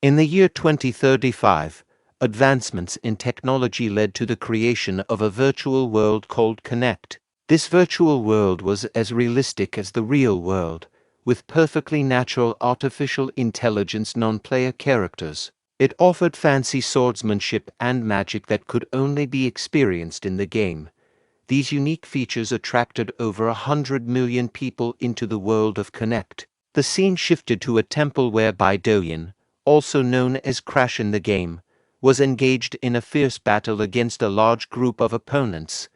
In the year 2035, advancements in technology led to the creation of a virtual world called Connect. This virtual world was as realistic as the real world, with perfectly natural artificial intelligence non-player characters. It offered fancy swordsmanship and magic that could only be experienced in the game. These unique features attracted over 100 million people into the world of Connect. The scene shifted to a temple where Bae DoHyun, also known as Crash in the game, was engaged in a fierce battle against a large group of opponents.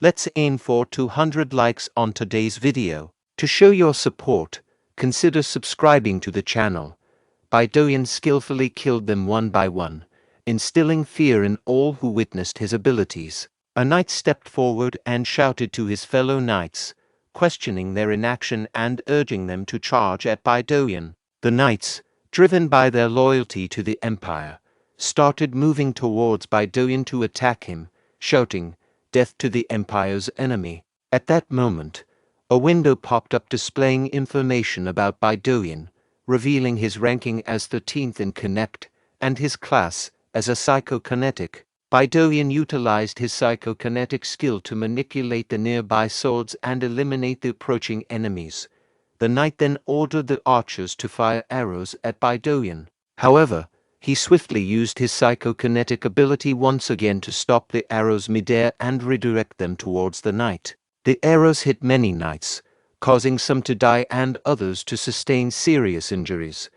Let's aim for 200 likes on today's video. To show your support, consider subscribing to the channel. Bae DoHyun skillfully killed them one by one, instilling fear in all who witnessed his abilities. A knight stepped forward and shouted to his fellow knights, questioning their inaction and urging them to charge at Bae DoHyun. The knights, driven by their loyalty to the empire, started moving towards Bae DoHyun to attack him, shouting, "Death to the empire's enemy." At that moment, a window popped up displaying information about Bae DoHyun, revealing his ranking as 13th in Connect and his class as a psychokinetic. Bae DoHyun utilized his psychokinetic skill to manipulate the nearby swords and eliminate the approaching enemies. The knight then ordered the archers to fire arrows at Bae DoHyun. However, he swiftly used his psychokinetic ability once again to stop the arrows midair and redirect them towards the knight. The arrows hit many knights, causing some to die and others to sustain serious injuries.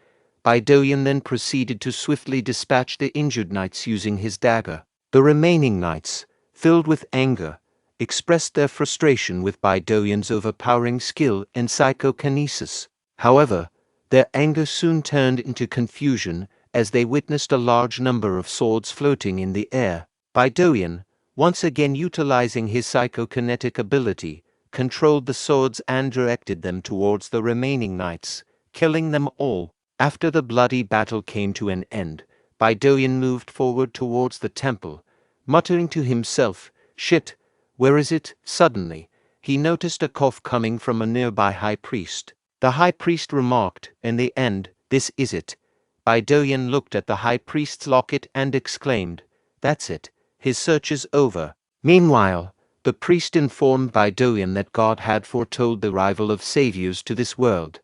Bae DoHyun then proceeded to swiftly dispatch the injured knights using his dagger. The remaining knights, filled with anger, expressed their frustration with Bae DoHyun's overpowering skill in psychokinesis. However, their anger soon turned into confusion as they witnessed a large number of swords floating in the air. Bae DoHyun, once again utilizing his psychokinetic ability, controlled the swords and directed them towards the remaining knights, killing them all. After the bloody battle came to an end, Bae DoHyun moved forward towards the temple, muttering to himself, "Shit, where is it?" Suddenly, he noticed a cough coming from a nearby high priest. The high priest remarked, "In the end, this is it." Bae DoHyun looked at the high priest's locket and exclaimed, "That's it, his search is over." Meanwhile, the priest informed Bae DoHyun that God had foretold the arrival of saviors to this world.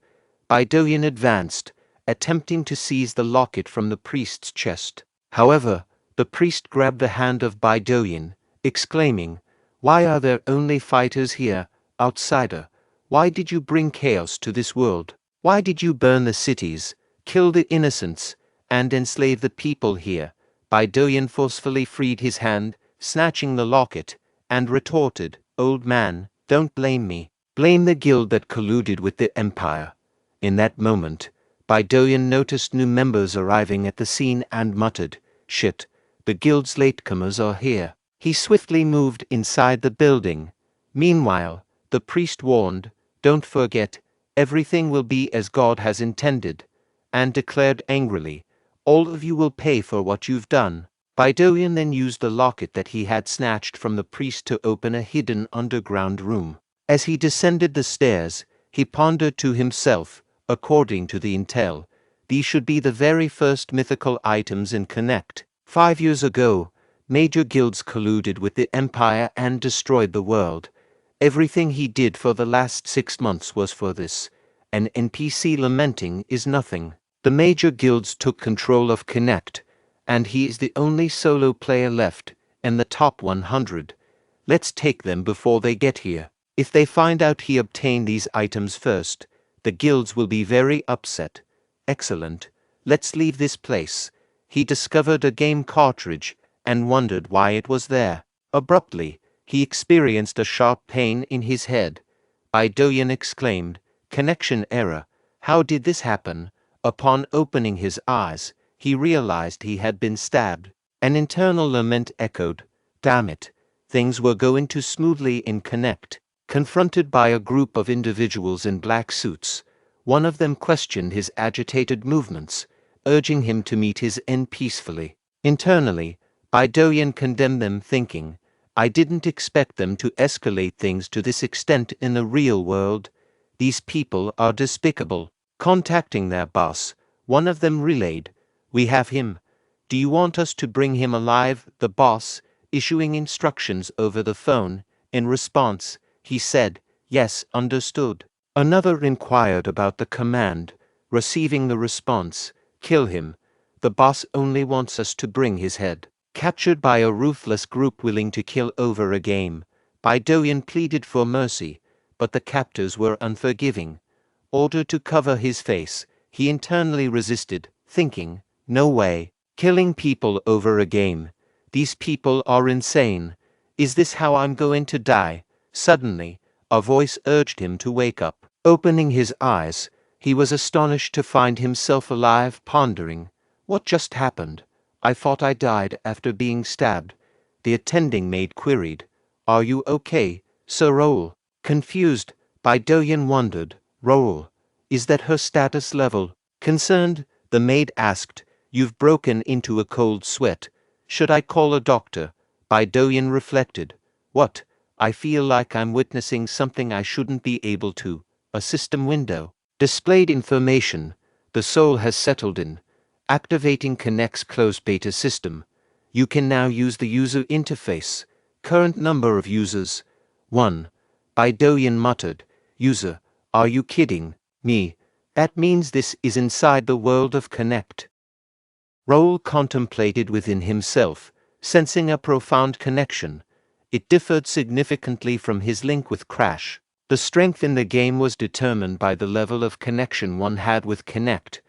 Bae DoHyun advanced, attempting to seize the locket from the priest's chest. However, the priest grabbed the hand of Bae DoHyun, exclaiming, "Why are there only fighters here, outsider? Why did you bring chaos to this world? Why did you burn the cities, kill the innocents, and enslave the people here?" Bae DoHyun forcefully freed his hand, snatching the locket, and retorted, "Old man, don't blame me. Blame the guild that colluded with the empire." In that moment, Bae DoHyun noticed new members arriving at the scene and muttered, "Shit, the guild's latecomers are here." He swiftly moved inside the building. Meanwhile, the priest warned, "Don't forget, everything will be as God has intended," and declared angrily, "All of you will pay for what you've done." Bae DoHyun then used the locket that he had snatched from the priest to open a hidden underground room. As he descended the stairs, he pondered to himself, according to the intel, these should be the very first mythical items in Connect. 5 years ago, major guilds colluded with the empire and destroyed the world. Everything he did for the last 6 months was for this. An NPC lamenting is nothing. The major guilds took control of Connect, and he is the only solo player left in the top 100. Let's take them before they get here. If they find out he obtained these items first, the guilds will be very upset. Excellent. Let's leave this place. He discovered a game cartridge and wondered why it was there. Abruptly, he experienced a sharp pain in his head. Bae DoHyun exclaimed, "Connection error. How did this happen?" Upon opening his eyes, he realized he had been stabbed. An internal lament echoed, "Damn it. Things were going too smoothly in Connect." Confronted by a group of individuals in black suits, one of them questioned his agitated movements, urging him to meet his end peacefully. Internally, Bae DoHyun condemned them, thinking, "I didn't expect them to escalate things to this extent in the real world. These people are despicable." Contacting their boss, one of them relayed, We have him. Do you want us to bring him alive? The boss, issuing instructions over the phone. In response, he said, "Yes, understood." Another inquired about the command, receiving the response, "Kill him. The boss only wants us to bring his head." Captured by a ruthless group willing to kill over a game, Bae DoHyun pleaded for mercy, but the captors were unforgiving. Ordered to cover his face, he internally resisted, thinking, "No way. Killing people over a game. These people are insane. Is this how I'm going to die?" Suddenly, a voice urged him to wake up. Opening his eyes, he was astonished to find himself alive, pondering, "What just happened? I thought I died after being stabbed." The attending maid queried, "Are you okay, Sir Raul?" Confused, Bae DoHyun wondered, "Raul, is that her status level?" Concerned, the maid asked, "You've broken into a cold sweat. Should I call a doctor?" Bae DoHyun reflected, "What? I feel like I'm witnessing something I shouldn't be able to." A system window displayed information. The soul has settled in. Activating Connect's closed beta system. You can now use the user interface. Current number of users: 1. Bae DoHyun muttered, "User, are you kidding me? That means this is inside the world of Connect." Raul contemplated within himself, sensing a profound connection. It differed significantly from his link with Crash. The strength in the game was determined by the level of connection one had with Connect.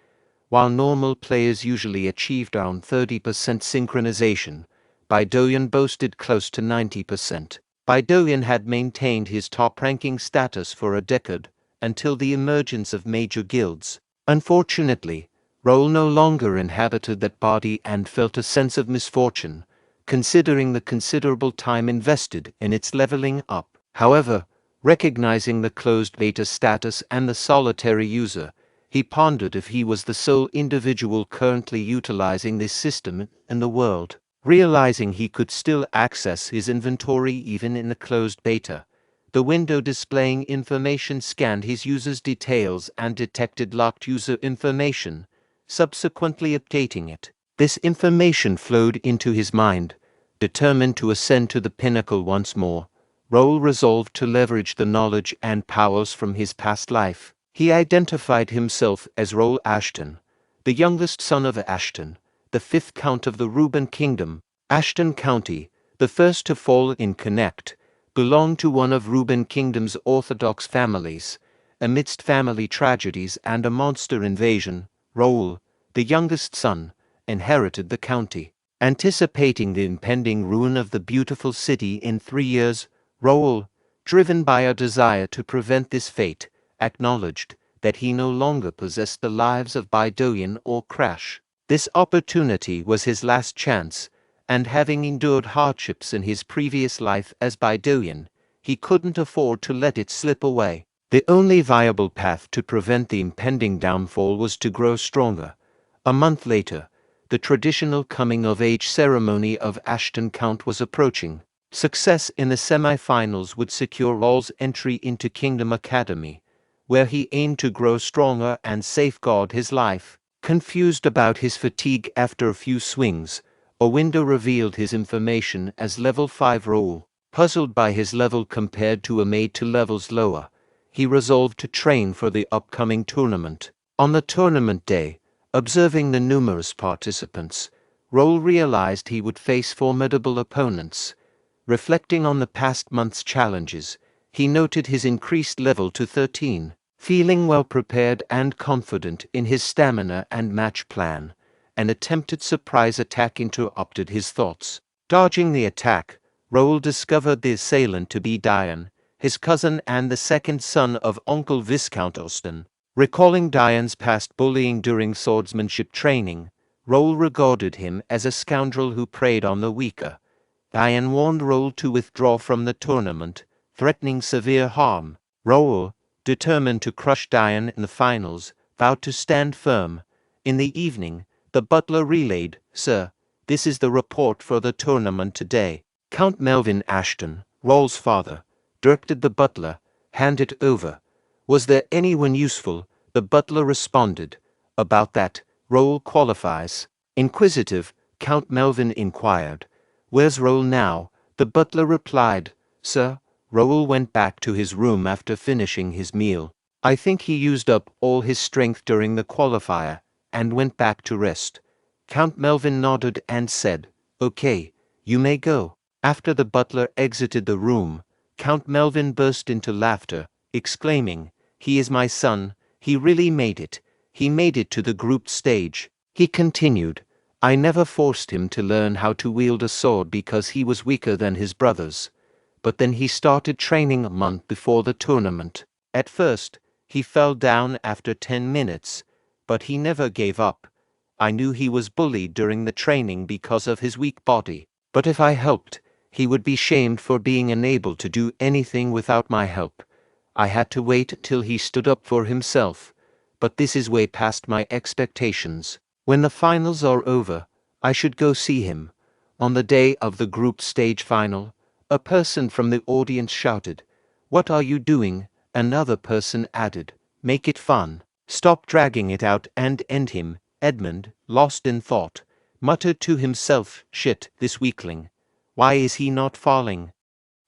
While normal players usually achieved around 30% synchronization, Bae DoHyun boasted close to 90%. Bae DoHyun had maintained his top-ranking status for a decade, until the emergence of major guilds. Unfortunately, Raul no longer inhabited that body and felt a sense of misfortune, considering the considerable time invested in its leveling up. However, recognizing the closed beta status and the solitary user, he pondered if he was the sole individual currently utilizing this system in the world. Realizing he could still access his inventory even in the closed beta, the window displaying information scanned his user's details and detected locked user information, subsequently updating it. This information flowed into his mind. Determined to ascend to the pinnacle once more, Raul resolved to leverage the knowledge and powers from his past life. He identified himself as Raul Ashton, the youngest son of Ashton, the fifth count of the Reuben Kingdom. Ashton County, the first to fall in Connect, belonged to one of Reuben Kingdom's orthodox families. Amidst family tragedies and a monster invasion, Raul, the youngest son, inherited the county. Anticipating the impending ruin of the beautiful city in 3 years, Raul, driven by a desire to prevent this fate, acknowledged that he no longer possessed the lives of Bae DoHyun or Crash. This opportunity was his last chance, and having endured hardships in his previous life as Bae DoHyun, he couldn't afford to let it slip away. The only viable path to prevent the impending downfall was to grow stronger. A month later, the traditional coming-of-age ceremony of Ashton Count was approaching. Success in the semi-finals would secure Raul's entry into Kingdom Academy, where he aimed to grow stronger and safeguard his life. Confused about his fatigue after a few swings, a window revealed his information as level 5 Raul. Puzzled by his level compared to a mate to levels lower, he resolved to train for the upcoming tournament. On the tournament day, observing the numerous participants, Raul realized he would face formidable opponents. Reflecting on the past month's challenges, he noted his increased level to 13. Feeling well prepared and confident in his stamina and match plan, an attempted surprise attack interrupted his thoughts. Dodging the attack, Raul discovered the assailant to be Diane, his cousin and the second son of Uncle Viscount Austin. Recalling Diane's past bullying during swordsmanship training, Raul regarded him as a scoundrel who preyed on the weaker. Diane warned Raul to withdraw from the tournament, threatening severe harm. Raul, determined to crush Diane in the finals, vowed to stand firm. In the evening, the butler relayed, "Sir, this is the report for the tournament today." Count Melvin Ashton, Raul's father, directed the butler, "Hand it over." "Was there anyone useful?" The butler responded, "About that, Raul qualifies." Inquisitive, Count Melvin inquired. "Where's Raul now?" The butler replied. "Sir, Raul went back to his room after finishing his meal. I think he used up all his strength during the qualifier, and went back to rest." Count Melvin nodded and said, "Okay, you may go." After the butler exited the room, Count Melvin burst into laughter, exclaiming, "He is my son, he really made it. He made it to the group stage." He continued, "I never forced him to learn how to wield a sword because he was weaker than his brothers. But then he started training a month before the tournament. At first, he fell down after 10 minutes, but he never gave up. I knew he was bullied during the training because of his weak body, but if I helped, he would be shamed for being unable to do anything without my help. I had to wait till he stood up for himself, but this is way past my expectations. When the finals are over, I should go see him." On the day of the group stage final, a person from the audience shouted, "What are you doing?" Another person added, "Make it fun. Stop dragging it out and end him." Edmund, lost in thought, muttered to himself, "Shit, this weakling. Why is he not falling?"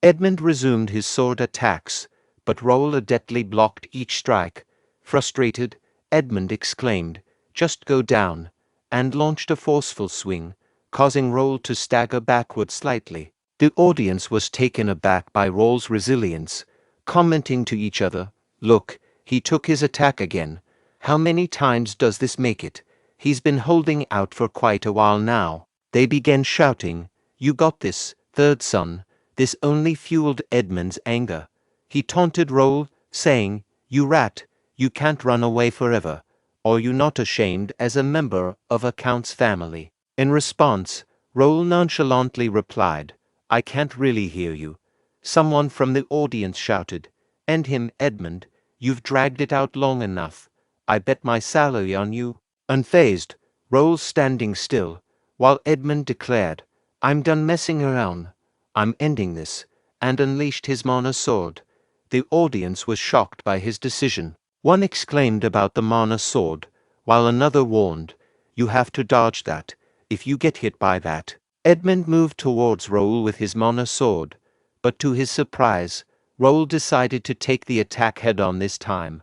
Edmund resumed his sword attacks, but Raul adeptly blocked each strike. Frustrated, Edmund exclaimed, "Just go down," and launched a forceful swing, causing Raul to stagger backward slightly. The audience was taken aback by Raul's resilience, commenting to each other, "Look, he took his attack again. How many times does this make it? He's been holding out for quite a while now." They began shouting, "You got this, third son." This only fueled Edmund's anger. He taunted Raul, saying, "You rat, you can't run away forever. Are you not ashamed as a member of a count's family?" In response, Raul nonchalantly replied, "I can't really hear you." Someone from the audience shouted, "End him, Edmund. You've dragged it out long enough. I bet my salary on you." Unfazed, Raul standing still, while Edmund declared, "I'm done messing around. I'm ending this," and unleashed his mana sword. The audience was shocked by his decision. One exclaimed about the mana sword, while another warned, "You have to dodge that. If you get hit by that." Edmund moved towards Raul with his mana sword, but to his surprise, Raul decided to take the attack head-on this time.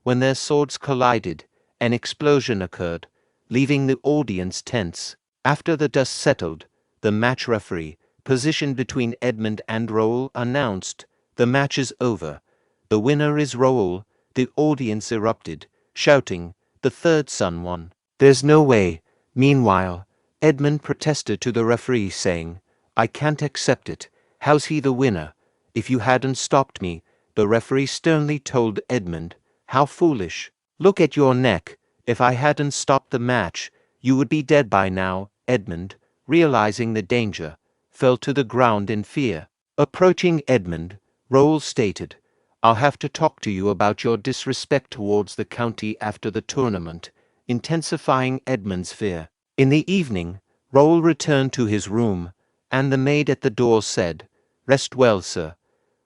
When their swords collided, an explosion occurred, leaving the audience tense. After the dust settled, the match referee, positioned between Edmund and Raul, announced, "The match is over. The winner is Raul." The audience erupted, shouting, "The third son won." "There's no way." Meanwhile, Edmund protested to the referee, saying, "I can't accept it. How's he the winner? If you hadn't stopped me." The referee sternly told Edmund, "How foolish. Look at your neck. If I hadn't stopped the match, you would be dead by now." Edmund, realizing the danger, fell to the ground in fear. Approaching Edmund, Raul stated, "I'll have to talk to you about your disrespect towards the county after the tournament," intensifying Edmund's fear. In the evening, Raul returned to his room, and the maid at the door said, "Rest well, sir."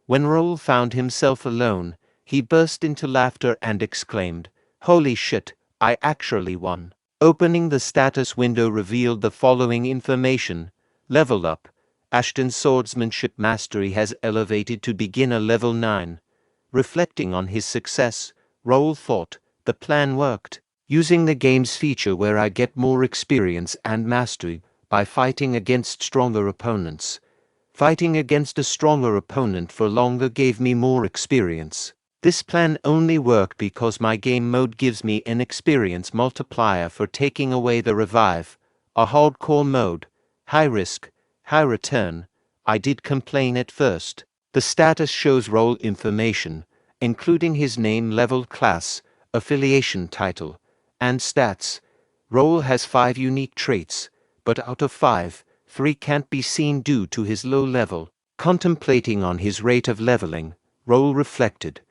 When Raul found himself alone, he burst into laughter and exclaimed, "Holy shit, I actually won." Opening the status window revealed the following information: Level up. Ashton's swordsmanship mastery has elevated to beginner level 9. Reflecting on his success, Raul thought, the plan worked. Using the game's feature where I get more experience and mastery by fighting against stronger opponents. Fighting against a stronger opponent for longer gave me more experience. This plan only worked because my game mode gives me an experience multiplier for taking away the revive. A hardcore mode. High risk, high return. I did complain at first. The status shows role information, including his name, level, class, affiliation title, and stats. Raul has 5 unique traits, but out of 5, 3 can't be seen due to his low level. Contemplating on his rate of leveling, Raul reflected,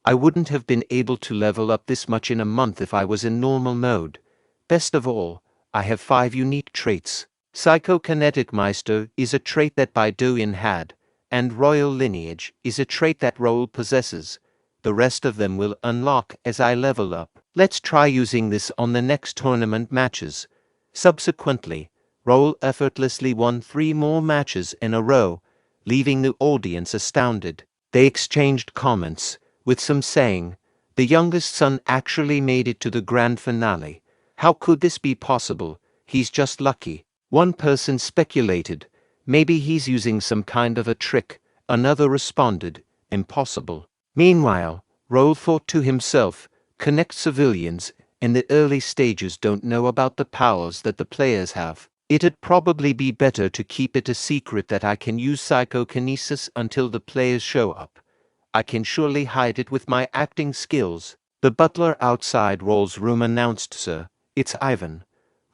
I wouldn't have been able to level up this much in a month if I was in normal mode. Best of all, I have 5 unique traits. Psychokinetic Meister is a trait that Bae DoHyun had, and Royal Lineage is a trait that Raul possesses. The rest of them will unlock as I level up. Let's try using this on the next tournament matches. Subsequently, Raul effortlessly won 3 more matches in a row, leaving the audience astounded. They exchanged comments, with some saying, "The youngest son actually made it to the grand finale. How could this be possible? He's just lucky." One person speculated, "Maybe he's using some kind of a trick." Another responded, "Impossible." Meanwhile, Raul thought to himself, "Connect civilians in the early stages don't know about the powers that the players have. It'd probably be better to keep it a secret that I can use psychokinesis until the players show up. I can surely hide it with my acting skills." The butler outside Raul's room announced, "Sir, it's Ivan."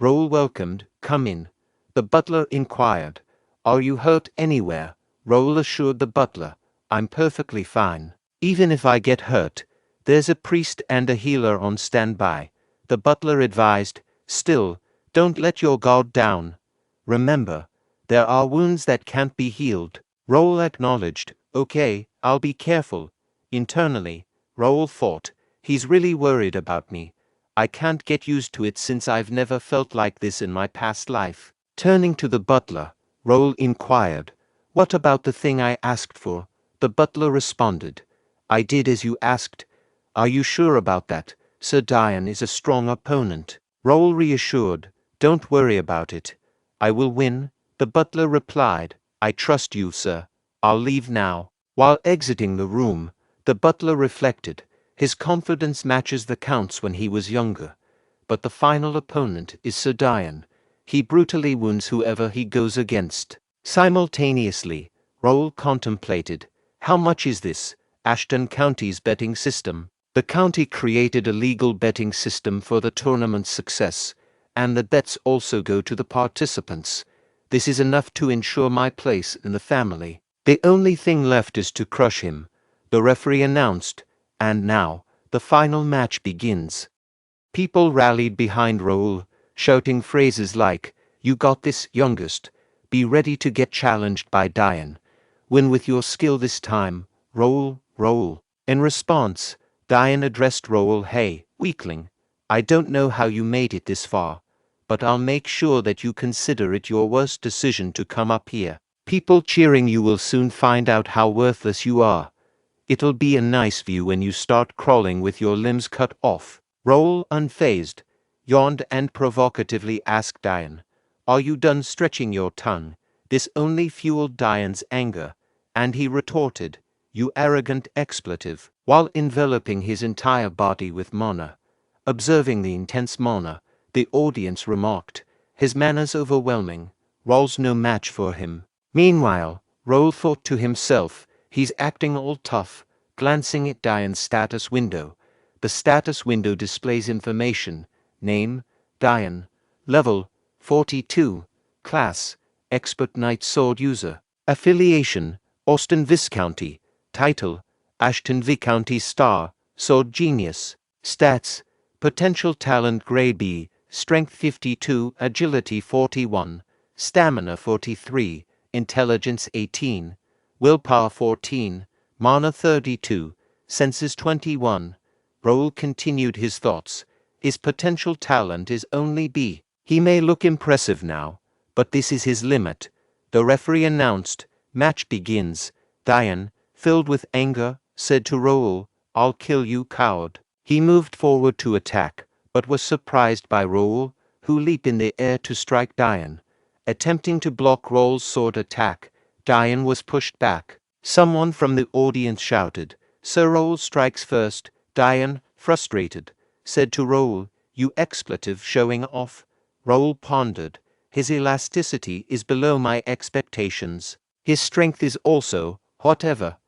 Raul welcomed, "Come in." The butler inquired, "Are you hurt anywhere?" Raul assured the butler, "I'm perfectly fine. Even if I get hurt, there's a priest and a healer on standby." The butler advised, "Still, don't let your guard down. Remember, there are wounds that can't be healed." Raul acknowledged, "Okay, I'll be careful." Internally, Raul thought, "He's really worried about me. I can't get used to it since I've never felt like this in my past life." Turning to the butler, Raul inquired, "What about the thing I asked for?" The butler responded, "I did as you asked." "Are you sure about that? Sir Dian is a strong opponent." Raul reassured, "Don't worry about it. I will win." The butler replied, "I trust you, sir. I'll leave now." While exiting the room, the butler reflected, his confidence matches the Count's when he was younger. But the final opponent is Sir Dian. He brutally wounds whoever he goes against. Simultaneously, Raul contemplated, "How much is this? Ashton County's betting system." The county created a legal betting system for the tournament's success, and the bets also go to the participants. This is enough to ensure my place in the family. The only thing left is to crush him, the referee announced, and now, the final match begins. People rallied behind Raul, shouting phrases like, "You got this, youngest. Be ready to get challenged by Dian. Win with your skill this time, Raul, Raul." In response, Dian addressed Raul, "Hey, weakling. I don't know how you made it this far, but I'll make sure that you consider it your worst decision to come up here. People cheering you will soon find out how worthless you are. It'll be a nice view when you start crawling with your limbs cut off." Raul, unfazed, yawned and provocatively asked Dian, "Are you done stretching your tongue?" This only fueled Dian's anger, and he retorted, "You arrogant expletive," while enveloping his entire body with mana. Observing the intense mana, the audience remarked, "His mana's overwhelming. Raul's no match for him." Meanwhile, Raul thought to himself, "He's acting all tough." Glancing at Dian's status window, the status window displays information: name, Dian, level, 42, class, expert knight sword user, affiliation, Austin Viscounty, title, Ashton Viscounty star, sword genius, stats, potential talent grade B, strength 52, agility 41, stamina 43, intelligence 18, willpower 14, mana 32, senses 21. Raul continued his thoughts. His potential talent is only B. He may look impressive now, but this is his limit. The referee announced, "Match begins." Dian, filled with anger, said to Raul, "I'll kill you, coward." He moved forward to attack, but was surprised by Raul, who leaped in the air to strike Dian. Attempting to block Raul's sword attack, Dian was pushed back. Someone from the audience shouted, "Sir Raul strikes first." Dian, frustrated, said to Raul, "You expletive showing off." Raul pondered, "His elasticity is below my expectations. His strength is also, whatever."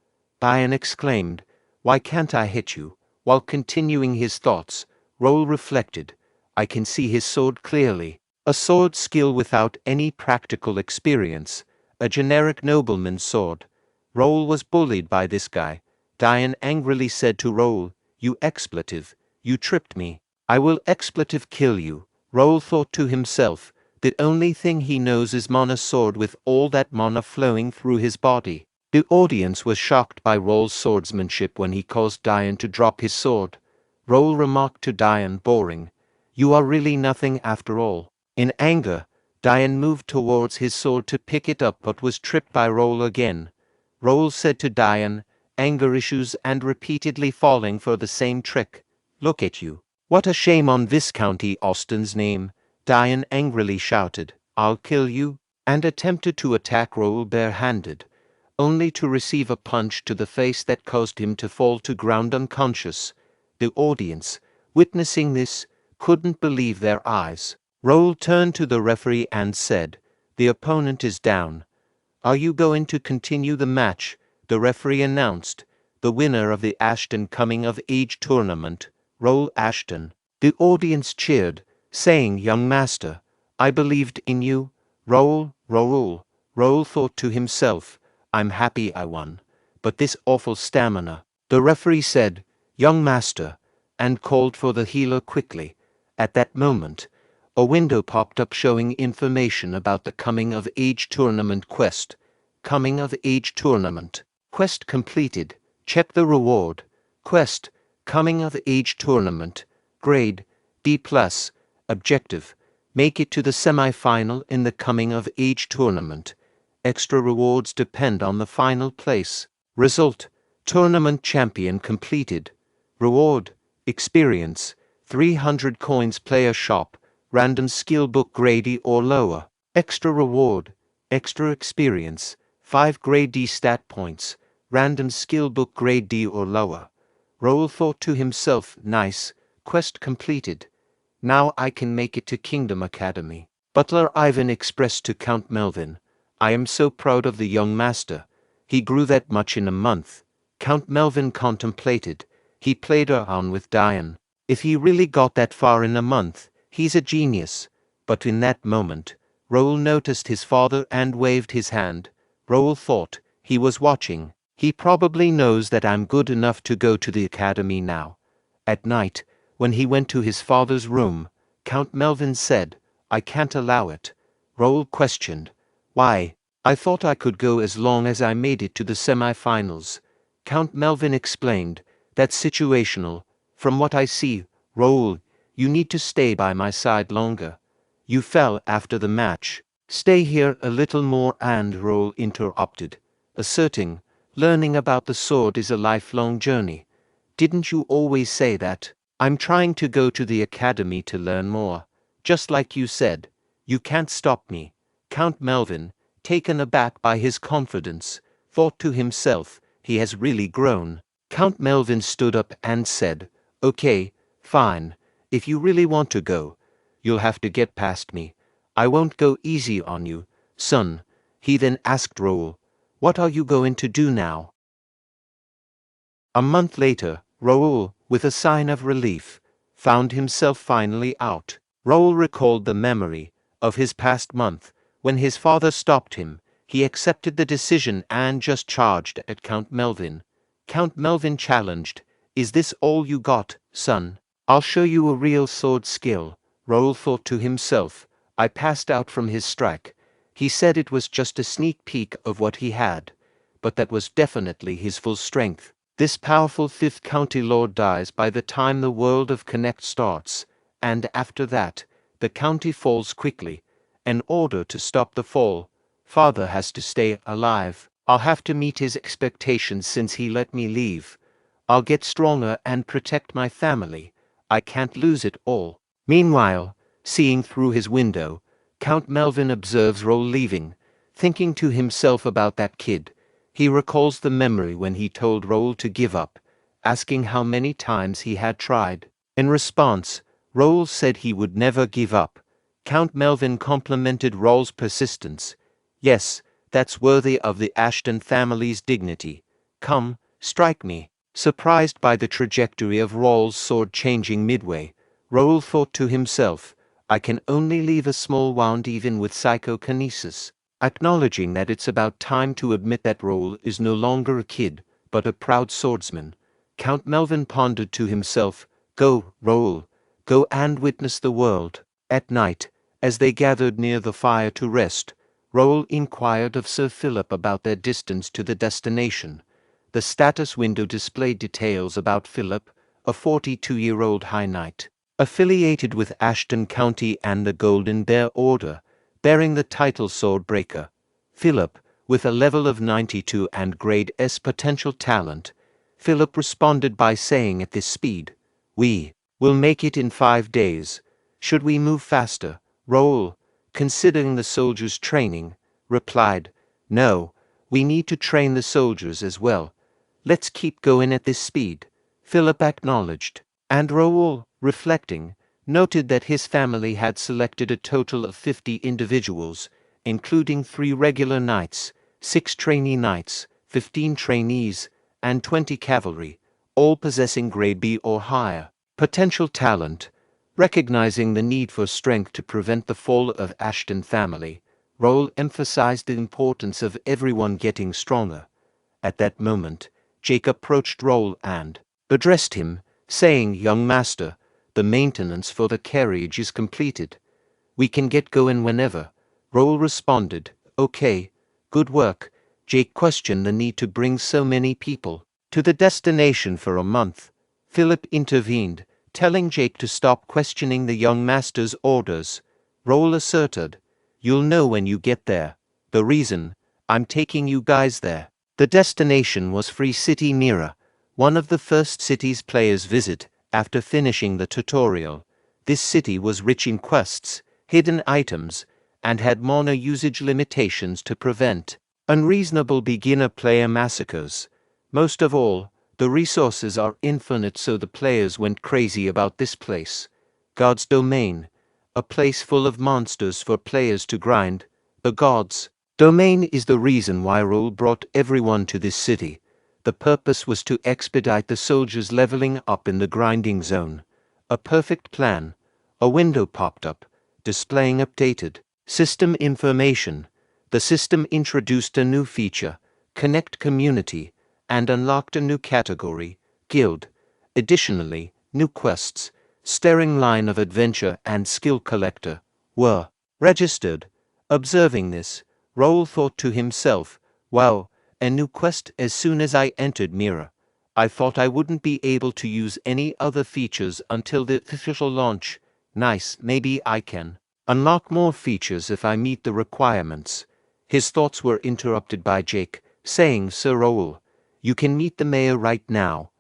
Dian exclaimed, "Why can't I hit you?" While continuing his thoughts, Raul reflected, "I can see his sword clearly. A sword skill without any practical experience. A generic nobleman's sword." Raul was bullied by this guy. Dian angrily said to Raul, "You expletive, you tripped me. I will expletive kill you." Raul thought to himself, the only thing he knows is mana sword with all that mana flowing through his body. The audience was shocked by Raul's swordsmanship when he caused Dian to drop his sword. Raul remarked to Dian, boring, "You are really nothing after all." In anger, DoHyun moved towards his sword to pick it up but was tripped by Raul again. Raul said to DoHyun, anger issues and repeatedly falling for the same trick. Look at you. What a shame on Viscounty Austin's name. DoHyun angrily shouted, I'll kill you, and attempted to attack Raul barehanded, only to receive a punch to the face that caused him to fall to ground unconscious. The audience, witnessing this, couldn't believe their eyes. Raul turned to the referee and said, the opponent is down. Are you going to continue the match? The referee announced, the winner of the Ashton Coming of Age tournament, Raul Ashton. The audience cheered, saying, young master, I believed in you. Raul. Raul thought to himself, I'm happy I won. But this awful stamina. The referee said, young master, and called for the healer quickly. At that moment, a window popped up showing information about the Coming of Age tournament quest. Coming of Age tournament. Quest completed. Check the reward. Quest. Coming of Age tournament. Grade D+. Objective. Make it to the semi-final in the Coming of Age tournament. Extra rewards depend on the final place. Result. Tournament champion completed. Reward. Experience. 300 coins player shop. Random skill book grade E or lower. Extra reward. Extra experience. 5 grade D stat points. Random skill book grade D or lower. Raul thought to himself, nice. Quest completed. Now I can make it to Kingdom Academy. Butler Ivan expressed to Count Melvin, I am so proud of the young master. He grew that much in a month. Count Melvin contemplated. He played around with DoHyun. If he really got that far in a month, he's a genius. But in that moment, Raul noticed his father and waved his hand. Raul thought, he was watching. He probably knows that I'm good enough to go to the academy now. At night, when he went to his father's room, Count Melvin said, I can't allow it. Raul questioned, why? I thought I could go as long as I made it to the semi-finals. Count Melvin explained, that's situational. From what I see, Raul, you need to stay by my side longer. You fell after the match. Stay here a little more, and Raul interrupted, asserting, learning about the sword is a lifelong journey. Didn't you always say that? I'm trying to go to the academy to learn more. Just like you said, you can't stop me. Count Melvin, taken aback by his confidence, thought to himself, he has really grown. Count Melvin stood up and said, okay, fine. If you really want to go, you'll have to get past me. I won't go easy on you, son. He then asked Raul, what are you going to do now? A month later, Raul, with a sign of relief, found himself finally out. Raul recalled the memory of his past month. When his father stopped him, he accepted the decision and just charged at Count Melvin. Count Melvin challenged, is this all you got, son? I'll show you a real sword skill. Raul thought to himself, I passed out from his strike. He said it was just a sneak peek of what he had, but that was definitely his full strength. This powerful 5th county lord dies by the time the world of Connect starts, and after that, the county falls quickly. In order to stop the fall, father has to stay alive. I'll have to meet his expectations since he let me leave. I'll get stronger and protect my family. I can't lose it all. Meanwhile, seeing through his window, Count Melvin observes Raul leaving, thinking to himself about that kid. He recalls the memory when he told Raul to give up, asking how many times he had tried. In response, Raul said he would never give up. Count Melvin complimented Raul's persistence. Yes, that's worthy of the Ashton family's dignity. Come, strike me. Surprised by the trajectory of Raul's sword changing midway, Raul thought to himself, I can only leave a small wound even with psychokinesis. Acknowledging that it's about time to admit that Raul is no longer a kid, but a proud swordsman, Count Melvin pondered to himself, go, Raul, go and witness the world. At night, as they gathered near the fire to rest, Raul inquired of Sir Philip about their distance to the destination. The status window displayed details about Philip, a 42-year-old high knight. affiliated with Ashton County and the Golden Bear Order, bearing the title Swordbreaker. Philip, with a level of 92 and grade S potential talent. Philip responded by saying at this speed, "We will make it in 5 days. Should we move faster?" Raul, considering the soldiers' training, replied, "No, we need to train the soldiers as well. Let's keep going at this speed." Philip acknowledged, and Raul, reflecting, noted that his family had selected a total of 50 individuals, including 3 regular knights, 6 trainee knights, 15 trainees, and 20 cavalry, all possessing grade B or higher potential talent. Recognizing the need for strength to prevent the fall of Ashton family, Raul emphasized the importance of everyone getting stronger. At that moment, Jake approached Raul and addressed him, saying, "Young master, the maintenance for the carriage is completed. We can get going whenever." Raul responded, "Okay, good work." Jake questioned the need to bring so many people to the destination for a month. Philip intervened, telling Jake to stop questioning the young master's orders. Raul asserted, "You'll know when you get there. The reason I'm taking you guys there." The destination was Free City Mira, one of the first cities players visit after finishing the tutorial. This city was rich in quests, hidden items, and had mono usage limitations to prevent unreasonable beginner player massacres. Most of all, the resources are infinite, so the players went crazy about this place. God's Domain, a place full of monsters for players to grind. The God's Domain is the reason why Raul brought everyone to this city. The purpose was to expedite the soldiers leveling up in the grinding zone. A perfect plan. A window popped up, displaying updated system information. The system introduced a new feature, Connect Community, and unlocked a new category, Guild. Additionally, new quests, Staring Line of Adventure and Skill Collector, were registered. Observing this, Raul thought to himself, "Wow, a new quest as soon as I entered Mira. I thought I wouldn't be able to use any other features until the official launch. Nice, maybe I can unlock more features if I meet the requirements." His thoughts were interrupted by Jake, saying, "Sir Raul, you can meet the mayor right now.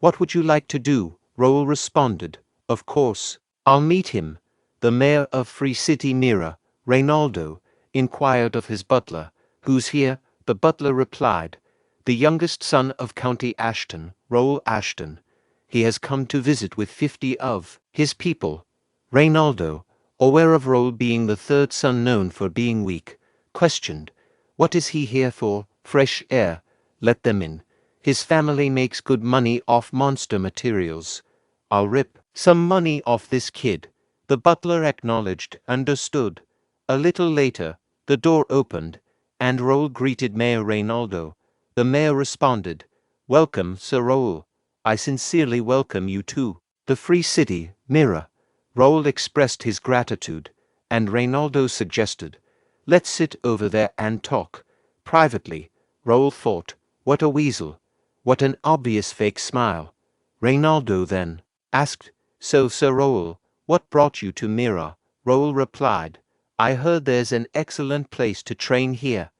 What would you like to do?" Raul responded, "Of course, I'll meet him." The mayor of Free City Mira, Reynaldo, inquired of his butler, "Who's here?" The butler replied, "The youngest son of County Ashton, Raul Ashton. He has come to visit with 50 of his people." Reynaldo, aware of Raul being the third son known for being weak, questioned, "What is he here for?" "Fresh air. Let them in. His family makes good money off monster materials. I'll rip some money off this kid." The butler acknowledged, understood. A little later, the door opened, and Raul greeted Mayor Reynaldo. The mayor responded, "Welcome, Sir Raul. I sincerely welcome you to the Free City, Mira." Raul expressed his gratitude, and Reynaldo suggested, "Let's sit over there and talk." Privately, Raul thought, "What a weasel. What an obvious fake smile." Reynaldo then asked, "So, Sir Raul, what brought you to Mira?" Raul replied, "I heard there's an excellent place to train here."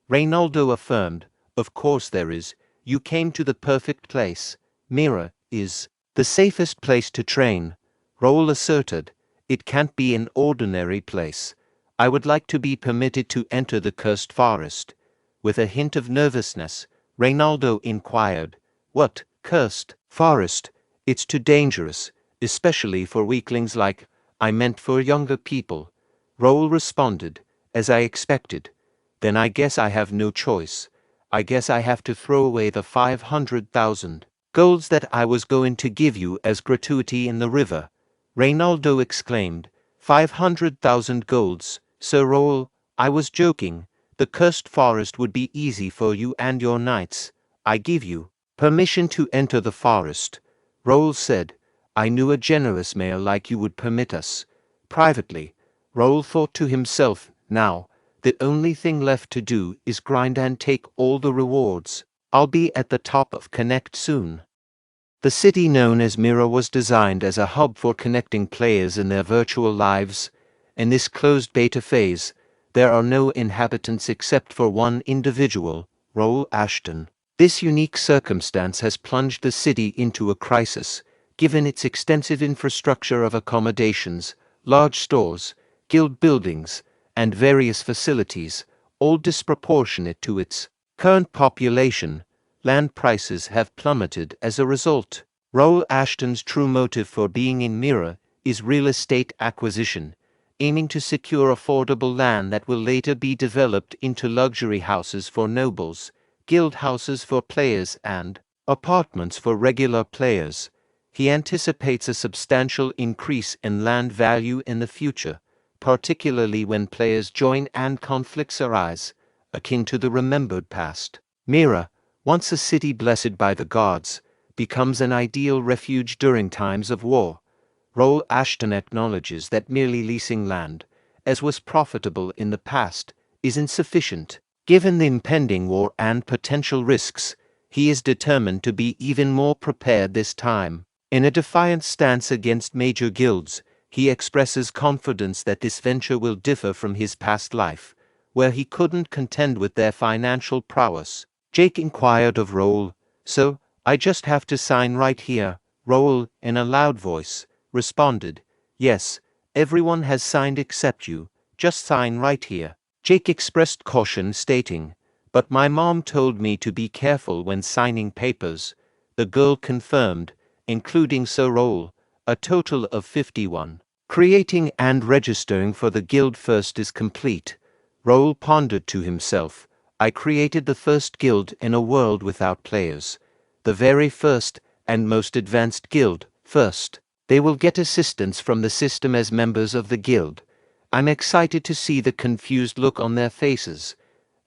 Reynaldo affirmed, "Of course there is. You came to the perfect place. Mira is the safest place to train." Raul asserted, "It can't be an ordinary place. I would like to be permitted to enter the cursed forest." With a hint of nervousness, Reynaldo inquired, "What, cursed forest? It's too dangerous, especially for weaklings like I meant for younger people." Raul responded, "As I expected. Then I guess I have no choice. I guess I have to throw away the 500,000 golds that I was going to give you as gratuity in the river." Reynaldo exclaimed, 500,000 golds, Sir Raul, I was joking. The cursed forest would be easy for you and your knights. I give you permission to enter the forest." Raul said, "I knew a generous mayor like you would permit us." Privately, Raul thought to himself, "Now, the only thing left to do is grind and take all the rewards. I'll be at the top of Connect soon." The city known as Mirror was designed as a hub for connecting players in their virtual lives. In this closed beta phase, there are no inhabitants except for one individual, Raul Ashton. This unique circumstance has plunged the city into a crisis, given its extensive infrastructure of accommodations, large stores, guild buildings, and various facilities, all disproportionate to its current population. Land prices have plummeted as a result. Raul Ashton's true motive for being in Mirror is real estate acquisition, aiming to secure affordable land that will later be developed into luxury houses for nobles, guild houses for players, and apartments for regular players. He anticipates a substantial increase in land value in the future, particularly when players join and conflicts arise, akin to the remembered past. Mirror, once a city blessed by the gods, becomes an ideal refuge during times of war. Raul Ashton acknowledges that merely leasing land, as was profitable in the past, is insufficient. Given the impending war and potential risks, he is determined to be even more prepared this time. In a defiant stance against major guilds, he expresses confidence that this venture will differ from his past life, where he couldn't contend with their financial prowess. Jake inquired of Raul, "So, I just have to sign right here?" Raul, in a loud voice, responded, "Yes, everyone has signed except you. Just sign right here." Jake expressed caution, stating, "But my mom told me to be careful when signing papers." The girl confirmed, including Sir Raul, a total of 51. Creating and registering for the guild first is complete. Raul pondered to himself, "I created the first guild in a world without players. The very first and most advanced guild, first. They will get assistance from the system as members of the guild. I'm excited to see the confused look on their faces."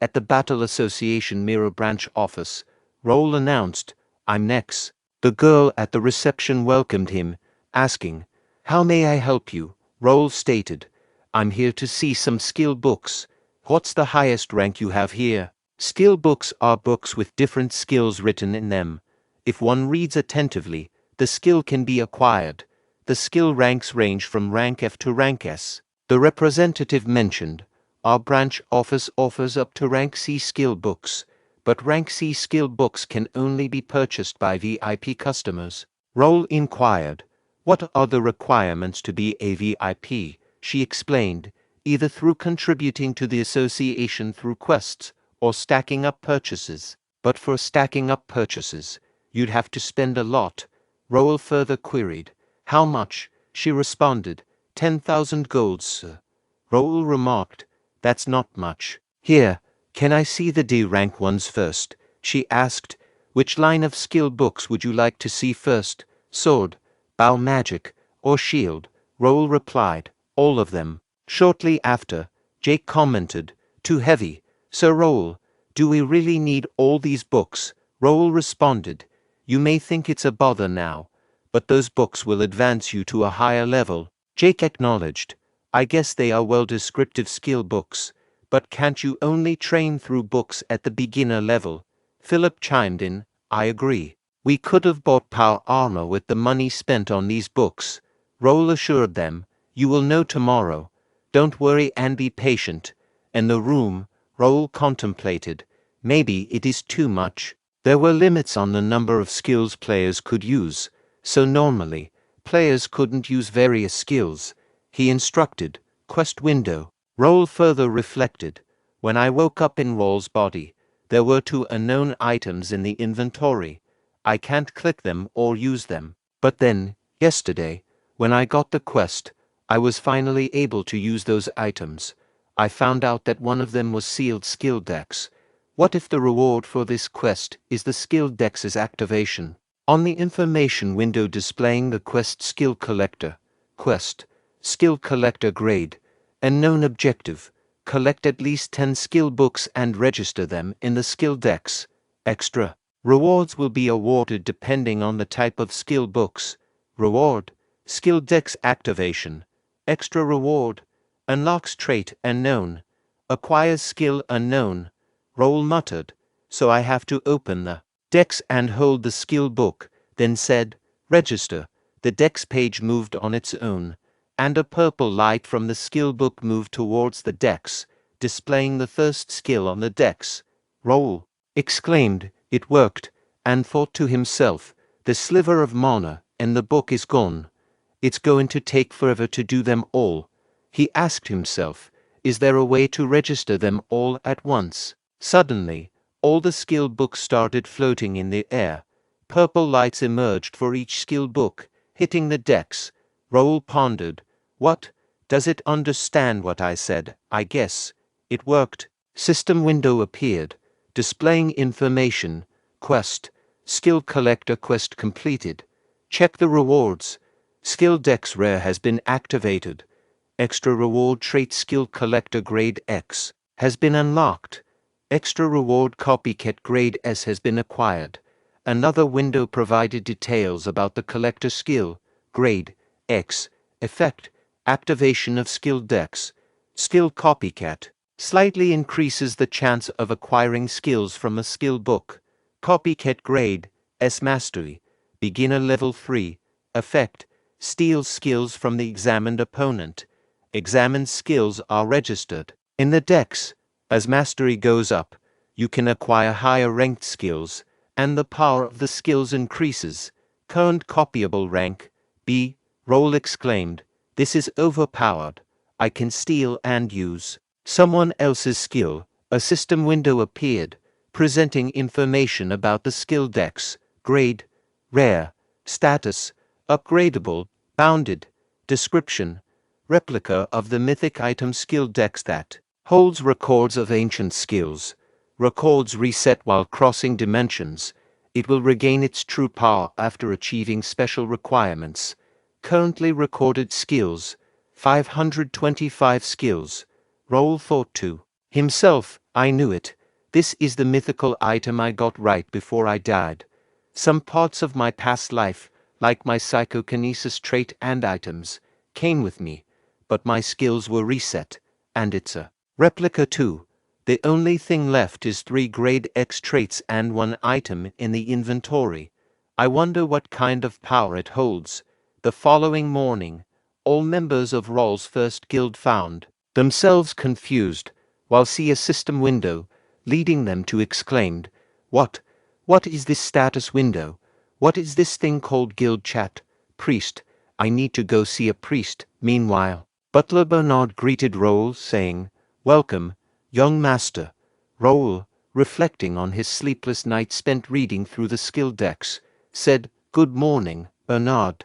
At the Battle Association Mirror Branch office, Raul announced, "I'm next." The girl at the reception welcomed him, asking, "How may I help you?" Raul stated, "I'm here to see some skill books." "What's the highest rank you have here?" Skill books are books with different skills written in them. If one reads attentively, the skill can be acquired. The skill ranks range from rank F to rank S. The representative mentioned, "Our branch office offers up to rank C skill books, but rank C skill books can only be purchased by VIP customers." Raul inquired, "What are the requirements to be a VIP?" She explained, "Either through contributing to the association through quests, or stacking up purchases. But for stacking up purchases, you'd have to spend a lot." Raul further queried, "How much?" She responded, 10,000 golds, sir." Raul remarked, "That's not much." "Here, can I see the D rank ones first?" She asked, "Which line of skill books would you like to see first? Sword, bow magic, or shield?" Raul replied, "All of them." Shortly after, Jake commented, "Too heavy." "Sir Raul, do we really need all these books?" Raul responded, "You may think it's a bother now, but those books will advance you to a higher level." Jake acknowledged, "I guess they are well descriptive skill books, but can't you only train through books at the beginner level?" Philip chimed in, "I agree. We could have bought power armor with the money spent on these books." Raul assured them, "You will know tomorrow. Don't worry and be patient." In the room, Raul contemplated, "Maybe it is too much." There were limits on the number of skills players could use, so normally, players couldn't use various skills. He instructed, "Quest window." Raul further reflected, "When I woke up in Raul's body, there were 2 unknown items in the inventory. I can't click them or use them. But then, yesterday, when I got the quest, I was finally able to use those items. I found out that one of them was sealed skill dex. What if the reward for this quest is the skill dex's activation?" On the information window displaying the quest skill collector, quest, skill collector grade, and known objective, collect at least 10 skill books and register them in the skill dex. Extra rewards will be awarded depending on the type of skill books. Reward, skill dex activation. Extra reward, unlocks trait unknown, acquires skill unknown. Raul muttered, "So I have to open the dex and hold the skill book, then said, "Register." The dex page moved on its own, and a purple light from the skill book moved towards the dex, displaying the first skill on the dex. "Raul exclaimed, "It worked," and thought to himself, "The sliver of mana, and the book is gone. It's going to take forever to do them all." He asked himself, "Is there a way to register them all at once?" Suddenly, all the skill books started floating in the air. Purple lights emerged for each skill book, hitting the decks. Raul pondered. "What? Does it understand what I said? I guess. It worked." System window appeared, displaying information. Quest. Skill collector quest completed. Check the rewards. Skill Dex Rare has been activated. Extra reward trait Skill Collector Grade X has been unlocked. Extra reward Copycat Grade S has been acquired. Another window provided details about the collector skill, Grade X, effect, activation of Skill Dex. Skill Copycat slightly increases the chance of acquiring skills from a skill book. Copycat Grade S Mastery, Beginner Level 3, effect, steals skills from the examined opponent. Examined skills are registered in the dex. As mastery goes up, you can acquire higher ranked skills, and the power of the skills increases. Current copyable rank, B. Raul exclaimed, "This is overpowered. I can steal and use someone else's skill." A system window appeared, presenting information about the skill dex, grade, rare, status, upgradable, bounded, description, replica of the mythic item skill dex that holds records of ancient skills. Records reset while crossing dimensions. It will regain its true power after achieving special requirements. Currently recorded skills, 525 skills. Raul thought to himself, "I knew it. This is the mythical item I got right before I died. Some parts of my past life, like my psychokinesis trait and items, came with me, but my skills were reset, and it's a replica too. The only thing left is 3 grade X traits and 1 item in the inventory. I wonder what kind of power it holds." The following morning, all members of Raul's first guild found themselves confused, while see a system window, leading them to exclaimed, What is this status window? What is this thing called guild chat? Priest, I need to go see a priest." Meanwhile, Butler Bernard greeted Raul, saying, "Welcome, young master." Raul, reflecting on his sleepless night spent reading through the skill decks, said, "Good morning, Bernard.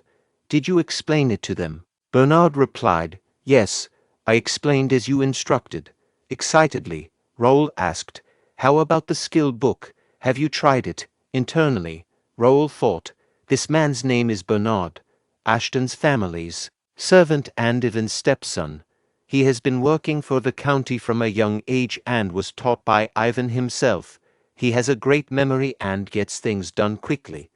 Did you explain it to them?" Bernard replied, "Yes, I explained as you instructed." Excitedly, Raul asked, "How about the skill book? Have you tried it?" Internally, Raul thought, "This man's name is Bernard, Ashton's family's servant and even stepson. He has been working for the county from a young age and was taught by Ivan himself. He has a great memory and gets things done quickly.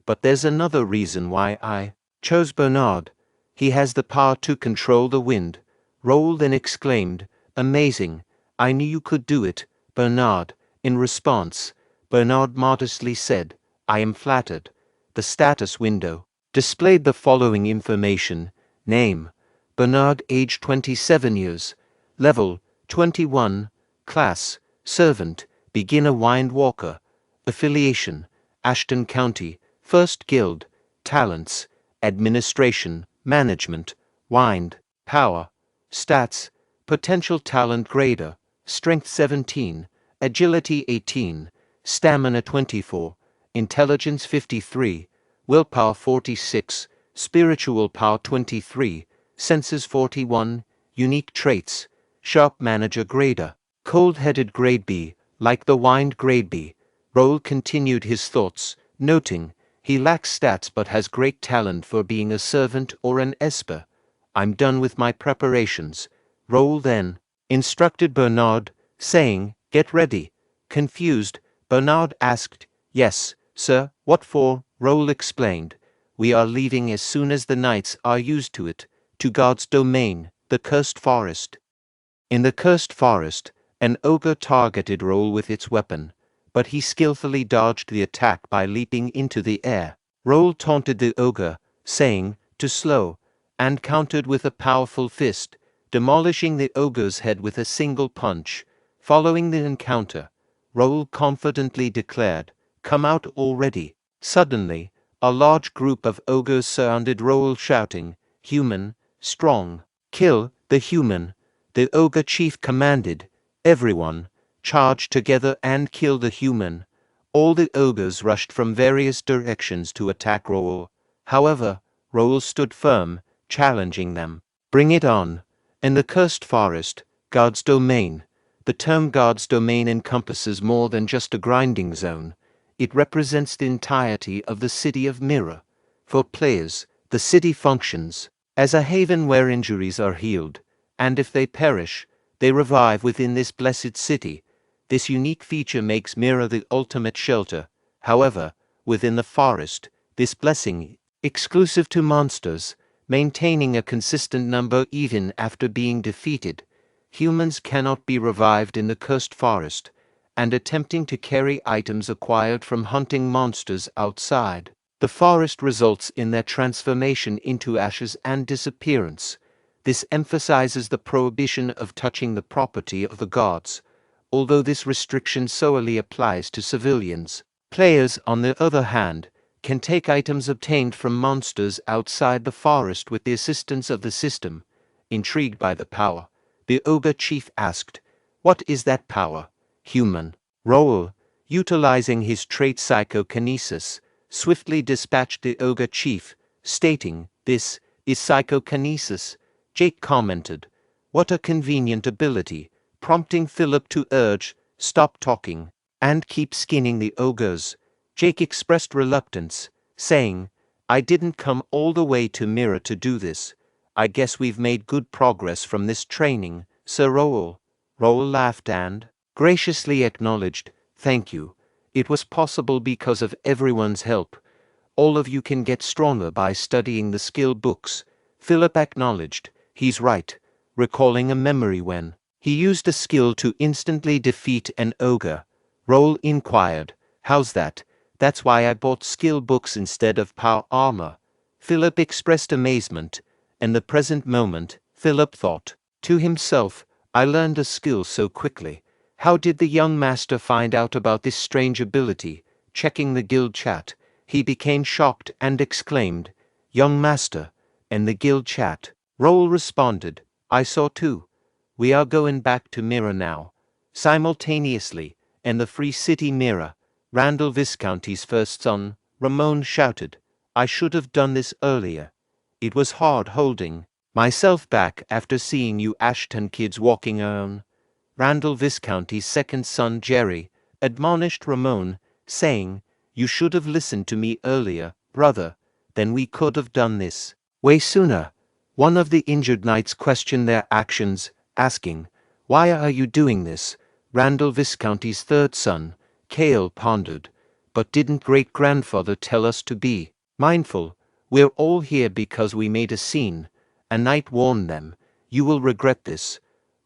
But there's another reason why I chose Bernard. He has the power to control the wind." Raul then exclaimed, "Amazing. I knew you could do it, Bernard." In response, Bernard modestly said, "I am flattered." The status window displayed the following information. Name, Bernard, age 27 years. Level, 21. Class, servant, beginner windwalker. Affiliation, Ashton County, 1st Guild. Talents, administration, management, wind, power. Stats, potential talent grader, strength 17, agility 18, stamina 24, intelligence 53, willpower 46, spiritual power 23, senses 41, unique traits, sharp manager grader, cold-headed grade B, like the wind grade B. Raul continued his thoughts, noting, he lacks stats but has great talent for being a servant or an esper. I'm done with my preparations. Raul then instructed Bernard, saying, "Get ready." Confused, Bernard asked, "Yes, sir, what for?" Raul explained, "We are leaving as soon as the knights are used to it, to God's domain, the cursed forest." In the cursed forest, an ogre targeted Raul with its weapon, but he skillfully dodged the attack by leaping into the air. Raul taunted the ogre, saying, to slow, and countered with a powerful fist, demolishing the ogre's head with a single punch. Following the encounter, Raul confidently declared, come out already. Suddenly, a large group of ogres surrounded Raul shouting, human, strong, kill the human. The ogre chief commanded, everyone, charge together and kill the human. All the ogres rushed from various directions to attack Raul. However, Raul stood firm, challenging them. Bring it on. In the cursed forest, God's domain. The term God's domain encompasses more than just a grinding zone. It represents the entirety of the city of Mirror. For players, the city functions as a haven where injuries are healed, and if they perish, they revive within this blessed city. This unique feature makes Mirror the ultimate shelter. However, within the forest, this blessing, exclusive to monsters, maintaining a consistent number even after being defeated. Humans cannot be revived in the cursed forest, and attempting to carry items acquired from hunting monsters outside the forest results in their transformation into ashes and disappearance. This emphasizes the prohibition of touching the property of the gods, although this restriction solely applies to civilians. Players, on the other hand, can take items obtained from monsters outside the forest with the assistance of the system. Intrigued by the power, the ogre chief asked, what is that power, human? Raul, utilizing his trait psychokinesis, swiftly dispatched the ogre chief, stating, this is psychokinesis. Jake commented, what a convenient ability, prompting Philip to urge, stop talking, and keep skinning the ogres. Jake expressed reluctance, saying, I didn't come all the way to Mirror to do this. I guess we've made good progress from this training, Sir Raul. Raul laughed and graciously acknowledged, thank you. It was possible because of everyone's help. All of you can get stronger by studying the skill books. Philip acknowledged, he's right, recalling a memory when he used a skill to instantly defeat an ogre. Raul inquired, how's that? That's why I bought skill books instead of power armor. Philip expressed amazement. In the present moment, Philip thought to himself, I learned a skill so quickly. How did the young master find out about this strange ability? Checking the guild chat, he became shocked and exclaimed, young master. In the guild chat, Raul responded, I saw too. We are going back to Mirror now. Simultaneously, in the Free City Mirror, Randall Visconti's first son, Ramon, shouted, I should have done this earlier. It was hard holding myself back after seeing you Ashton kids walking around. Randall Visconti's second son, Jerry, admonished Ramon, saying, you should have listened to me earlier, brother. Then we could have done this way sooner. One of the injured knights questioned their actions, asking, why are you doing this? Randall Visconti's third son, Cale, pondered, but didn't great-grandfather tell us to be mindful? We're all here because we made a scene. A knight warned them, you will regret this.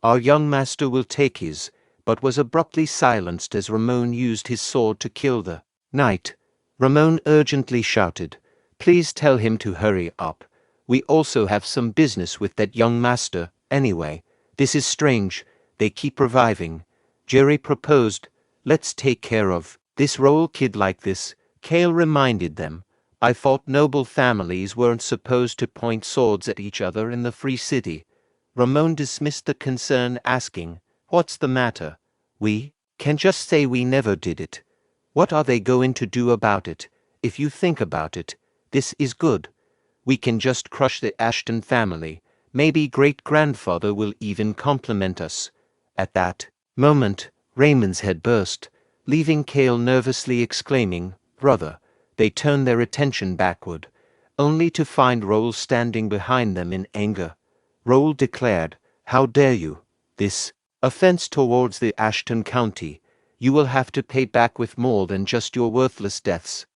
Our young master will take his, but was abruptly silenced as Ramon used his sword to kill the knight. Ramon urgently shouted, please tell him to hurry up. We also have some business with that young master, anyway. This is strange, they keep reviving. Jerry proposed, let's take care of this Raul kid like this. Cale reminded them, I thought noble families weren't supposed to point swords at each other in the Free City. Ramon dismissed the concern, asking, what's the matter? We can just say we never did it. What are they going to do about it? If you think about it, this is good. We can just crush the Ashton family. Maybe great-grandfather will even compliment us. At that moment, Raymond's head burst, leaving Cale nervously exclaiming, brother. They turned their attention backward, only to find Raul standing behind them in anger. Raul declared, how dare you? This offense towards the Ashton County. You will have to pay back with more than just your worthless deaths.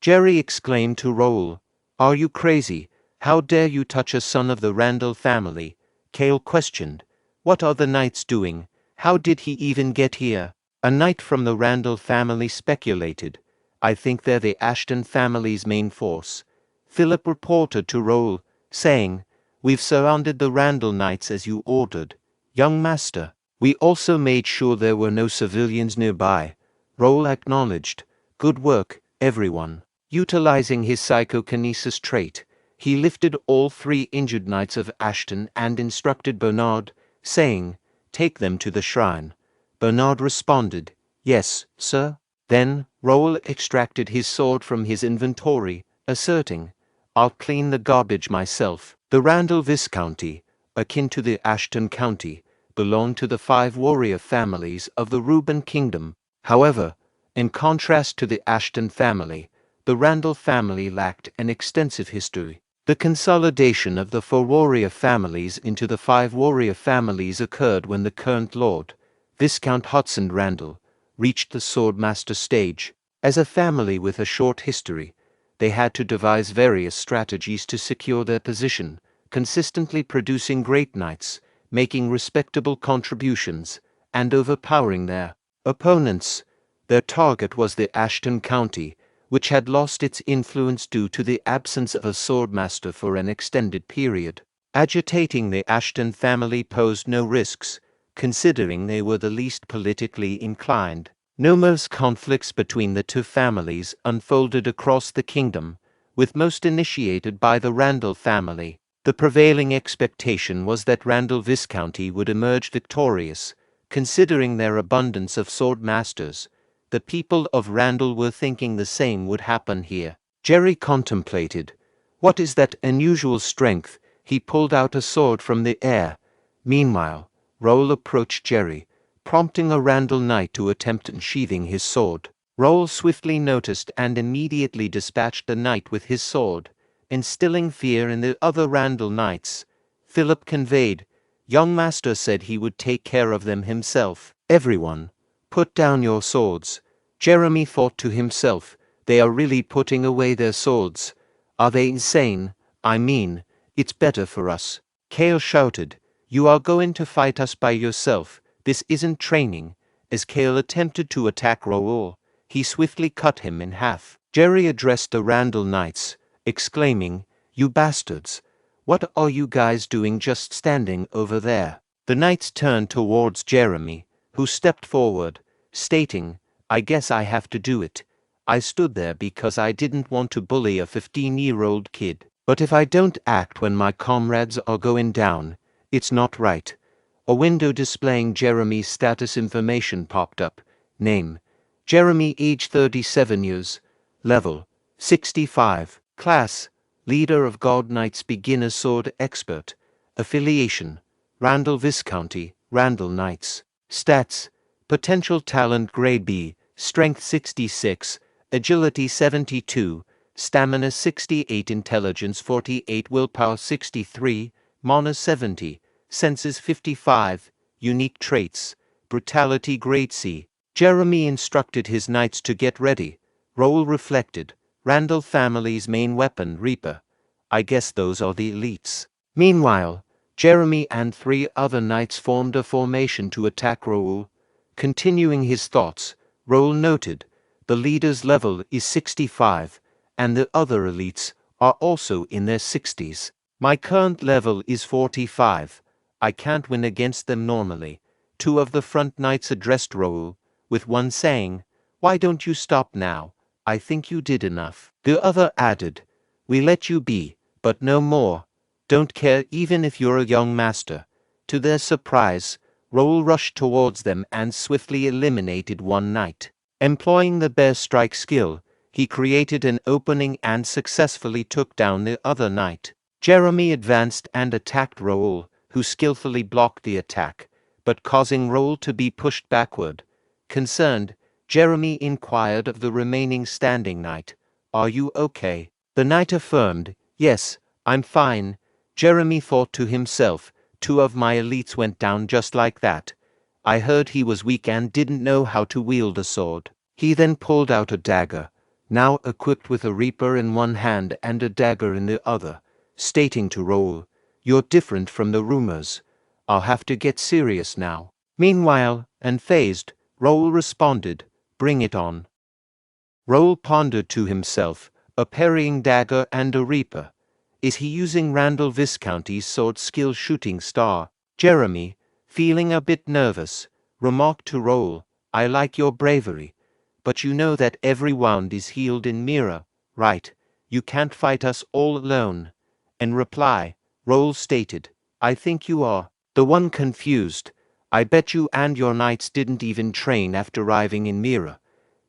Jerry exclaimed to Raul, are you crazy? How dare you touch a son of the Randall family? Cale questioned, what are the knights doing? How did he even get here? A knight from the Randall family speculated, I think they're the Ashton family's main force. Philip reported to Raul, saying, "We've surrounded the Randall Knights as you ordered, young master. We also made sure there were no civilians nearby." Raul acknowledged, "Good work, everyone." Utilizing his psychokinesis trait, he lifted all 3 injured knights of Ashton and instructed Bernard, saying, "Take them to the shrine." Bernard responded, "Yes, sir." Then Raul extracted his sword from his inventory, asserting, "I'll clean the garbage myself." The Randall Viscounty, akin to the Ashton County, belonged to the 5 warrior families of the Reuben Kingdom. However, in contrast to the Ashton family, the Randall family lacked an extensive history. The consolidation of the 4 warrior families into the 5 warrior families occurred when the current Lord, Viscount Hudson Randall, reached the swordmaster stage. As a family with a short history, they had to devise various strategies to secure their position, consistently producing great knights, making respectable contributions, and overpowering their opponents. Their target was the Ashton County, which had lost its influence due to the absence of a swordmaster for an extended period. Agitating the Ashton family posed no risks, considering they were the least politically inclined. Numerous conflicts between the 2 families unfolded across the kingdom, with most initiated by the Randall family. The prevailing expectation was that Randall Viscounty would emerge victorious, considering their abundance of sword masters. The people of Randall were thinking the same would happen here. Jerry contemplated. What is that unusual strength? He pulled out a sword from the air. Meanwhile, Raul approached Jerry, prompting a Randall knight to attempt unsheathing his sword. Raul swiftly noticed and immediately dispatched the knight with his sword, instilling fear in the other Randall knights. Philip conveyed, "Young master said he would take care of them himself." "Everyone, put down your swords." Jeremy thought to himself, "They are really putting away their swords. Are they insane? I mean, it's better for us." Kale shouted, "You are going to fight us by yourself. This isn't training." As Kale attempted to attack Raul, he swiftly cut him in half. Jerry addressed the Randall Knights, exclaiming, "You bastards! What are you guys doing just standing over there?" The knights turned towards Jeremy, who stepped forward, stating, "I guess I have to do it. I stood there because I didn't want to bully a 15-year-old kid. But if I don't act when my comrades are going down, it's not right." A window displaying Jeremy's status information popped up. Name: Jeremy, age 37 years. Level: 65. Class: Leader of God Knights, beginner sword expert. Affiliation: Randall Viscounty, Randall Knights. Stats: Potential talent grade B, strength 66, agility 72, stamina 68, intelligence 48, willpower 63, mana 70, senses 55, unique traits, brutality grade C. Jeremy instructed his knights to get ready. Raul reflected, Randall family's main weapon, Reaper. I guess those are the elites. Meanwhile, Jeremy and 3 other knights formed a formation to attack Raul. Continuing his thoughts, Raul noted, the leader's level is 65, and the other elites are also in their 60s. My current level is 45. I can't win against them normally. 2 of the front knights addressed Raul, with one saying, "Why don't you stop now? I think you did enough." The other added, "We let you be, but no more. Don't care even if you're a young master." To their surprise, Raul rushed towards them and swiftly eliminated one knight. Employing the bear strike skill, he created an opening and successfully took down the other knight. Jeremy advanced and attacked Raul, who skillfully blocked the attack, but causing Raul to be pushed backward. Concerned, Jeremy inquired of the remaining standing knight, "Are you okay?" The knight affirmed, "Yes, I'm fine." Jeremy thought to himself, 2 of my elites went down just like that. I heard he was weak and didn't know how to wield a sword. He then pulled out a dagger, now equipped with a reaper in one hand and a dagger in the other, stating to Raul, "You're different from the rumors. I'll have to get serious now." Meanwhile, unfazed, Raul responded, "Bring it on." Raul pondered to himself, a parrying dagger and a reaper. Is he using Randall Viscounty's sword skill shooting star? Jeremy, feeling a bit nervous, remarked to Raul, I like your bravery. But you know that every wound is healed in mirror, right? You can't fight us all alone. In reply, Raul stated, I think you are the one confused. I bet you and your knights didn't even train after arriving in Mira.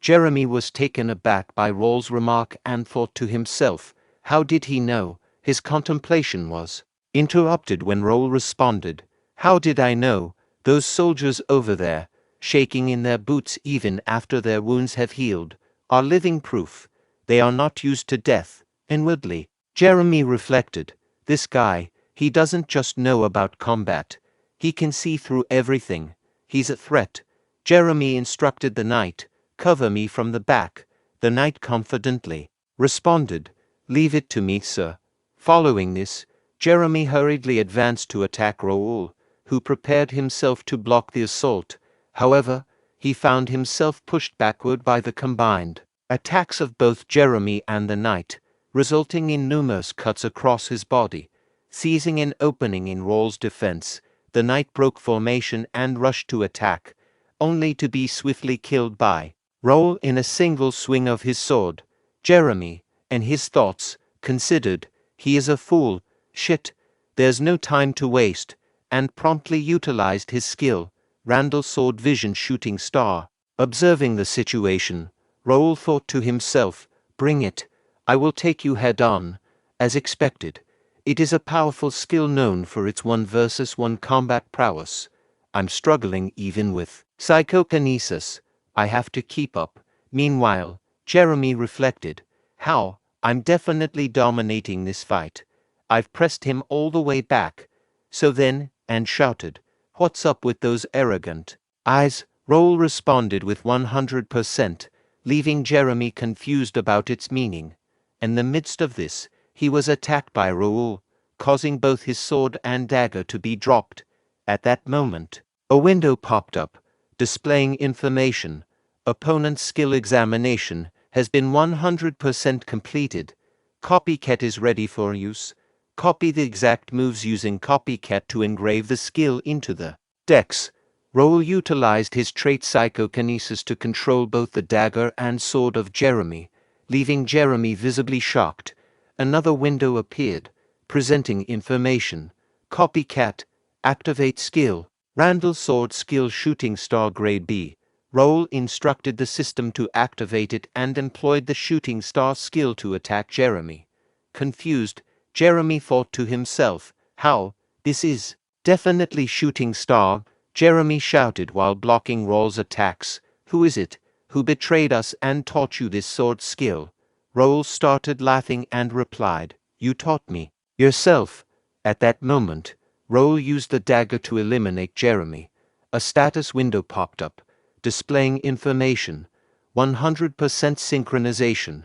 Jeremy was taken aback by Raul's remark and thought to himself, how did he know? His contemplation was interrupted when Raul responded, how did I know? Those soldiers over there, shaking in their boots even after their wounds have healed, are living proof. They are not used to death. Inwardly, Jeremy reflected, this guy, he doesn't just know about combat. He can see through everything. He's a threat. Jeremy instructed the knight, cover me from the back. The knight confidently responded, leave it to me, sir. Following this, Jeremy hurriedly advanced to attack Raul, who prepared himself to block the assault. However, he found himself pushed backward by the combined attacks of both Jeremy and the knight, resulting in numerous cuts across his body. Seizing an opening in Raul's defense, the knight broke formation and rushed to attack, only to be swiftly killed by Raul in a single swing of his sword. Jeremy, in his thoughts, considered, he is a fool, shit, there's no time to waste, and promptly utilized his skill, Randall's sword vision shooting star. Observing the situation, Raul thought to himself, bring it, I will take you head on. As expected, it is a powerful skill known for its 1 versus 1 combat prowess. I'm struggling even with psychokinesis. I have to keep up. Meanwhile, Jeremy reflected, how, I'm definitely dominating this fight. I've pressed him all the way back. So then, and shouted, what's up with those arrogant eyes? Raul responded with 100%, leaving Jeremy confused about its meaning. In the midst of this, he was attacked by Raul, causing both his sword and dagger to be dropped. At that moment, a window popped up, displaying information. Opponent's skill examination has been 100% completed. Copycat is ready for use. Copy the exact moves using Copycat to engrave the skill into the decks. Raul utilized his trait psychokinesis to control both the dagger and sword of Jeremy, leaving Jeremy visibly shocked. Another window appeared, presenting information. Copycat, activate skill, Randall's sword skill shooting star grade B. Raul instructed the system to activate it and employed the shooting star skill to attack Jeremy. Confused, Jeremy thought to himself, how, this is definitely shooting star. Jeremy shouted while blocking Raul's attacks, who is it, who betrayed us and taught you this sword skill? Raul started laughing and replied, you taught me yourself. At that moment, Raul used the dagger to eliminate Jeremy. A status window popped up, displaying information, 100% synchronization,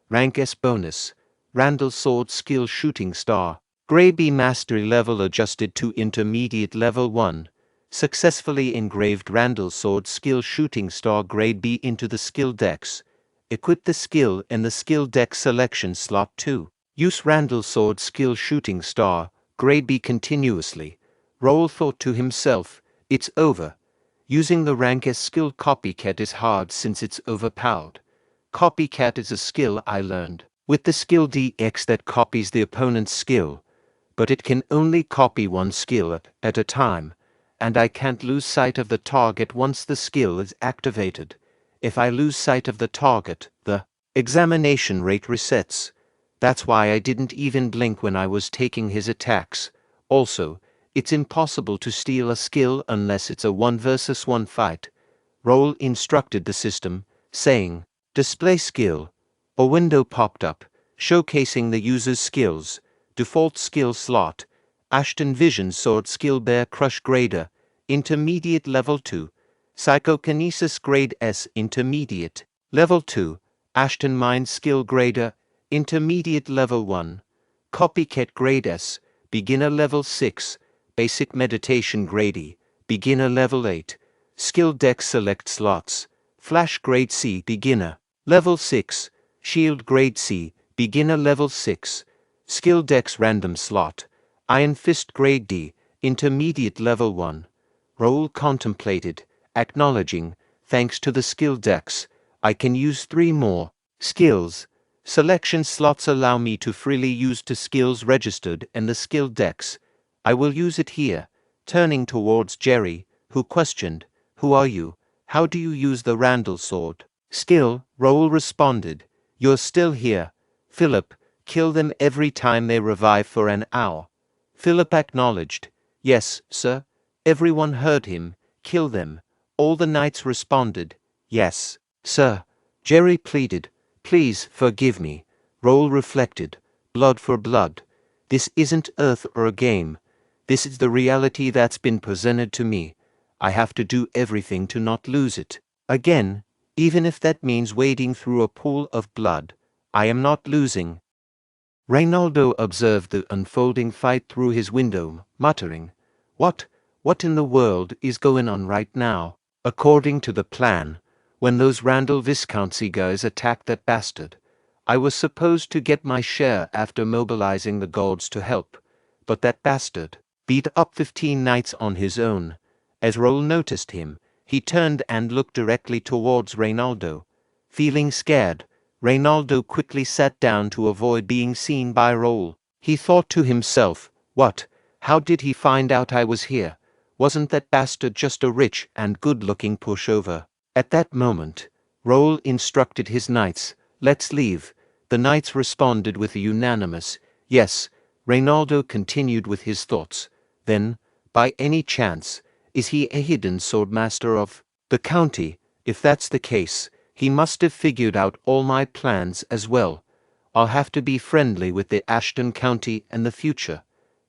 rank S bonus, Randall's sword skill shooting star, grade B mastery level adjusted to intermediate level 1. Successfully engraved Randall's sword skill shooting star grade B into the skill decks. Equip the skill in the skill deck selection slot 2. Use Randall's sword skill shooting star grade B continuously. Raul thought to himself, it's over. Using the rank S skill Copycat is hard since it's overpowered. Copycat is a skill I learned with the skill DX that copies the opponent's skill, but it can only copy one skill at a time, and I can't lose sight of the target once the skill is activated. If I lose sight of the target, the examination rate resets. That's why I didn't even blink when I was taking his attacks. Also, it's impossible to steal a skill unless it's a 1 versus 1 fight. Raul instructed the system, saying, display skill. A window popped up, showcasing the user's skills. Default skill slot, Ashton Vision sword skill Bear Crush grader, intermediate level 2. Psychokinesis grade S intermediate, level 2. Ashton Mind skill grader, intermediate level 1. Copycat grade S, beginner level 6. Basic meditation grade E, beginner level 8. Skill deck select slots, Flash grade C beginner, Level 6. Shield Grade C. Beginner Level 6. Skill Dex Random Slot. Iron Fist Grade D. Intermediate Level 1. Raul contemplated, acknowledging, thanks to the skill dex, I can use 3 more skills. Selection slots allow me to freely use 2 skills registered in the skill dex. I will use it here. Turning towards Jerry, who questioned, Who are you? How do you use the Randall sword? Skill, Raul responded, You're still here. Philip, kill them every time they revive for an hour. Philip acknowledged, Yes, sir. Everyone heard him. Kill them. All the knights responded, Yes, sir. Jerry pleaded, Please forgive me. Raul reflected, Blood for blood. This isn't Earth or a game. This is the reality that's been presented to me. I have to do everything to not lose it. Again, even if that means wading through a pool of blood, I am not losing. Reynaldo observed the unfolding fight through his window, muttering, What in the world is going on right now? According to the plan, when those Randall Viscountcy guys attacked that bastard, I was supposed to get my share after mobilizing the gods to help, but that bastard beat up 15 knights on his own. As Raul noticed him, he turned and looked directly towards Reynaldo. Feeling scared, Reynaldo quickly sat down to avoid being seen by Raul. He thought to himself, What? How did he find out I was here? Wasn't that bastard just a rich and good-looking pushover? At that moment, Raul instructed his knights, Let's leave. The knights responded with a unanimous, Yes. Reynaldo continued with his thoughts. Then, by any chance, is he a hidden swordmaster of the county? If that's the case, he must have figured out all my plans as well. I'll have to be friendly with the Ashton County in the future.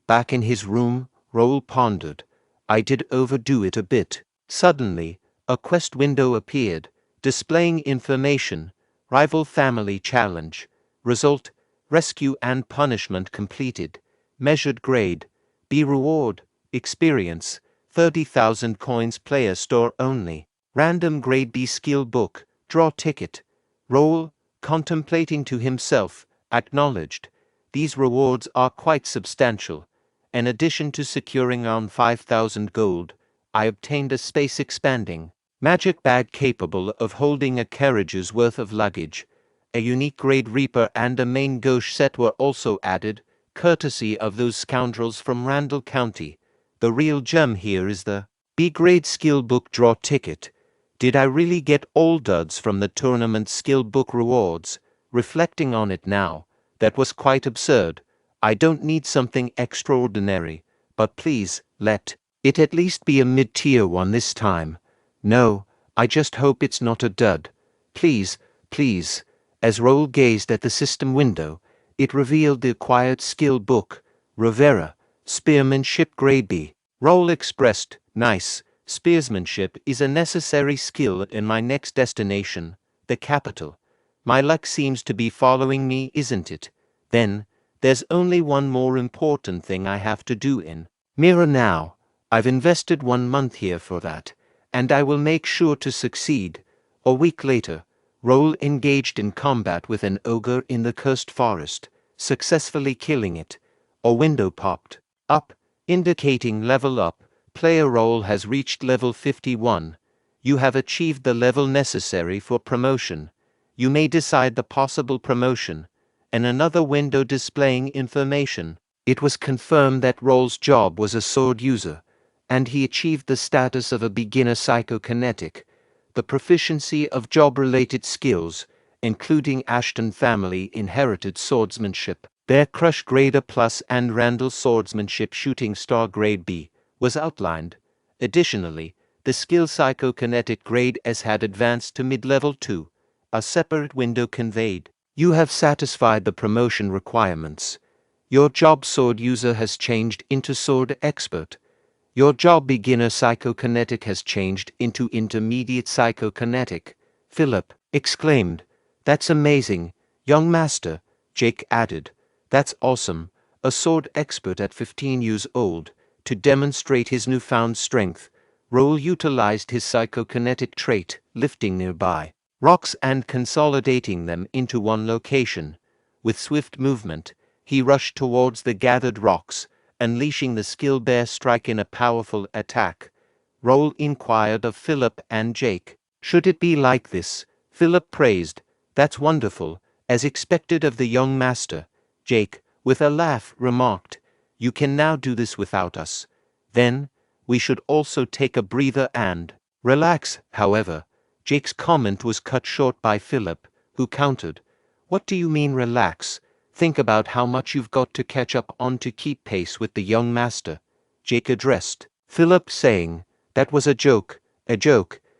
Back in his room, Raul pondered. I did overdo it a bit. Suddenly, a quest window appeared, displaying information. Rival family challenge. Result, rescue and punishment completed. Measured grade. B reward, experience, 30,000 coins player store only. Random grade B skill book, draw ticket. Raul, contemplating to himself, acknowledged. These rewards are quite substantial. In addition to securing around 5,000 gold, I obtained a space-expanding magic bag capable of holding a carriage's worth of luggage. A unique grade Reaper and a main gauche set were also added, courtesy of those scoundrels from Randall County. The real gem here is the B-grade skill book draw ticket. Did I really get all duds from the tournament skill book rewards? Reflecting on it now, that was quite absurd. I don't need something extraordinary, but please, let it at least be a mid-tier one this time. No, I just hope it's not a dud. Please, please. As Raul gazed at the system window, it revealed the acquired skill book, Rivera, Spearmanship Grade B. Raul expressed, Nice, spearsmanship is a necessary skill in my next destination, the capital. My luck seems to be following me, isn't it? Then, there's only one more important thing I have to do in Mira now. I've invested 1 month here for that, and I will make sure to succeed. A week later, Raul engaged in combat with an ogre in the cursed forest, successfully killing it. A window popped up, indicating level up. Player Raul has reached level 51. You have achieved the level necessary for promotion. You may decide the possible promotion. And another window displaying information. It was confirmed that Raul's job was a sword user, and he achieved the status of a beginner psychokinetic. The proficiency of job-related skills, including Ashton family inherited swordsmanship, Bear Crush Grade A+, and Randall swordsmanship shooting star Grade B, was outlined. Additionally, the skill psychokinetic Grade S had advanced to mid-level 2. A separate window conveyed. You have satisfied the promotion requirements. Your job sword user has changed into sword expert. Your job beginner psychokinetic has changed into intermediate psychokinetic. Philip exclaimed, That's amazing, young master. Jake added, That's awesome. A sword expert at 15 years old. To demonstrate his newfound strength, Raul utilized his psychokinetic trait, lifting nearby. rocks and consolidating them into one location. With swift movement, he rushed towards the gathered rocks, unleashing the skill bear strike in a powerful attack. Raul inquired of Philip and Jake. Should it be like this? Philip praised. That's wonderful, as expected of the young master. Jake, with a laugh, remarked, you can now do this without us. Then, we should also take a breather and relax. However, Jake's comment was cut short by Philip, who countered, what do you mean relax? Think about how much you've got to catch up on to keep pace with the young master. Jake addressed Philip, saying, that was a joke,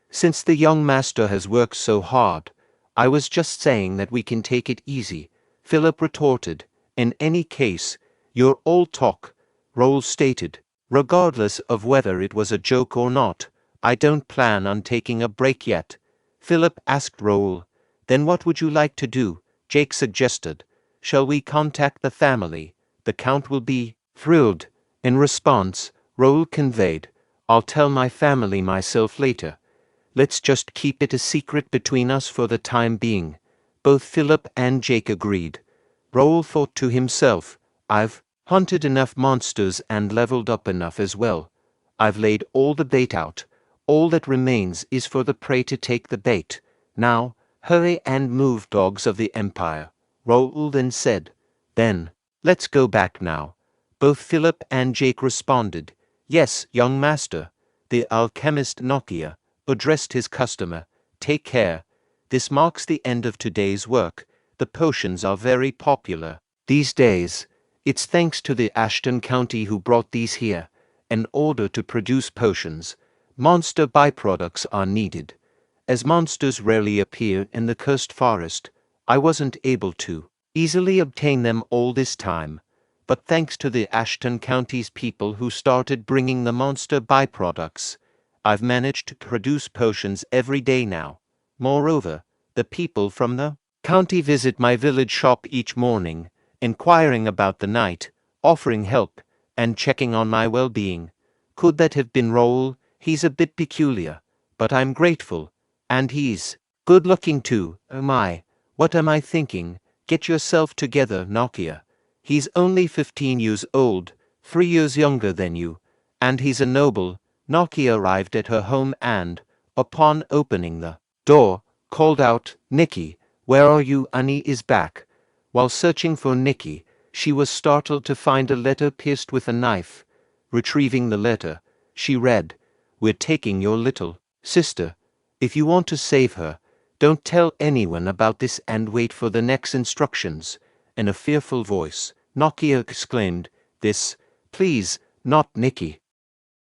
since the young master has worked so hard. I was just saying that we can take it easy. Philip retorted, in any case, you're all talk. Raul stated, regardless of whether it was a joke or not, I don't plan on taking a break yet. Philip asked Raul, then what would you like to do? Jake suggested, shall we contact the family? The Count will be thrilled. In response, Raul conveyed, I'll tell my family myself later. Let's just keep it a secret between us for the time being. Both Philip and Jake agreed. Raul thought to himself, I've hunted enough monsters and leveled up enough as well. I've laid all the bait out. All that remains is for the prey to take the bait. Now, hurry and move, dogs of the Empire. Raul then said, then, let's go back now. Both Philip and Jake responded, yes, young master. The alchemist Nokia addressed his customer, take care. This marks the end of today's work. The potions are very popular these days. It's thanks to the Ashton County who brought these here. In order to produce potions, monster byproducts are needed. As monsters rarely appear in the cursed forest, I wasn't able to easily obtain them all this time. But thanks to the Ashton County's people who started bringing the monster byproducts, I've managed to produce potions every day now. Moreover, the people from the county visit my village shop each morning, inquiring about the night, offering help, and checking on my well-being. Could that have been Raul? He's a bit peculiar, but I'm grateful. And he's good-looking too. Oh my, what am I thinking? Get yourself together, Nokia. He's only 15 years old, 3 years younger than you, and he's a noble. Nokia arrived at her home and, upon opening the door, called out, Nikki, where are you? Annie is back. While searching for Nikki, she was startled to find a letter pierced with a knife. Retrieving the letter, she read, we're taking your little sister. If you want to save her, don't tell anyone about this and wait for the next instructions. In a fearful voice, Nokia exclaimed, this, please, not Nikki.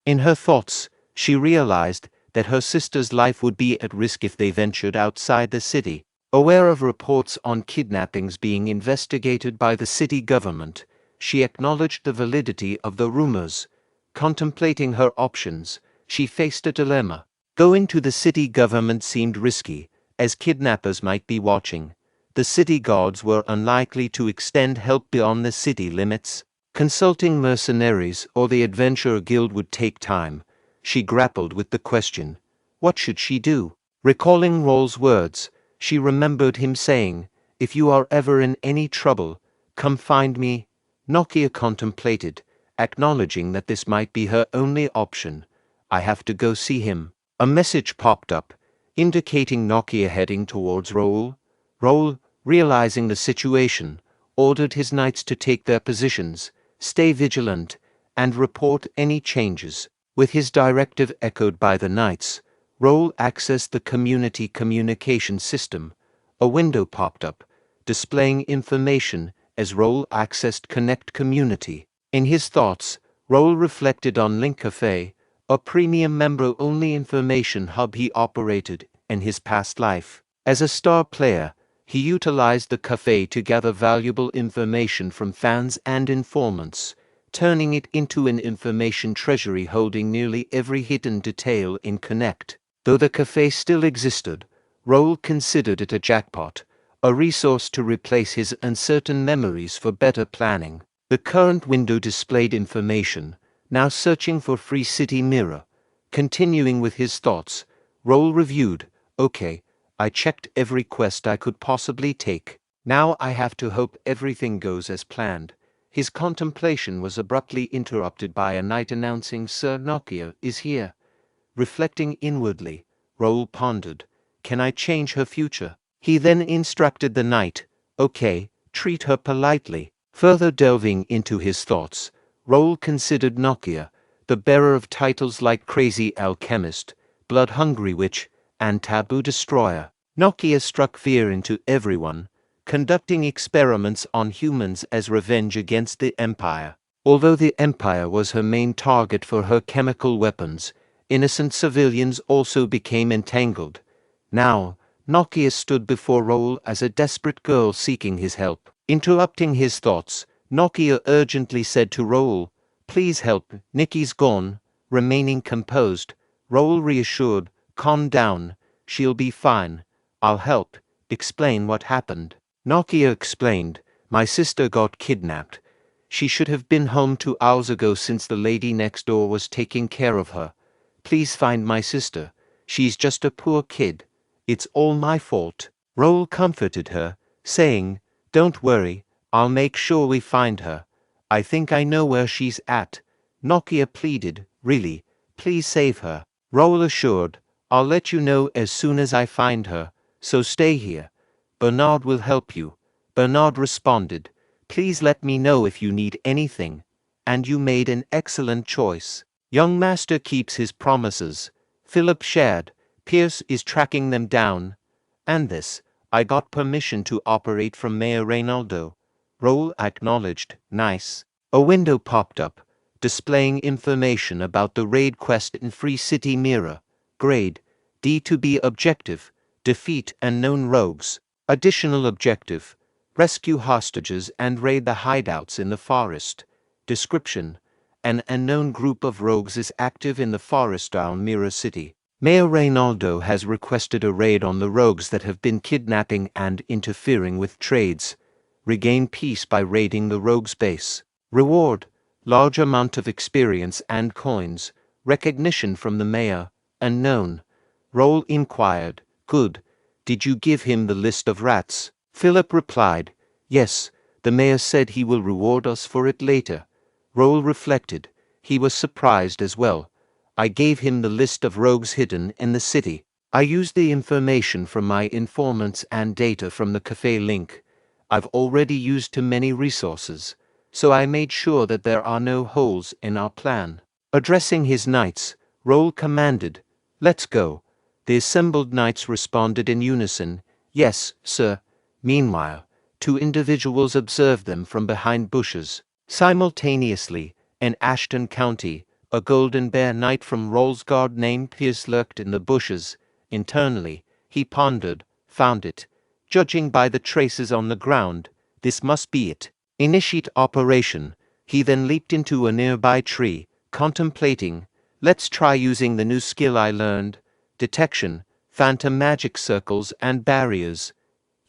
In her thoughts, she realized that her sister's life would be at risk if they ventured outside the city. Aware of reports on kidnappings being investigated by the city government, she acknowledged the validity of the rumors. Contemplating her options, she faced a dilemma. Going to the city government seemed risky, as kidnappers might be watching. The city guards were unlikely to extend help beyond the city limits. Consulting mercenaries or the adventurer guild would take time. She grappled with the question, what should she do? Recalling Raul's words, she remembered him saying, if you are ever in any trouble, come find me. Nokia contemplated, acknowledging that this might be her only option. I have to go see him. A message popped up, indicating Nokia heading towards Raul. Raul, realizing the situation, ordered his knights to take their positions, stay vigilant, and report any changes. With his directive echoed by the knights, Raul accessed the community communication system. A window popped up, displaying information as Raul accessed Connect Community. In his thoughts, Raul reflected on Link Cafe, a premium member-only information hub he operated in his past life. As a star player, he utilized the cafe to gather valuable information from fans and informants, turning it into an information treasury holding nearly every hidden detail in Connect. Though the cafe still existed, Raul considered it a jackpot, a resource to replace his uncertain memories for better planning. The current window displayed information, now searching for Free City Mirror. Continuing with his thoughts, Raul reviewed, okay, I checked every quest I could possibly take. Now I have to hope everything goes as planned. His contemplation was abruptly interrupted by a knight announcing Sir Nokia is here. Reflecting inwardly, Raul pondered, can I change her future? He then instructed the knight, okay, treat her politely. Further delving into his thoughts, Raul considered Nokia, the bearer of titles like Crazy Alchemist, Blood-Hungry Witch, and Taboo Destroyer. Nokia struck fear into everyone, conducting experiments on humans as revenge against the Empire. Although the Empire was her main target for her chemical weapons, innocent civilians also became entangled. Now, Nokia stood before Raul as a desperate girl seeking his help. Interrupting his thoughts, Nokia urgently said to Raul, please help, Nikki's gone. Remaining composed, Raul reassured, calm down, she'll be fine. I'll help. Explain what happened. Nokia explained, my sister got kidnapped. She should have been home 2 hours ago since the lady next door was taking care of her. Please find my sister. She's just a poor kid. It's all my fault. Raul comforted her, saying, don't worry, I'll make sure we find her. I think I know where she's at. Nokia pleaded, really, please save her. Raul assured, I'll let you know as soon as I find her, so stay here. Bernard will help you. Bernard responded, please let me know if you need anything. And you made an excellent choice. Young master keeps his promises. Philip shared, Pierce is tracking them down. And this, I got permission to operate from Mayor Reynaldo. Raul acknowledged, nice. A window popped up, displaying information about the raid quest in Free City Mirror. Grade, D to B objective, defeat unknown rogues. Additional objective, rescue hostages and raid the hideouts in the forest. Description, an unknown group of rogues is active in the forest around Mirror City. Mayor Reynaldo has requested a raid on the rogues that have been kidnapping and interfering with trades. Regain peace by raiding the rogues' base. Reward, large amount of experience and coins. Recognition from the mayor, unknown. Raul inquired, good. Did you give him the list of rats? Philip replied, yes, the mayor said he will reward us for it later. Raul reflected, he was surprised as well. I gave him the list of rogues hidden in the city. I used the information from my informants and data from the cafe link. I've already used too many resources, so I made sure that there are no holes in our plan. Addressing his knights, Raul commanded, let's go. The assembled knights responded in unison, yes, sir. Meanwhile, 2 individuals observed them from behind bushes. Simultaneously, in Ashton County, a golden bear knight from Raul's guard named Pierce lurked in the bushes. Internally, he pondered, found it. Judging by the traces on the ground, this must be it. Initiate operation. He then leaped into a nearby tree, contemplating, let's try using the new skill I learned. Detection, phantom magic circles and barriers.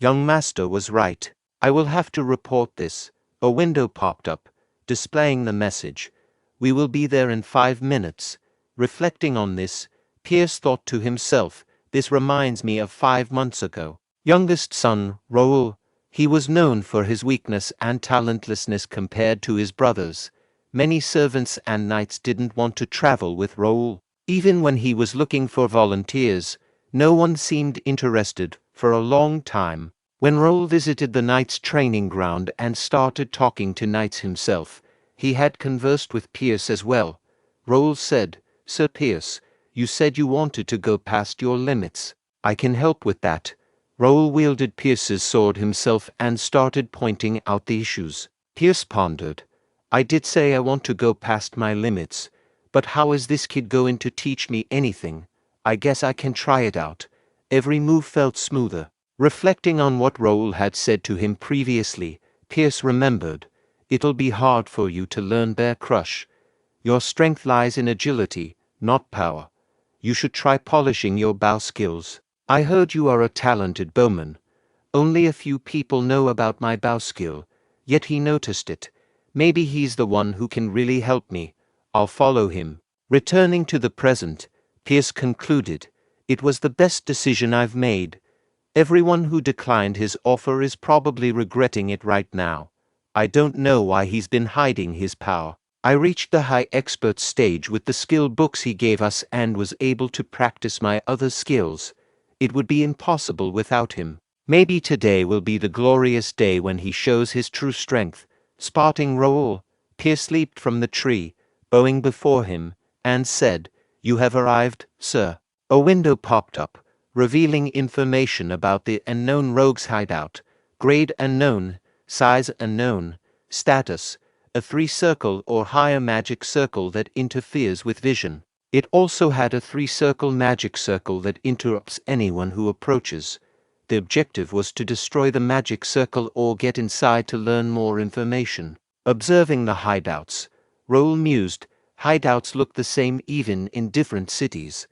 Young master was right. I will have to report this. A window popped up, displaying the message. We will be there in 5 minutes. Reflecting on this, Pierce thought to himself, this reminds me of 5 months ago. Youngest son, Raul. He was known for his weakness and talentlessness compared to his brothers. Many servants and knights didn't want to travel with Raul. Even when he was looking for volunteers, no one seemed interested for a long time. When Raul visited the knights' training ground and started talking to knights himself, he had conversed with Pierce as well. Raul said, Sir Pierce, you said you wanted to go past your limits. I can help with that. Raul wielded Pierce's sword himself and started pointing out the issues. Pierce pondered. I did say I want to go past my limits, but how is this kid going to teach me anything? I guess I can try it out. Every move felt smoother. Reflecting on what Raul had said to him previously, Pierce remembered. It'll be hard for you to learn Bear Crush. Your strength lies in agility, not power. You should try polishing your bow skills. I heard you are a talented bowman. Only a few people know about my bow skill, yet he noticed it. Maybe he's the one who can really help me. I'll follow him. Returning to the present, Pierce concluded, it was the best decision I've made. Everyone who declined his offer is probably regretting it right now. I don't know why he's been hiding his power. I reached the high expert stage with the skill books he gave us and was able to practice my other skills. It would be impossible without him. Maybe today will be the glorious day when he shows his true strength. Spotting Raul, Pierce leaped from the tree, bowing before him, and said, "You have arrived, sir." A window popped up, revealing information about the unknown rogue's hideout. Grade unknown, size unknown, status, a 3-circle or higher magic circle that interferes with vision. It also had a 3-circle magic circle that interrupts anyone who approaches. The objective was to destroy the magic circle or get inside to learn more information. Observing the hideouts, Raul mused, hideouts look the same even in different cities.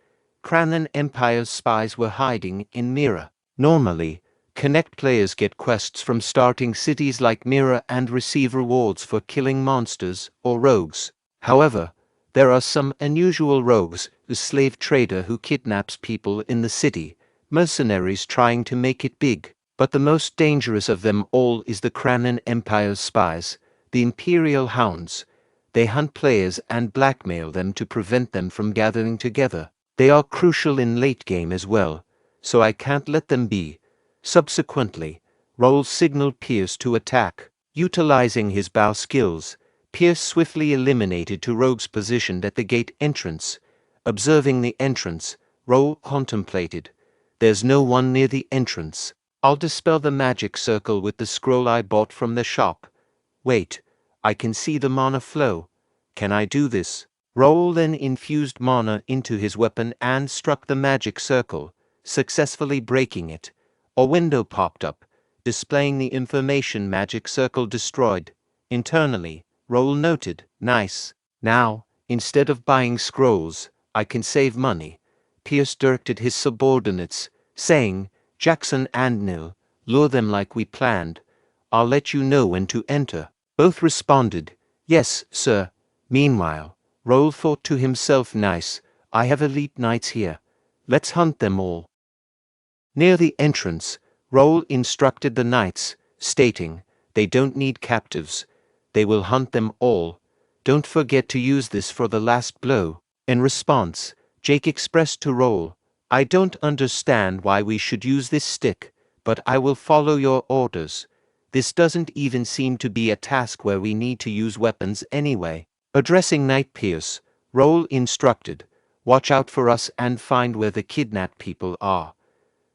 Kranan Empire's spies were hiding in Mira. Normally, Connect players get quests from starting cities like Mira and receive rewards for killing monsters or rogues. However, there are some unusual rogues, the slave trader who kidnaps people in the city, mercenaries trying to make it big. But the most dangerous of them all is the Kranan Empire's spies, the Imperial Hounds. They hunt players and blackmail them to prevent them from gathering together. They are crucial in late game as well, so I can't let them be. Subsequently, Raul signaled Pierce to attack. Utilizing his bow skills, Pierce swiftly eliminated two rogues positioned at the gate entrance. Observing the entrance, Raul contemplated. There's no one near the entrance. I'll dispel the magic circle with the scroll I bought from the shop. Wait, I can see the mana flow. Can I do this? Raul then infused mana into his weapon and struck the magic circle, successfully breaking it. A window popped up, displaying the information magic circle destroyed. Internally, Raul noted, "Nice. Now, instead of buying scrolls, I can save money." Pierce directed his subordinates, saying, "Jackson and Nil, lure them like we planned. I'll let you know when to enter." Both responded, "Yes, sir." Meanwhile, Raul thought to himself, "Nice, I have elite knights here. Let's hunt them all." Near the entrance, Raul instructed the knights, stating, "They don't need captives. They will hunt them all. Don't forget to use this for the last blow." In response, Jake expressed to Raul, "I don't understand why we should use this stick, but I will follow your orders. This doesn't even seem to be a task where we need to use weapons anyway." Addressing Knight Pierce, Raul instructed, "Watch out for us and find where the kidnapped people are.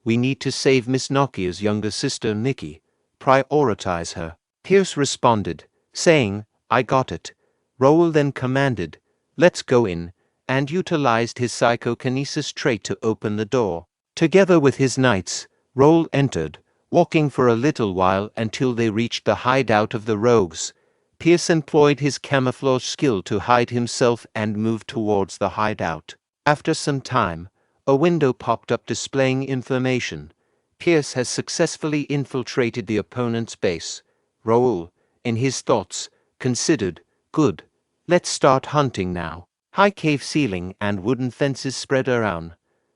We need to save Miss Nokia's younger sister Nikki. Prioritize her." Pierce responded, saying, "I got it." Raul then commanded, "Let's go in," and utilized his psychokinesis trait to open the door. Together with his knights, Raul entered, walking for a little while until they reached the hideout of the rogues. Pierce employed his camouflage skill to hide himself and moved towards the hideout. After some time, a window popped up displaying information. Pierce has successfully infiltrated the opponent's base. Raul, in his thoughts, considered, "Good. Let's start hunting now." High cave ceiling and wooden fences spread around.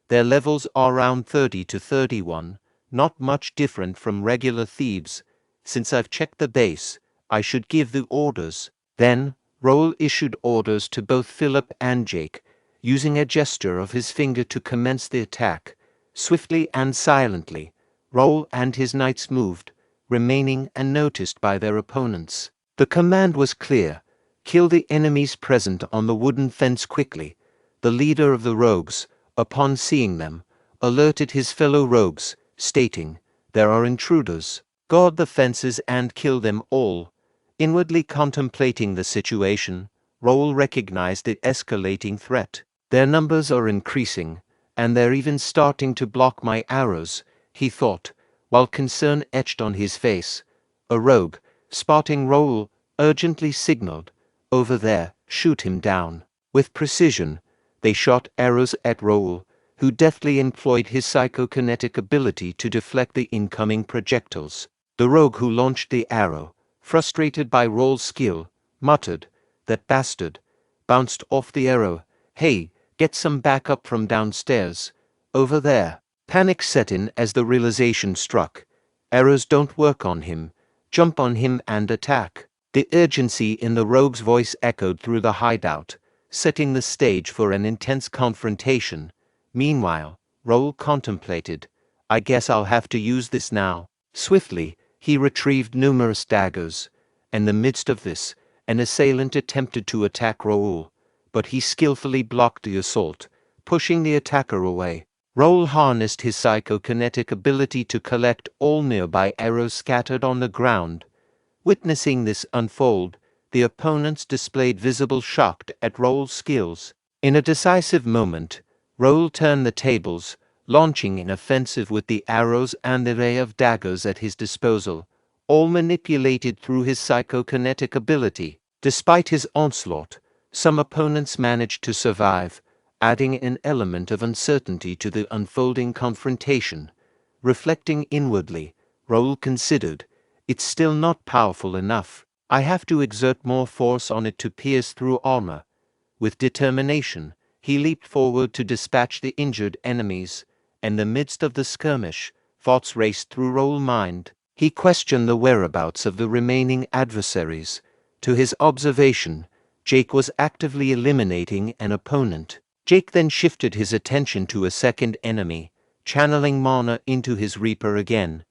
Their levels are around 30 to 31, not much different from regular thieves. Since I've checked the base, I should give the orders. Then, Raul issued orders to both Philip and Jake, using a gesture of his finger to commence the attack. Swiftly and silently, Raul and his knights moved, remaining unnoticed by their opponents. The command was clear: kill the enemies present on the wooden fence quickly. The leader of the rogues, upon seeing them, alerted his fellow rogues, stating, "There are intruders. Guard the fences and kill them all." Inwardly contemplating the situation, Raul recognized the escalating threat. "Their numbers are increasing, and they're even starting to block my arrows," he thought, while concern etched on his face. A rogue, spotting Raul, urgently signaled, "Over there, shoot him down." With precision, they shot arrows at Raul, who deftly employed his psychokinetic ability to deflect the incoming projectiles. The rogue who launched the arrow, frustrated by Raul's skill, muttered, "That bastard," bounced off the arrow. "Hey, get some backup from downstairs. Over there." Panic set in as the realization struck. Arrows don't work on him. Jump on him and attack. The urgency in the rogue's voice echoed through the hideout, setting the stage for an intense confrontation. Meanwhile, Raul contemplated. I guess I'll have to use this now. Swiftly, he retrieved numerous daggers. In the midst of this, an assailant attempted to attack Raul, but he skillfully blocked the assault, pushing the attacker away. Raul harnessed his psychokinetic ability to collect all nearby arrows scattered on the ground. Witnessing this unfold, the opponents displayed visible shock at Raul's skills. In a decisive moment, Raul turned the tables, launching an offensive with the arrows and the array of daggers at his disposal, all manipulated through his psychokinetic ability. Despite his onslaught, some opponents managed to survive, adding an element of uncertainty to the unfolding confrontation. Reflecting inwardly, Raul considered, it's still not powerful enough. I have to exert more force on it to pierce through armor. With determination, he leaped forward to dispatch the injured enemies. In the midst of the skirmish, thoughts raced through Raul's mind. He questioned the whereabouts of the remaining adversaries. To his observation, Jake was actively eliminating an opponent. Jake then shifted his attention to a second enemy, channeling mana into his Reaper again.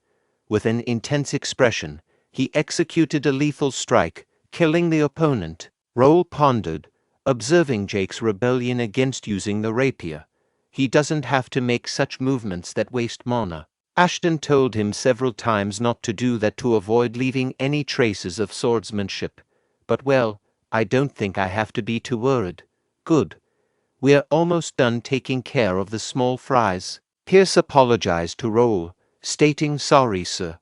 With an intense expression, he executed a lethal strike, killing the opponent. Raul pondered, observing Jake's rebellion against using the rapier. He doesn't have to make such movements that waste mana. Ashton told him several times not to do that to avoid leaving any traces of swordsmanship. But well, I don't think I have to be too worried. Good. We're almost done taking care of the small fries. Pierce apologized to Raul, stating, sorry, sir.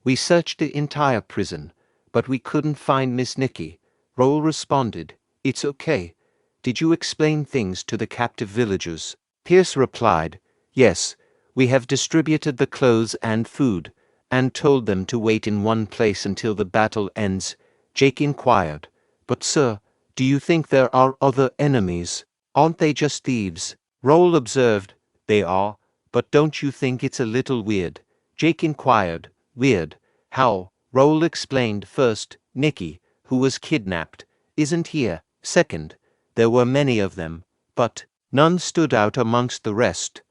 We searched the entire prison, but we couldn't find Miss Nikki. Raul responded, it's okay. Did you explain things to the captive villagers? Pierce replied, yes. We have distributed the clothes and food, and told them to wait in one place until the battle ends. Jake inquired, but sir, do you think there are other enemies? Aren't they just thieves? Raul observed, they are, but don't you think it's a little weird? Jake inquired, weird? How? Raul explained, first, Nikki, who was kidnapped, isn't here. Second, there were many of them, but none stood out amongst the rest.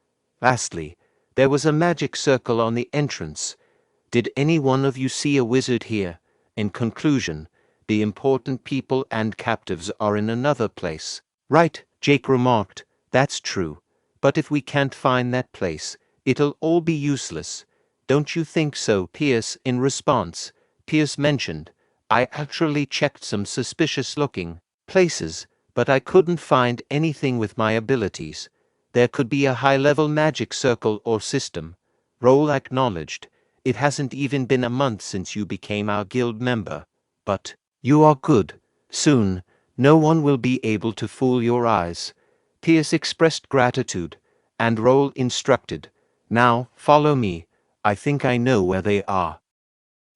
Lastly, there was a magic circle on the entrance. Did any one of you see a wizard here? In conclusion, the important people and captives are in another place. Right, Jake remarked, that's true. But if we can't find that place, it'll all be useless. Don't you think so? Pierce, in response, Pierce mentioned, I actually checked some suspicious-looking places, but I couldn't find anything with my abilities. There could be a high-level magic circle or system. Raul acknowledged, it hasn't even been a month since you became our guild member. But you are good. Soon, no one will be able to fool your eyes. Pierce expressed gratitude, and Raul instructed, now, follow me. I think I know where they are.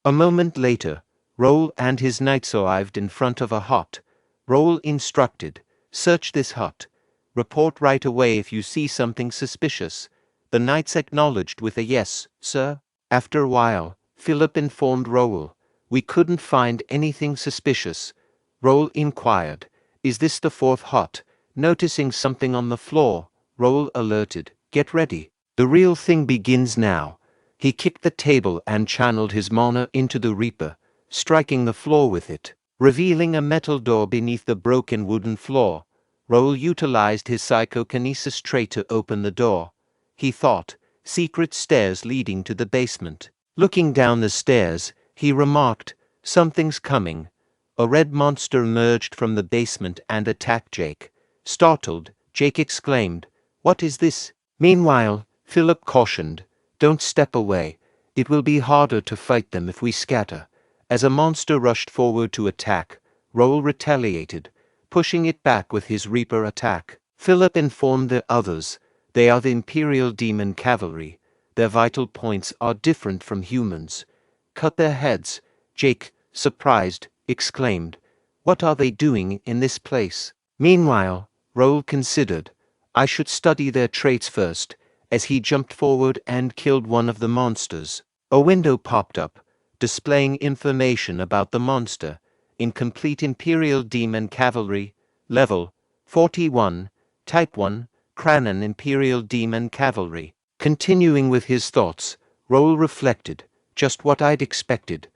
A moment later, Raul and his knights arrived in front of a hut. Raul instructed, search this hut. Report right away if you see something suspicious. The knights acknowledged with a yes, sir. After a while, Philip informed Raul, we couldn't find anything suspicious. Raul inquired, is this the fourth hut? Noticing something on the floor, Raul alerted, get ready. The real thing begins now. He kicked the table and channeled his mana into the Reaper, striking the floor with it, revealing a metal door beneath the broken wooden floor. Raul utilized his psychokinesis trait to open the door. He thought, secret stairs leading to the basement. Looking down the stairs, he remarked, something's coming. A red monster emerged from the basement and attacked Jake. Startled, Jake exclaimed, what is this? Meanwhile, Philip cautioned, don't step away. It will be harder to fight them if we scatter. As a monster rushed forward to attack, Raul retaliated, pushing it back with his Reaper attack. Philip informed the others, they are the Imperial Demon Cavalry. Their vital points are different from humans. Cut their heads. Jake, surprised, exclaimed, what are they doing in this place? Meanwhile, Raul considered, I should study their traits first. as he jumped forward and killed one of the monsters. A window popped up, displaying information about the monster. Incomplete Imperial Demon Cavalry, Level 41, Type 1, Cranon Imperial Demon Cavalry. Continuing with his thoughts, Raul reflected, just what I'd expected.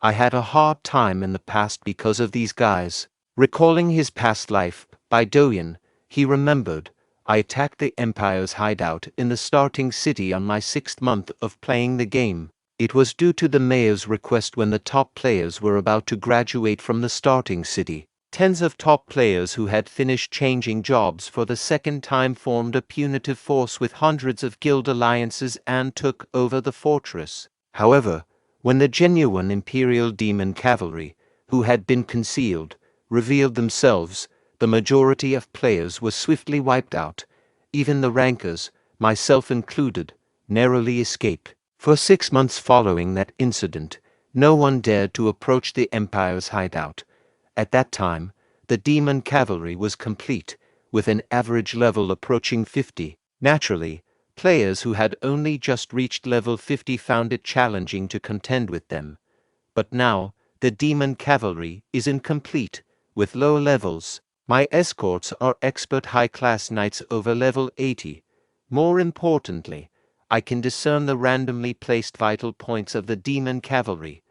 I had a hard time in the past because of these guys. Recalling his past life, Bae DoHyun, he remembered, I attacked the Empire's hideout in the starting city on my 6th month of playing the game. It was due to the mayor's request when the top players were about to graduate from the starting city. Tens of top players who had finished changing jobs for the second time formed a punitive force with hundreds of guild alliances and took over the fortress. However, when the genuine Imperial Demon Cavalry, who had been concealed, revealed themselves, the majority of players were swiftly wiped out. Even the rankers, myself included, narrowly escaped. For 6 months following that incident, no one dared to approach the Empire's hideout. At that time, the Demon Cavalry was complete, with an average level approaching 50. Naturally, players who had only just reached level 50 found it challenging to contend with them. But now, the Demon Cavalry is incomplete, with low levels. My escorts are expert high-class knights over level 80. More importantly, I can discern the randomly placed vital points of the Demon Cavalry.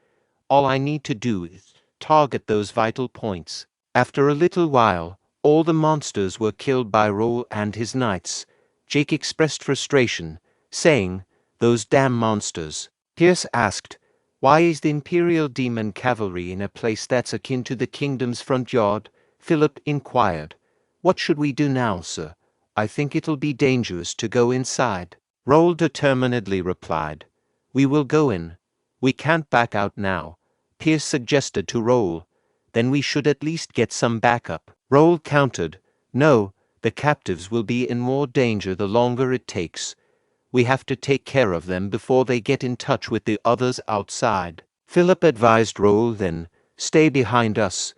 All I need to do is target those vital points. After a little while, all the monsters were killed by Raul and his knights. Jake expressed frustration, saying, "Those damn monsters." Pierce asked, "Why is the Imperial Demon Cavalry in a place that's akin to the kingdom's front yard?" Philip inquired. "What should we do now, sir? I think it'll be dangerous to go inside." Raul determinedly replied, "We will go in. We can't back out now," Pierce suggested to Raul. "Then we should at least get some backup." Raul countered, "No, the captives will be in more danger the longer it takes. We have to take care of them before they get in touch with the others outside." Philip advised Raul then, "Stay behind us.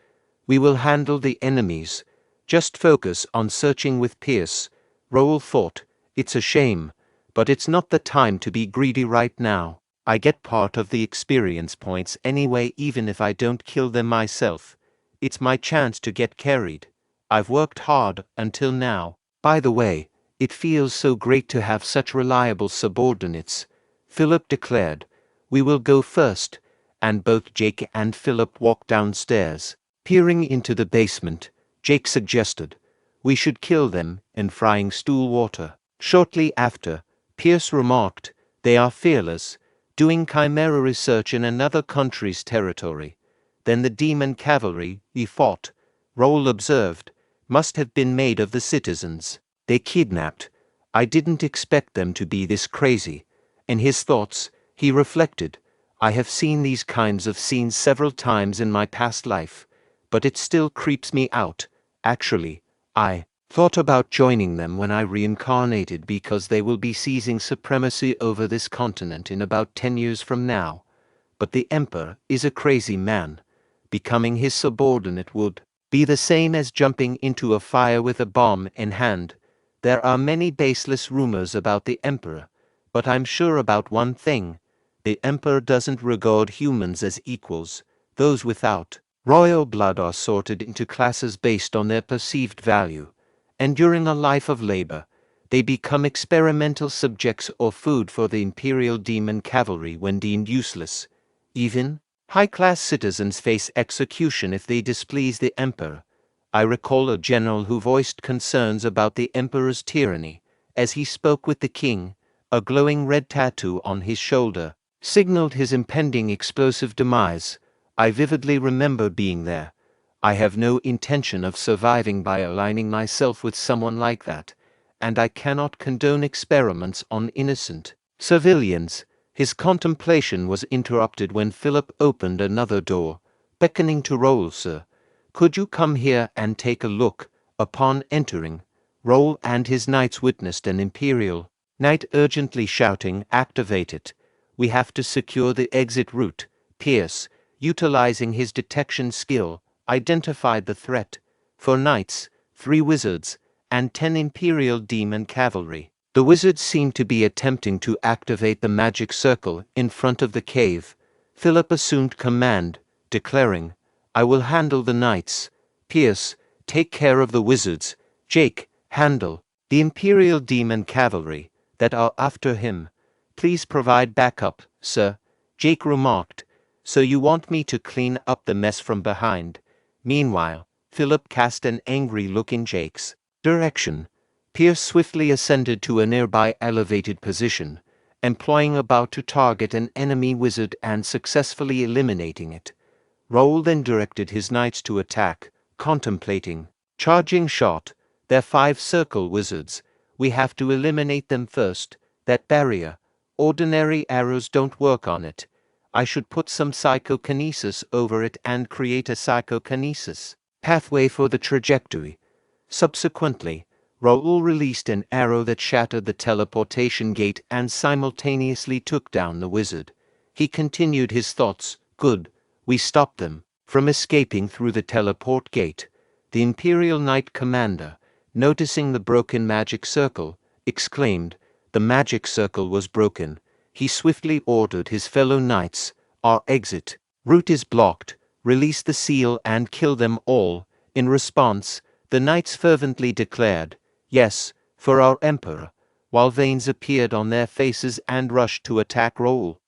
We will handle the enemies. Just focus on searching with Pierce." Raul thought, "It's a shame, but it's not the time to be greedy right now. I get part of the experience points anyway even if I don't kill them myself. It's my chance to get carried. I've worked hard until now. By the way, it feels so great to have such reliable subordinates," Philip declared. "We will go first," and both Jake and Philip walked downstairs. Peering into the basement, Jake suggested, "We should kill them in frying stool water." Shortly after, Pierce remarked, "They are fearless, doing chimera research in another country's territory." Then the Demon Cavalry he fought, Raul observed, must have been made of the citizens. They kidnapped. I didn't expect them to be this crazy. In his thoughts, he reflected, I have seen these kinds of scenes several times in my past life, but it still creeps me out. Actually, I thought about joining them when I reincarnated because they will be seizing supremacy over this continent in about 10 years from now. But the Emperor is a crazy man. Becoming his subordinate would be the same as jumping into a fire with a bomb in hand. There are many baseless rumors about the Emperor, but I'm sure about one thing. The Emperor doesn't regard humans as equals. Those without royal blood are sorted into classes based on their perceived value, and during a life of labor, they become experimental subjects or food for the Imperial Demon Cavalry when deemed useless. Even high-class citizens face execution if they displease the Emperor. I recall a general who voiced concerns about the Emperor's tyranny. As he spoke with the king, a glowing red tattoo on his shoulder signaled his impending explosive demise. I vividly remember being there. I have no intention of surviving by aligning myself with someone like that, and I cannot condone experiments on innocent civilians. His contemplation was interrupted when Philip opened another door, beckoning to Raul. "Sir, could you come here and take a look?" Upon entering, Raul and his knights witnessed an Imperial knight urgently shouting, "Activate it. We have to secure the exit route." Pierce, utilizing his detection skill, identified the threat. 4 knights, 3 wizards, and 10 Imperial Demon Cavalry. The wizard seemed to be attempting to activate the magic circle in front of the cave. Philip assumed command, declaring, "I will handle the knights. Pierce, take care of the wizards. Jake, handle the Imperial Demon Cavalry that are after him. Please provide backup, sir," Jake remarked. "So you want me to clean up the mess from behind?" Meanwhile, Philip cast an angry look in Jake's direction. Pierce swiftly ascended to a nearby elevated position, employing about to target an enemy wizard and successfully eliminating it. Raul then directed his knights to attack, contemplating. Charging shot. They're 5 circle wizards. We have to eliminate them first. That barrier. Ordinary arrows don't work on it. I should put some psychokinesis over it and create a psychokinesis pathway for the trajectory. Subsequently, Raul released an arrow that shattered the teleportation gate and simultaneously took down the wizard. He continued his thoughts. Good, we stopped them from escaping through the teleport gate. The Imperial Knight Commander, noticing the broken magic circle, exclaimed. The magic circle was broken. He swiftly ordered his fellow knights, "Our exit route is blocked. Release the seal and kill them all." In response, the knights fervently declared, "Yes, for our emperor," while veins appeared on their faces and rushed to attack Raul.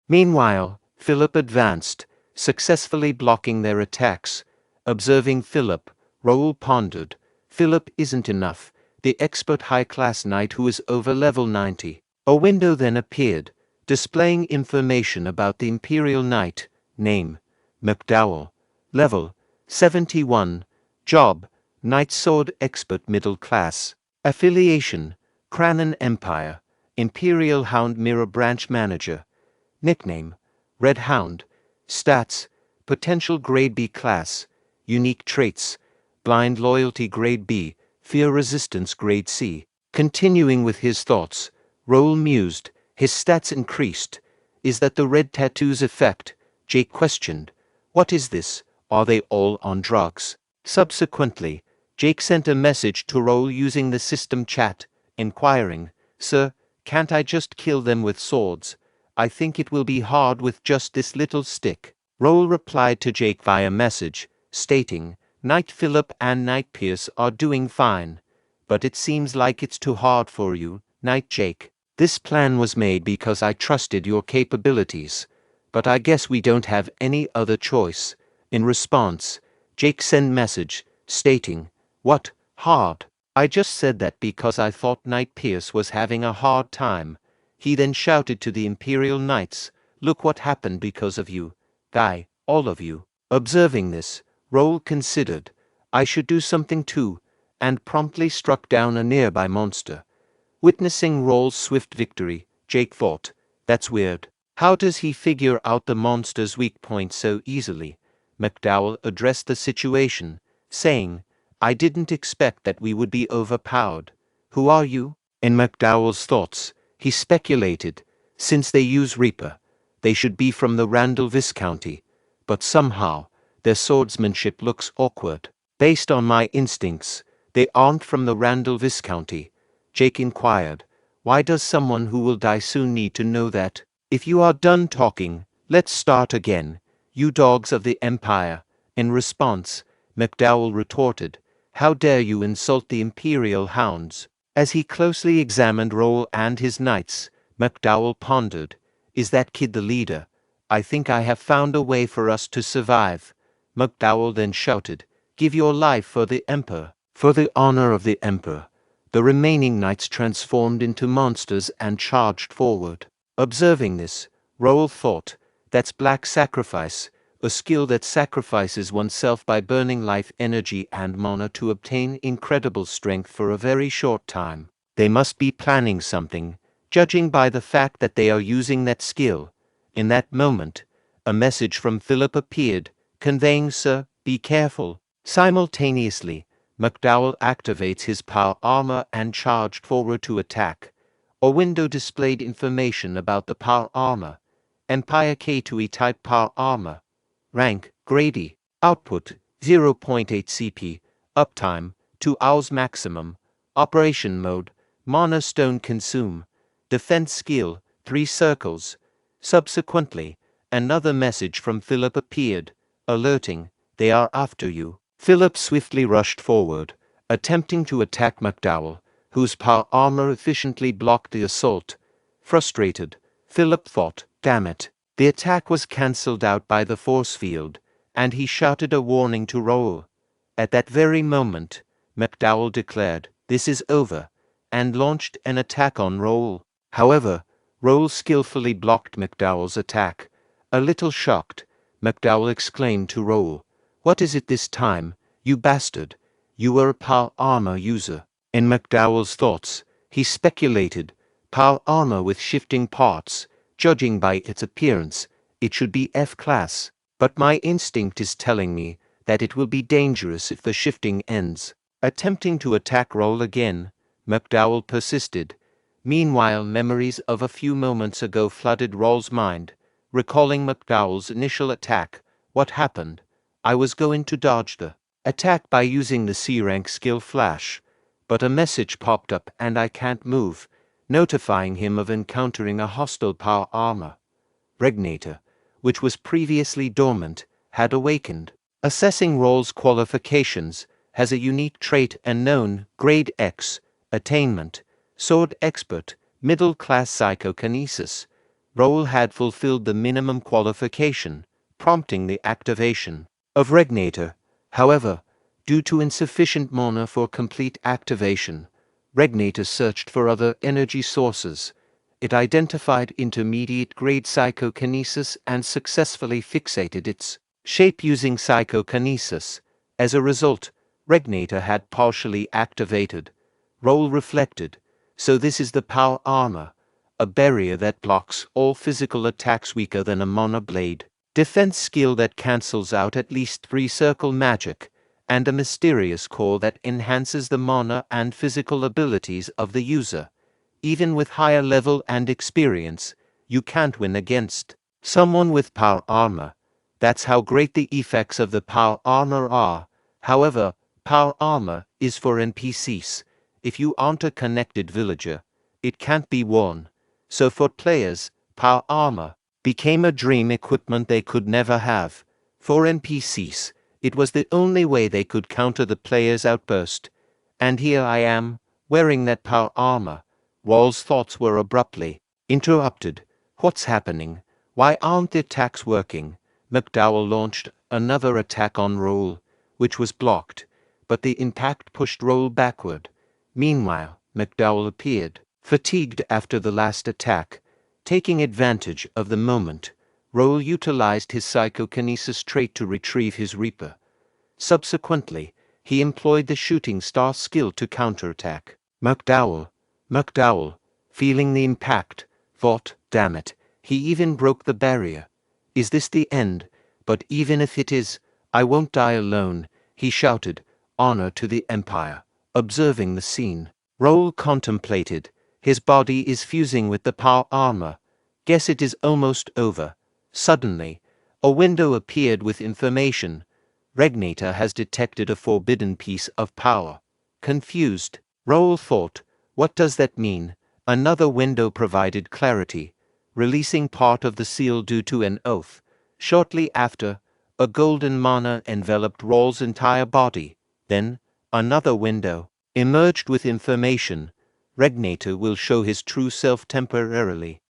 Meanwhile, Philip advanced, successfully blocking their attacks. Observing Philip, Raul pondered, "Philip isn't enough. The expert high-class knight who is over level 90. A window then appeared, displaying information about the Imperial Knight. Name: McDowell. Level: 71. Job: Knight Sword Expert Middle Class. Affiliation: Cranon Empire. Imperial Hound Mirror Branch Manager. Nickname: Red Hound. Stats: Potential Grade B Class. Unique Traits: Blind Loyalty Grade B, Fear Resistance Grade C. Continuing with his thoughts, Raul mused. His stats increased. Is that the red tattoos effect? Jake questioned. What is this? Are they all on drugs? Subsequently, Jake sent a message to Raul using the system chat, inquiring, "Sir, can't I just kill them with swords? I think it will be hard with just this little stick." Raul replied to Jake via message, stating, "Knight Philip and Knight Pierce are doing fine, but it seems like it's too hard for you, Knight Jake. This plan was made because I trusted your capabilities, but I guess we don't have any other choice." In response, Jake sent message, stating, "What, hard? I just said that because I thought Knight Pierce was having a hard time." He then shouted to the Imperial Knights, "Look what happened because of you. Guy, all of you." Observing this, Raul considered, "I should do something too," and promptly struck down a nearby monster. Witnessing Raul's swift victory, Jake thought, "That's weird. How does he figure out the monster's weak point so easily?" McDowell addressed the situation, saying, "I didn't expect that we would be overpowered. Who are you?" In McDowell's thoughts, he speculated, since they use Reaper, they should be from the Randall Viscounty, but somehow, their swordsmanship looks awkward. Based on my instincts, they aren't from the Randall Viscounty. Jake inquired, "Why does someone who will die soon need to know that?" "If you are done talking, let's start again, you dogs of the Empire." In response, McDowell retorted, "How dare you insult the Imperial Hounds?" As he closely examined Raul and his knights, McDowell pondered, "Is that kid the leader? I think I have found a way for us to survive." McDowell then shouted, "Give your life for the Emperor." For the honor of the Emperor, the remaining knights transformed into monsters and charged forward. Observing this, Raul thought, "That's Black Sacrifice, a skill that sacrifices oneself by burning life energy and mana to obtain incredible strength for a very short time. They must be planning something, judging by the fact that they are using that skill." In that moment, a message from Philip appeared, conveying, "Sir, be careful." Simultaneously, McDowell activates his power armor and charged forward to attack. A window displayed information about the power armor. Empire K2E type power armor. Rank, Grady. Output, 0.8 CP. Uptime, 2 hours maximum. Operation mode, Mana stone consume. Defense skill, 3 circles. Subsequently, another message from Philip appeared, alerting, "They are after you." Philip swiftly rushed forward, attempting to attack McDowell, whose power armor efficiently blocked the assault. Frustrated, Philip thought, "Damn it." The attack was cancelled out by the force field, and he shouted a warning to Raul. At that very moment, McDowell declared, "This is over," and launched an attack on Raul. However, Raul skillfully blocked McDowell's attack. A little shocked, McDowell exclaimed to Raul, "What is it this time, you bastard? You were a power armor user." In McDowell's thoughts, he speculated, power armor with shifting parts, judging by its appearance, it should be F-class, but my instinct is telling me that it will be dangerous if the shifting ends. Attempting to attack Raul again, McDowell persisted. Meanwhile, memories of a few moments ago flooded Raul's mind, recalling McDowell's initial attack. What happened? I was going to dodge the attack by using the C-rank skill flash, but a message popped up and I can't move, notifying him of encountering a hostile power armor. Regnator, which was previously dormant, had awakened. Assessing Raul's qualifications, has a unique trait and known, Grade X, attainment, sword expert, middle-class psychokinesis. Raul had fulfilled the minimum qualification, prompting the activation of Regnator. However, due to insufficient mana for complete activation, Regnator searched for other energy sources. It identified intermediate grade psychokinesis and successfully fixated its shape using psychokinesis. As a result, Regnator had partially activated. Raul reflected, so this is the power armor, a barrier that blocks all physical attacks weaker than a mana blade, defense skill that cancels out at least 3 circle magic, and a mysterious core that enhances the mana and physical abilities of the user. Even with higher level and experience, you can't win against someone with power armor. That's how great the effects of the power armor are. However, power armor is for NPCs. If you aren't a connected villager, it can't be worn. So for players, power armor became a dream equipment they could never have. For NPCs, it was the only way they could counter the player's outburst. And here I am, wearing that power armor. Raul's thoughts were abruptly interrupted. What's happening? Why aren't the attacks working? McDowell launched another attack on Raul, which was blocked, but the impact pushed Raul backward. Meanwhile, McDowell appeared, fatigued after the last attack. Taking advantage of the moment, Raul utilized his psychokinesis trait to retrieve his Reaper. Subsequently, he employed the shooting star skill to counterattack. McDowell, feeling the impact, thought, "Damn it, he even broke the barrier. Is this the end? But even if it is, I won't die alone," he shouted, "Honor to the Empire." Observing the scene, Raul contemplated, his body is fusing with the power armor. Guess it is almost over. Suddenly, a window appeared with information. Regnator has detected a forbidden piece of power. Confused, Raul thought, what does that mean? Another window provided clarity, releasing part of the seal due to an oath. Shortly after, a golden mana enveloped Raul's entire body. Then, another window emerged with information. Regnator will show his true self temporarily.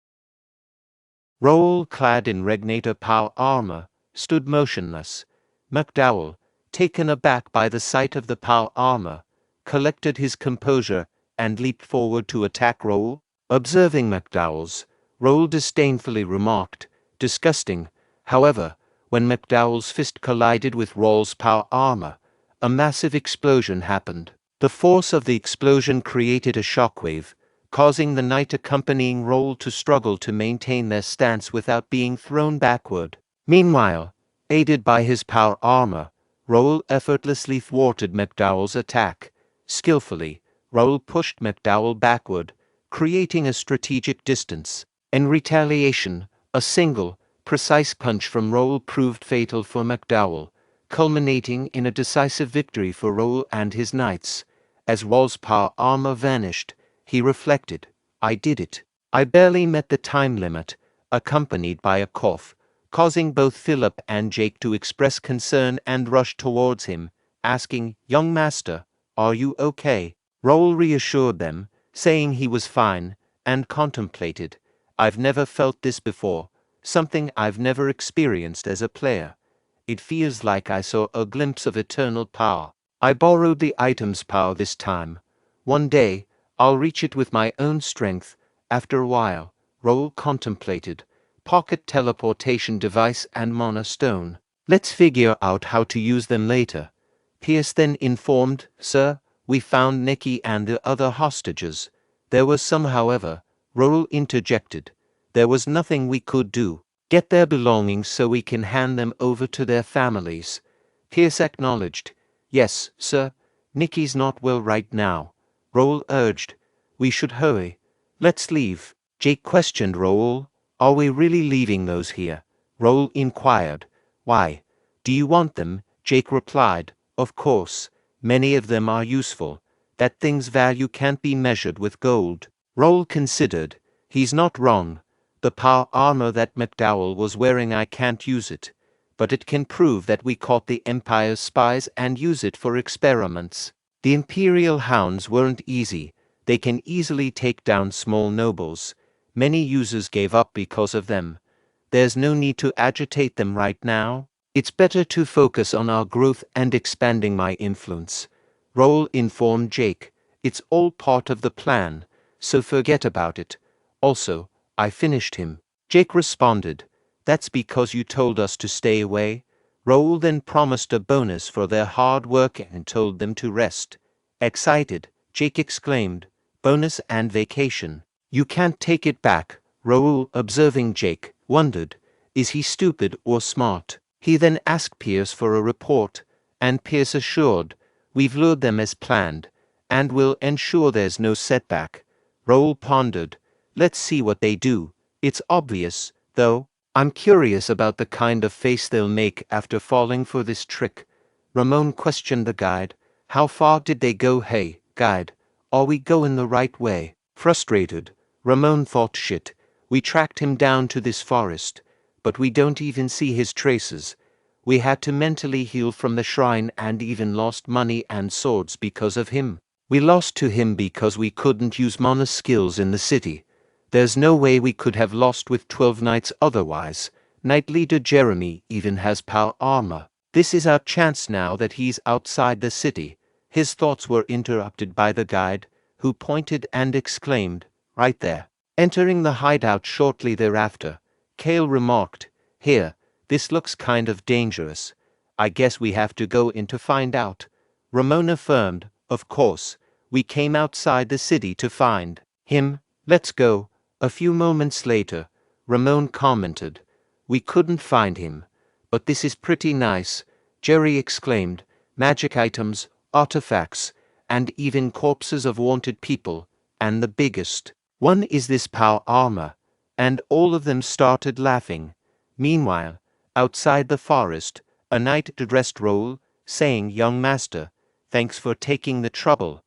Raul, clad in Regnator power armor, stood motionless. McDowell, taken aback by the sight of the power armor, collected his composure and leaped forward to attack Raul. Observing McDowell's, Raul disdainfully remarked, "Disgusting." However, when McDowell's fist collided with Raul's power armor, a massive explosion happened. The force of the explosion created a shockwave, causing the knight accompanying Raul to struggle to maintain their stance without being thrown backward. Meanwhile, aided by his power armor, Raul effortlessly thwarted McDowell's attack. Skillfully, Raul pushed McDowell backward, creating a strategic distance. In retaliation, a single, precise punch from Raul proved fatal for McDowell, culminating in a decisive victory for Raul and his knights. As Raul's power armor vanished, He reflected. I did it. I barely met the time limit, accompanied by a cough, causing both Philip and Jake to express concern and rush towards him, asking, "Young master, are you okay?" Raul reassured them, saying he was fine, and contemplated. I've never felt this before, something I've never experienced as a player. It feels like I saw a glimpse of eternal power. I borrowed the item's power this time. One day, I'll reach it with my own strength. After a while, Raul contemplated. Pocket teleportation device and mana stone. Let's figure out how to use them later. Pierce then informed, "Sir, we found Nikki and the other hostages." There was some, however. Raul interjected. "There was nothing we could do. Get their belongings so we can hand them over to their families." Pierce acknowledged. "Yes, sir. Nikki's not well right now." Raul urged. "We should hurry. Let's leave." Jake questioned Raul. "Are we really leaving those here?" Raul inquired. "Why? Do you want them?" Jake replied. "Of course. Many of them are useful. That thing's value can't be measured with gold." Raul considered. He's not wrong. The power armor that McDowell was wearing, I can't use it. But it can prove that we caught the Empire's spies and use it for experiments. The Imperial hounds weren't easy. They can easily take down small nobles. Many users gave up because of them. There's no need to agitate them right now. It's better to focus on our growth and expanding my influence. Raul informed Jake. "It's all part of the plan, so forget about it. Also, I finished him." Jake responded. "That's because you told us to stay away." Raul then promised a bonus for their hard work and told them to rest. Excited, Jake exclaimed, "Bonus and vacation. You can't take it back." Raul, observing Jake, wondered, is he stupid or smart? He then asked Pierce for a report, and Pierce assured, "We've lured them as planned, and will ensure there's no setback." Raul pondered, "Let's see what they do. It's obvious, though. I'm curious about the kind of face they'll make after falling for this trick." Ramon questioned the guide. "How far did they go? Hey, guide, are we going the right way?" Frustrated, Ramon thought, "Shit, we tracked him down to this forest, but we don't even see his traces. We had to mentally heal from the shrine and even lost money and swords because of him. We lost to him because we couldn't use mana skills in the city. There's no way we could have lost with 12 knights otherwise. Knight leader Jeremy even has power armor. This is our chance now that he's outside the city." His thoughts were interrupted by the guide, who pointed and exclaimed, "Right there." Entering the hideout shortly thereafter, Kale remarked, "Here, this looks kind of dangerous. I guess we have to go in to find out." Ramon affirmed, "Of course, we came outside the city to find him. Let's go." A few moments later, Ramon commented, "We couldn't find him. But this is pretty nice," Jerry exclaimed. "Magic items, artifacts, and even corpses of wanted people. And the biggest one is this power armor." And all of them started laughing. Meanwhile, outside the forest, a knight addressed Raul, saying, "Young master, thanks for taking the trouble.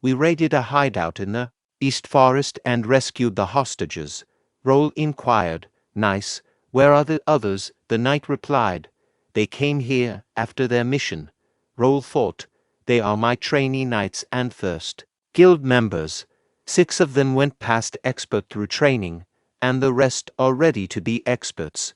We raided a hideout in the East Forest and rescued the hostages." Raul inquired, "Nice. Where are the others?" The knight replied, "They came here after their mission." Raul thought, "They are my trainee knights and first guild members. 6 of them went past expert through training, and the rest are ready to be experts.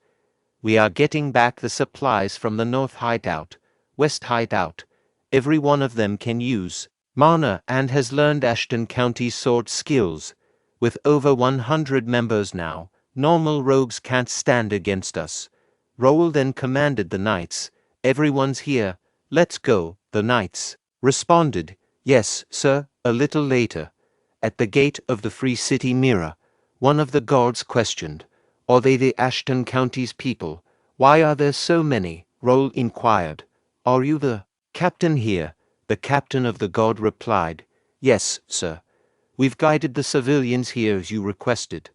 We are getting back the supplies from the North Hideout, West Hideout. Every one of them can use mana and has learned Ashton County's sword skills. With over 100 members now, normal rogues can't stand against us." Raul then commanded the knights, "Everyone's here. Let's go." The knights responded, "Yes, sir." A little later, at the gate of the Free City Mirror, one of the guards questioned, "Are they the Ashton County's people? Why are there so many?" Raul inquired, "Are you the captain here?" The captain of the guard replied, "Yes, sir. We've guided the civilians here as you requested."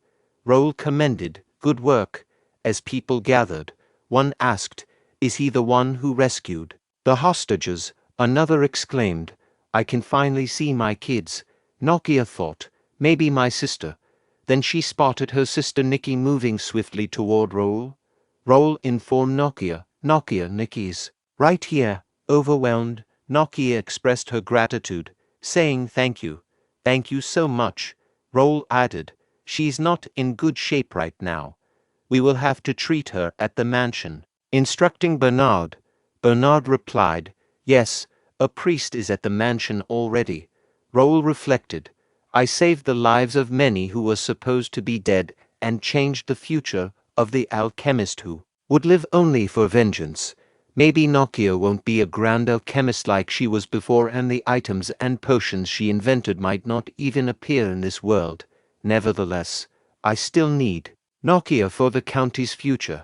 Raul commended, "Good work." As people gathered, one asked, "Is he the one who rescued the hostages?" Another exclaimed, "I can finally see my kids." Nokia thought, Maybe my sister. Then she spotted her sister Nikki moving swiftly toward Raul. Raul informed Nokia, Nikki's right here. Overwhelmed, Nokia expressed her gratitude, saying thank you. Thank you so much. Raul added, she's not in good shape right now. We will have to treat her at the mansion. Instructing Bernard. Bernard replied, yes, a priest is at the mansion already. Raul reflected, I saved the lives of many who were supposed to be dead and changed the future of the alchemist who would live only for vengeance. Maybe Nokia won't be a grand alchemist like she was before, and the items and potions she invented might not even appear in this world. Nevertheless, I still need Nokia for the county's future.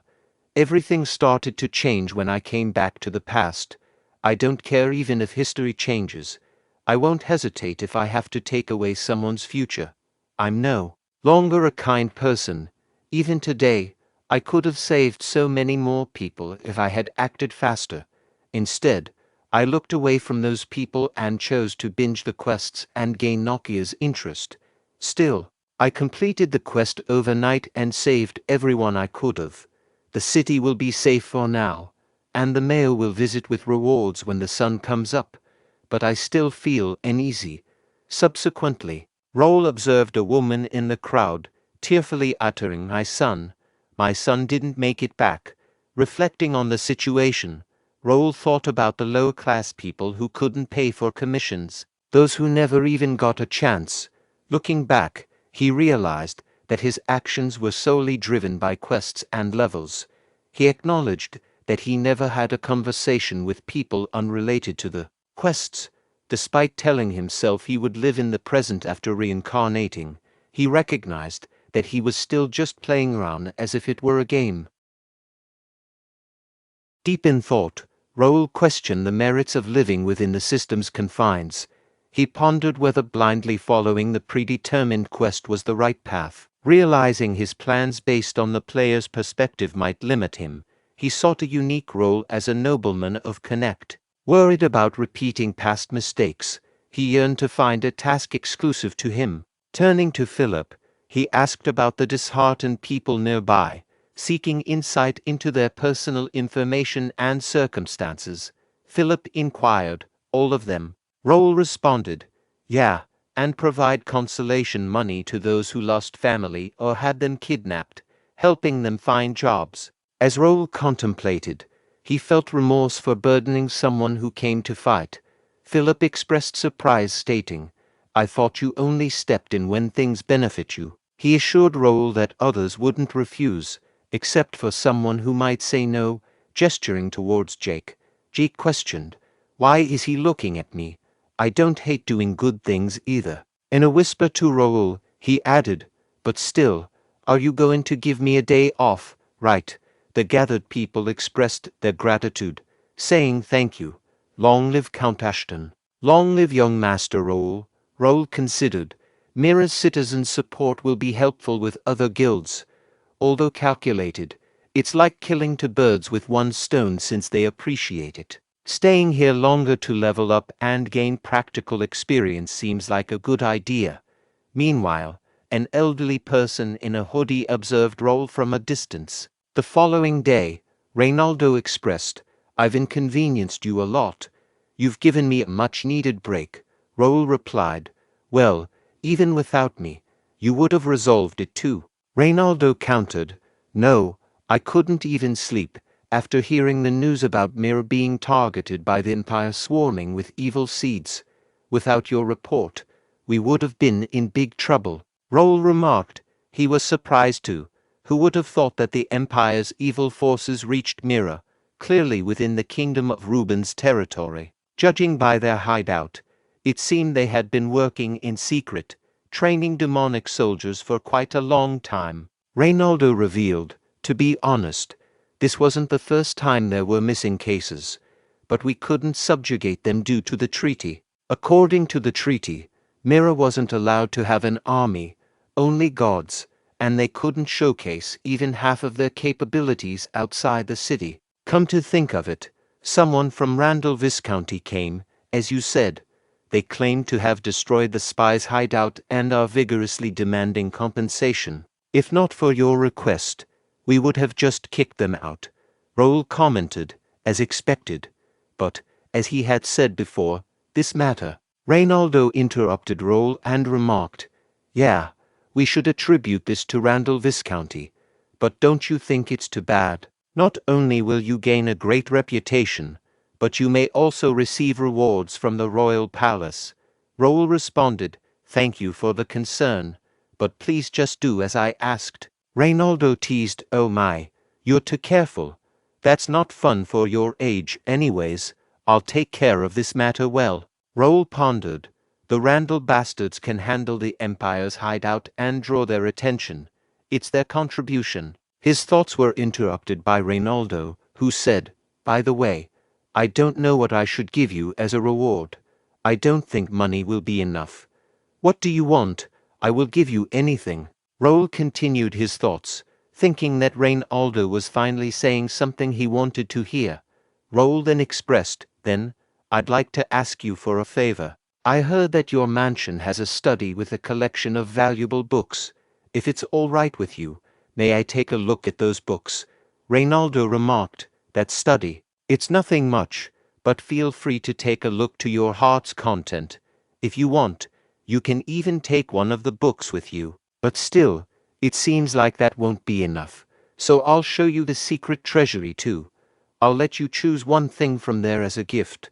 Everything started to change when I came back to the past. I don't care even if history changes. I won't hesitate if I have to take away someone's future. I'm no longer a kind person. Even today, I could have saved so many more people if I had acted faster. Instead, I looked away from those people and chose to binge the quests and gain Nokia's interest. Still, I completed the quest overnight and saved everyone I could have. The city will be safe for now, and the mayor will visit with rewards when the sun comes up. But I still feel uneasy. Subsequently, Raul observed a woman in the crowd, tearfully uttering, my son didn't make it back. Reflecting on the situation, Raul thought about the lower-class people who couldn't pay for commissions, those who never even got a chance. Looking back, he realized that his actions were solely driven by quests and levels. He acknowledged that he never had a conversation with people unrelated to the quests. Despite telling himself he would live in the present after reincarnating, he recognized that he was still just playing around as if it were a game. Deep in thought, Raul questioned the merits of living within the system's confines. He pondered whether blindly following the predetermined quest was the right path. Realizing his plans based on the player's perspective might limit him, he sought a unique role as a nobleman of Connect. Worried about repeating past mistakes, he yearned to find a task exclusive to him. Turning to Philip, he asked about the disheartened people nearby, seeking insight into their personal information and circumstances. Philip inquired, all of them? Raul responded, yeah, and provide consolation money to those who lost family or had them kidnapped, helping them find jobs. As Raul contemplated, he felt remorse for burdening someone who came to fight. Philip expressed surprise, stating, I thought you only stepped in when things benefit you. He assured Raul that others wouldn't refuse, except for someone who might say no, gesturing towards Jake. Jake questioned, why is he looking at me? I don't hate doing good things either. In a whisper to Raul, he added, but still, are you going to give me a day off? Right. The gathered people expressed their gratitude, saying thank you. Long live Count Ashton. Long live young Master Raul. Raul considered, Mira's citizen support will be helpful with other guilds. Although calculated, it's like killing two birds with one stone since they appreciate it. Staying here longer to level up and gain practical experience seems like a good idea. Meanwhile, an elderly person in a hoodie observed Raul from a distance. The following day, Reynaldo expressed, I've inconvenienced you a lot. You've given me a much-needed break. Raul replied, well, even without me, you would have resolved it too. Reynaldo countered, no, I couldn't even sleep, after hearing the news about Mira being targeted by the Empire swarming with evil seeds. Without your report, we would have been in big trouble. Raul remarked, he was surprised too. Who would have thought that the Empire's evil forces reached Mira, clearly within the Kingdom of Ruben's territory? Judging by their hideout, it seemed they had been working in secret, training demonic soldiers for quite a long time. Reynaldo revealed, to be honest, this wasn't the first time there were missing cases, but we couldn't subjugate them due to the treaty. According to the treaty, Mira wasn't allowed to have an army, only gods, and they couldn't showcase even half of their capabilities outside the city. Come to think of it, someone from Randall Viscounty came, as you said. They claim to have destroyed the spy's hideout and are vigorously demanding compensation. If not for your request, we would have just kicked them out, Raul commented, as expected. But, as he had said before, this matter. Reynaldo interrupted Raul and remarked, "Yeah, we should attribute this to Randall Viscounty. But don't you think it's too bad? Not only will you gain a great reputation, but you may also receive rewards from the royal palace." Raul responded, "Thank you for the concern, but please just do as I asked." Reynaldo teased, "Oh my, you're too careful. That's not fun for your age anyways. I'll take care of this matter well." Raul pondered. The Randall bastards can handle the Empire's hideout and draw their attention. It's their contribution. His thoughts were interrupted by Reynaldo, who said, "By the way, I don't know what I should give you as a reward. I don't think money will be enough. What do you want? I will give you anything." Raul continued his thoughts, thinking that Reynaldo was finally saying something he wanted to hear. Raul then expressed, "Then, I'd like to ask you for a favor. I heard that your mansion has a study with a collection of valuable books. If it's all right with you, may I take a look at those books?" Reynaldo remarked, "That study, it's nothing much, but feel free to take a look to your heart's content. If you want, you can even take one of the books with you. But still, it seems like that won't be enough. So I'll show you the secret treasury too. I'll let you choose one thing from there as a gift."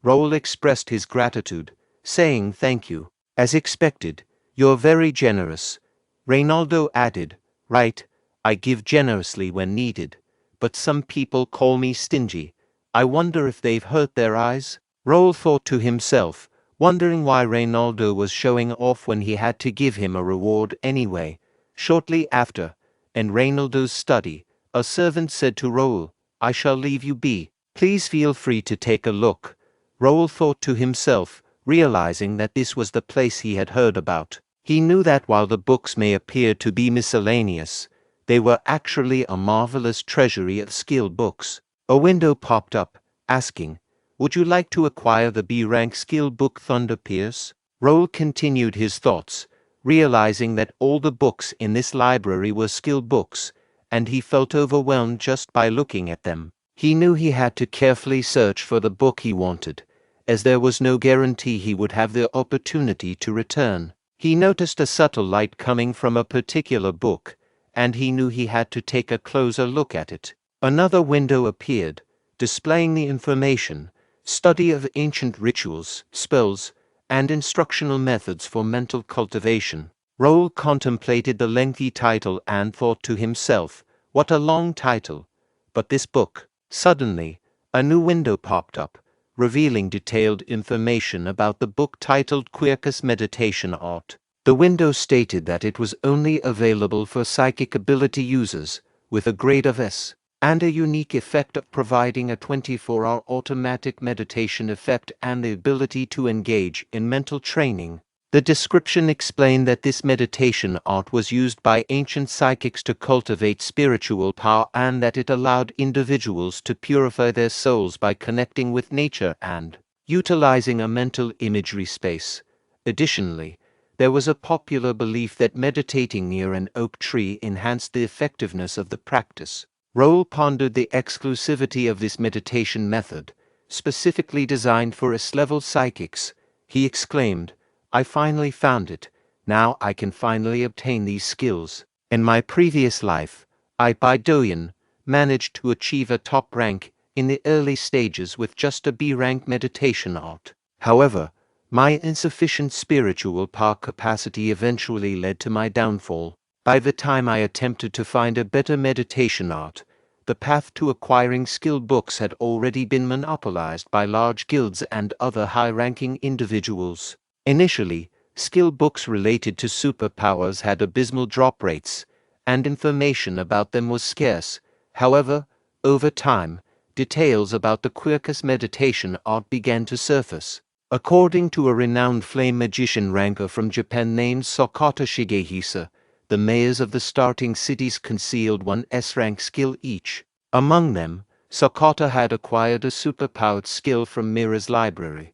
Raul expressed his gratitude, saying thank you. "As expected, you're very generous." Reynaldo added, "Right, I give generously when needed, but some people call me stingy. I wonder if they've hurt their eyes?" Raul thought to himself, wondering why Reynaldo was showing off when he had to give him a reward anyway. Shortly after, in Reynaldo's study, a servant said to Raul, "I shall leave you be. Please feel free to take a look." Raul thought to himself, realizing that this was the place he had heard about. He knew that while the books may appear to be miscellaneous, they were actually a marvelous treasury of skill books. A window popped up, asking, "Would you like to acquire the B-rank skill book Thunder Pierce?" Raul continued his thoughts, realizing that all the books in this library were skill books, and he felt overwhelmed just by looking at them. He knew he had to carefully search for the book he wanted, as there was no guarantee he would have the opportunity to return. He noticed a subtle light coming from a particular book, and he knew he had to take a closer look at it. Another window appeared, displaying the information, study of ancient rituals, spells, and instructional methods for mental cultivation. Raul contemplated the lengthy title and thought to himself, "What a long title! But this book." Suddenly, a new window popped up, revealing detailed information about the book titled Quercus Meditation Art. The window stated that it was only available for psychic ability users, with a grade of S, and a unique effect of providing a 24-hour automatic meditation effect and the ability to engage in mental training. The description explained that this meditation art was used by ancient psychics to cultivate spiritual power and that it allowed individuals to purify their souls by connecting with nature and utilizing a mental imagery space. Additionally, there was a popular belief that meditating near an oak tree enhanced the effectiveness of the practice. Raul pondered the exclusivity of this meditation method, specifically designed for S-level psychics. He exclaimed, "I finally found it. Now I can finally obtain these skills. In my previous life, Bae DoHyun managed to achieve a top rank in the early stages with just a B-rank meditation art. However, my insufficient spiritual power capacity eventually led to my downfall. By the time I attempted to find a better meditation art, the path to acquiring skill books had already been monopolized by large guilds and other high-ranking individuals. Initially, skill books related to superpowers had abysmal drop rates, and information about them was scarce. However, over time, details about the Quercus meditation art began to surface. According to a renowned flame magician ranker from Japan named Sakata Shigehisa, the mayors of the starting cities concealed one S-rank skill each. Among them, Sakata had acquired a superpowered skill from Mira's library.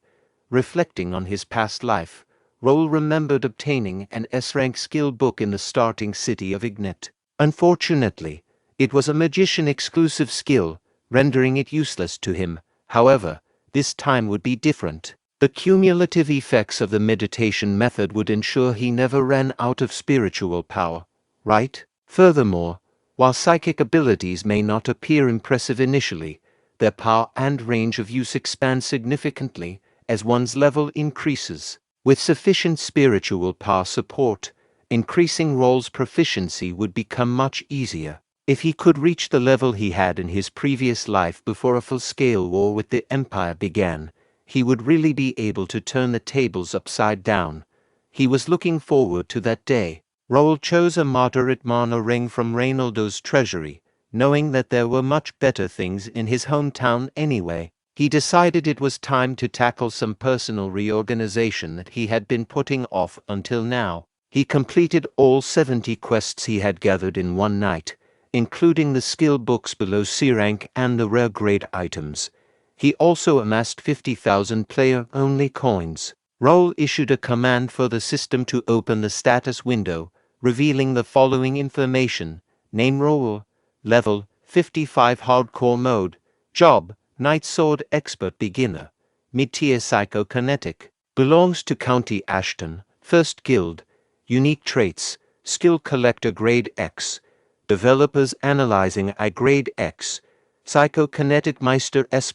Reflecting on his past life, Raul remembered obtaining an S-rank skill book in the starting city of Ignet. Unfortunately, it was a magician-exclusive skill, rendering it useless to him. However, this time would be different. The cumulative effects of the meditation method would ensure he never ran out of spiritual power, right? Furthermore, while psychic abilities may not appear impressive initially, their power and range of use expand significantly as one's level increases. With sufficient spiritual power support, increasing Raul's proficiency would become much easier. If he could reach the level he had in his previous life before a full-scale war with the Empire began, he would really be able to turn the tables upside down. He was looking forward to that day. Raul chose a moderate mana ring from Reynaldo's treasury, knowing that there were much better things in his hometown anyway. He decided it was time to tackle some personal reorganization that he had been putting off until now. He completed all 70 quests he had gathered in one night, including the skill books below C rank and the rare grade items. He also amassed 50,000 player-only coins. Raul issued a command for the system to open the status window, revealing the following information: name Raul, level 55 hardcore mode, job Night Sword Expert Beginner, mid-tier psychokinetic, belongs to County Ashton, first guild, unique traits, skill collector grade X, developers analyzing I grade X, psychokinetic Meister S+,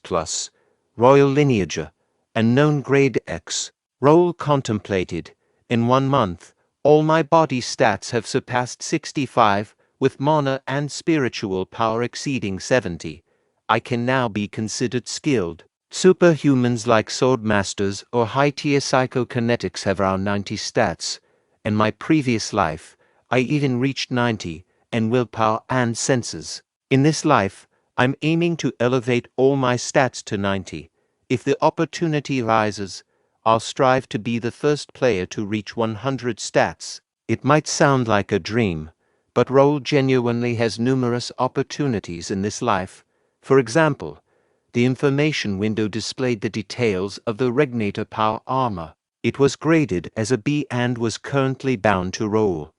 royal lineage, unknown grade X. Raul contemplated, in 1 month, all my body stats have surpassed 65, with mana and spiritual power exceeding 70. I can now be considered skilled. Superhumans like swordmasters or high-tier psychokinetics have around 90 stats. In my previous life, I even reached 90, in willpower and senses. In this life, I'm aiming to elevate all my stats to 90. If the opportunity rises, I'll strive to be the first player to reach 100 stats. It might sound like a dream, but Raul genuinely has numerous opportunities in this life. For example, the information window displayed the details of the Regnator Power armor. It was graded as a B and was currently bound to Raul.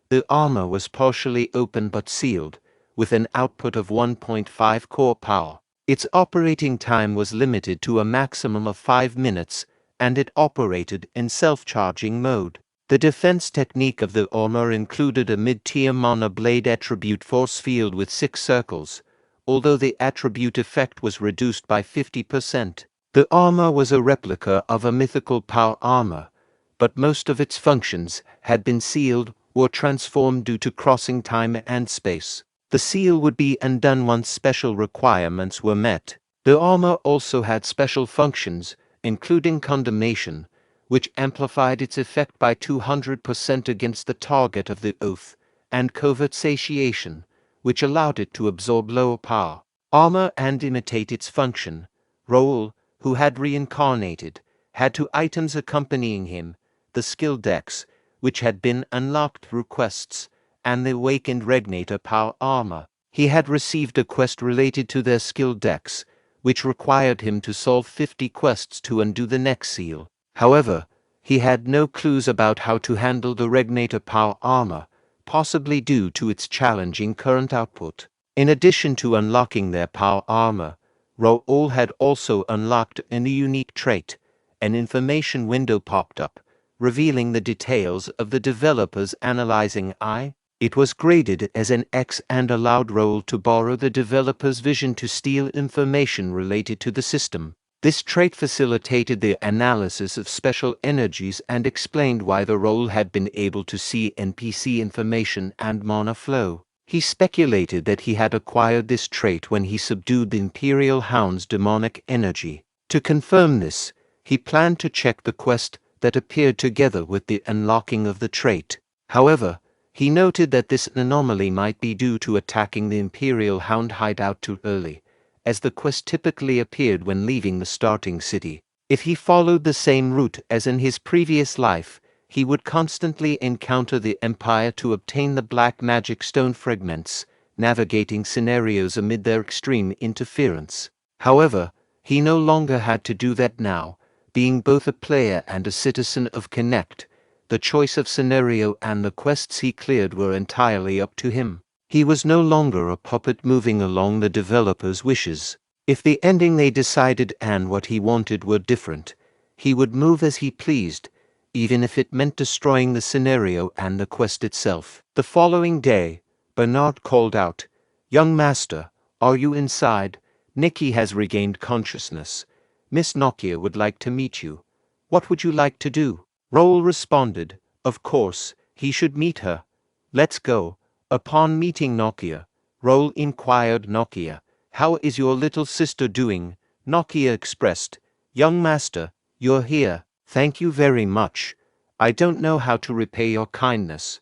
The armor was partially open but sealed, with an output of 1.5 core power. Its operating time was limited to a maximum of 5 minutes, and it operated in self-charging mode. The defense technique of the armor included a mid-tier mana blade attribute force field with 6 circles, although the attribute effect was reduced by 50%. The armor was a replica of a mythical power armor, but most of its functions had been sealed or transformed due to crossing time and space. The seal would be undone once special requirements were met. The armor also had special functions, including condemnation, which amplified its effect by 200% against the target of the oath, and covert satiation, which allowed it to absorb lower power armor and imitate its function. Raul, who had reincarnated, had 2 items accompanying him: the skill decks, which had been unlocked through quests, and the awakened Regnator Power armor. He had received a quest related to their skill decks, which required him to solve 50 quests to undo the next seal. However, he had no clues about how to handle the Regnator Power armor, possibly due to its challenging current output. In addition to unlocking their power armor, Raul had also unlocked a new unique trait. An information window popped up, revealing the details of the developer's analyzing eye. It was graded as an X and allowed Raul to borrow the developer's vision to steal information related to the system. This trait facilitated the analysis of special energies and explained why the Raul had been able to see NPC information and mana flow. He speculated that he had acquired this trait when he subdued the Imperial Hound's demonic energy. To confirm this, he planned to check the quest that appeared together with the unlocking of the trait. However, he noted that this anomaly might be due to attacking the Imperial Hound hideout too early, as the quest typically appeared when leaving the starting city. If he followed the same route as in his previous life, he would constantly encounter the Empire to obtain the black magic stone fragments, navigating scenarios amid their extreme interference. However, he no longer had to do that now, being both a player and a citizen of Connect. The choice of scenario and the quests he cleared were entirely up to him. He was no longer a puppet moving along the developer's wishes. If the ending they decided and what he wanted were different, he would move as he pleased, even if it meant destroying the scenario and the quest itself. The following day, Bernard called out, "Young master, are you inside? Nikki has regained consciousness. Miss Nokia would like to meet you. What would you like to do?" Raul responded, "Of course, he should meet her. Let's go." Upon meeting Nokia, Raul inquired Nokia, "How is your little sister doing?" Nokia expressed, "Young master, you're here. Thank you very much. I don't know how to repay your kindness."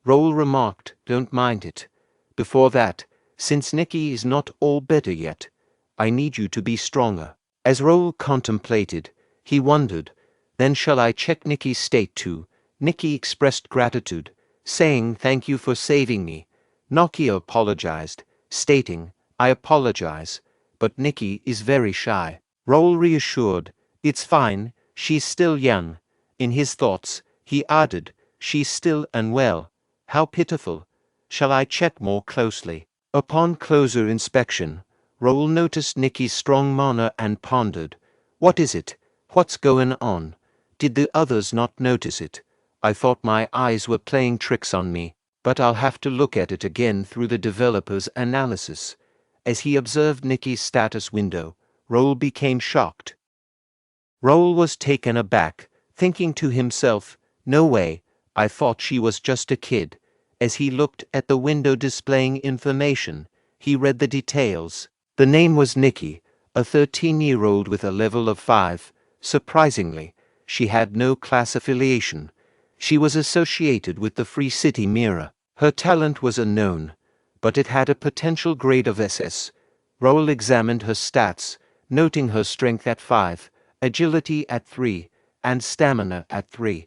Raul remarked, "Don't mind it. Before that, since Nikki is not all better yet, I need you to be stronger." As Raul contemplated, he wondered, "Then shall I check Nikki's state too?" Nikki expressed gratitude, saying, "Thank you for saving me." Nokia apologized, stating, "I apologize, but Nikki is very shy." Raul reassured, "It's fine, she's still young." In his thoughts, he added, "She's still unwell. How pitiful. Shall I check more closely?" Upon closer inspection, Raul noticed Nikki's strong mana and pondered, "What is it? What's going on? Did the others not notice it? I thought my eyes were playing tricks on me, but I'll have to look at it again through the developer's analysis." As he observed Nikki's status window, Raul became shocked. Raul was taken aback, thinking to himself, "No way, I thought she was just a kid." As he looked at the window displaying information, he read the details. The name was Nikki, a 13-year-old with a level of 5. Surprisingly, she had no class affiliation. She was associated with the Free City Mirror. Her talent was unknown, but it had a potential grade of SS. Raul examined her stats, noting her strength at 5, agility at 3, and stamina at 3.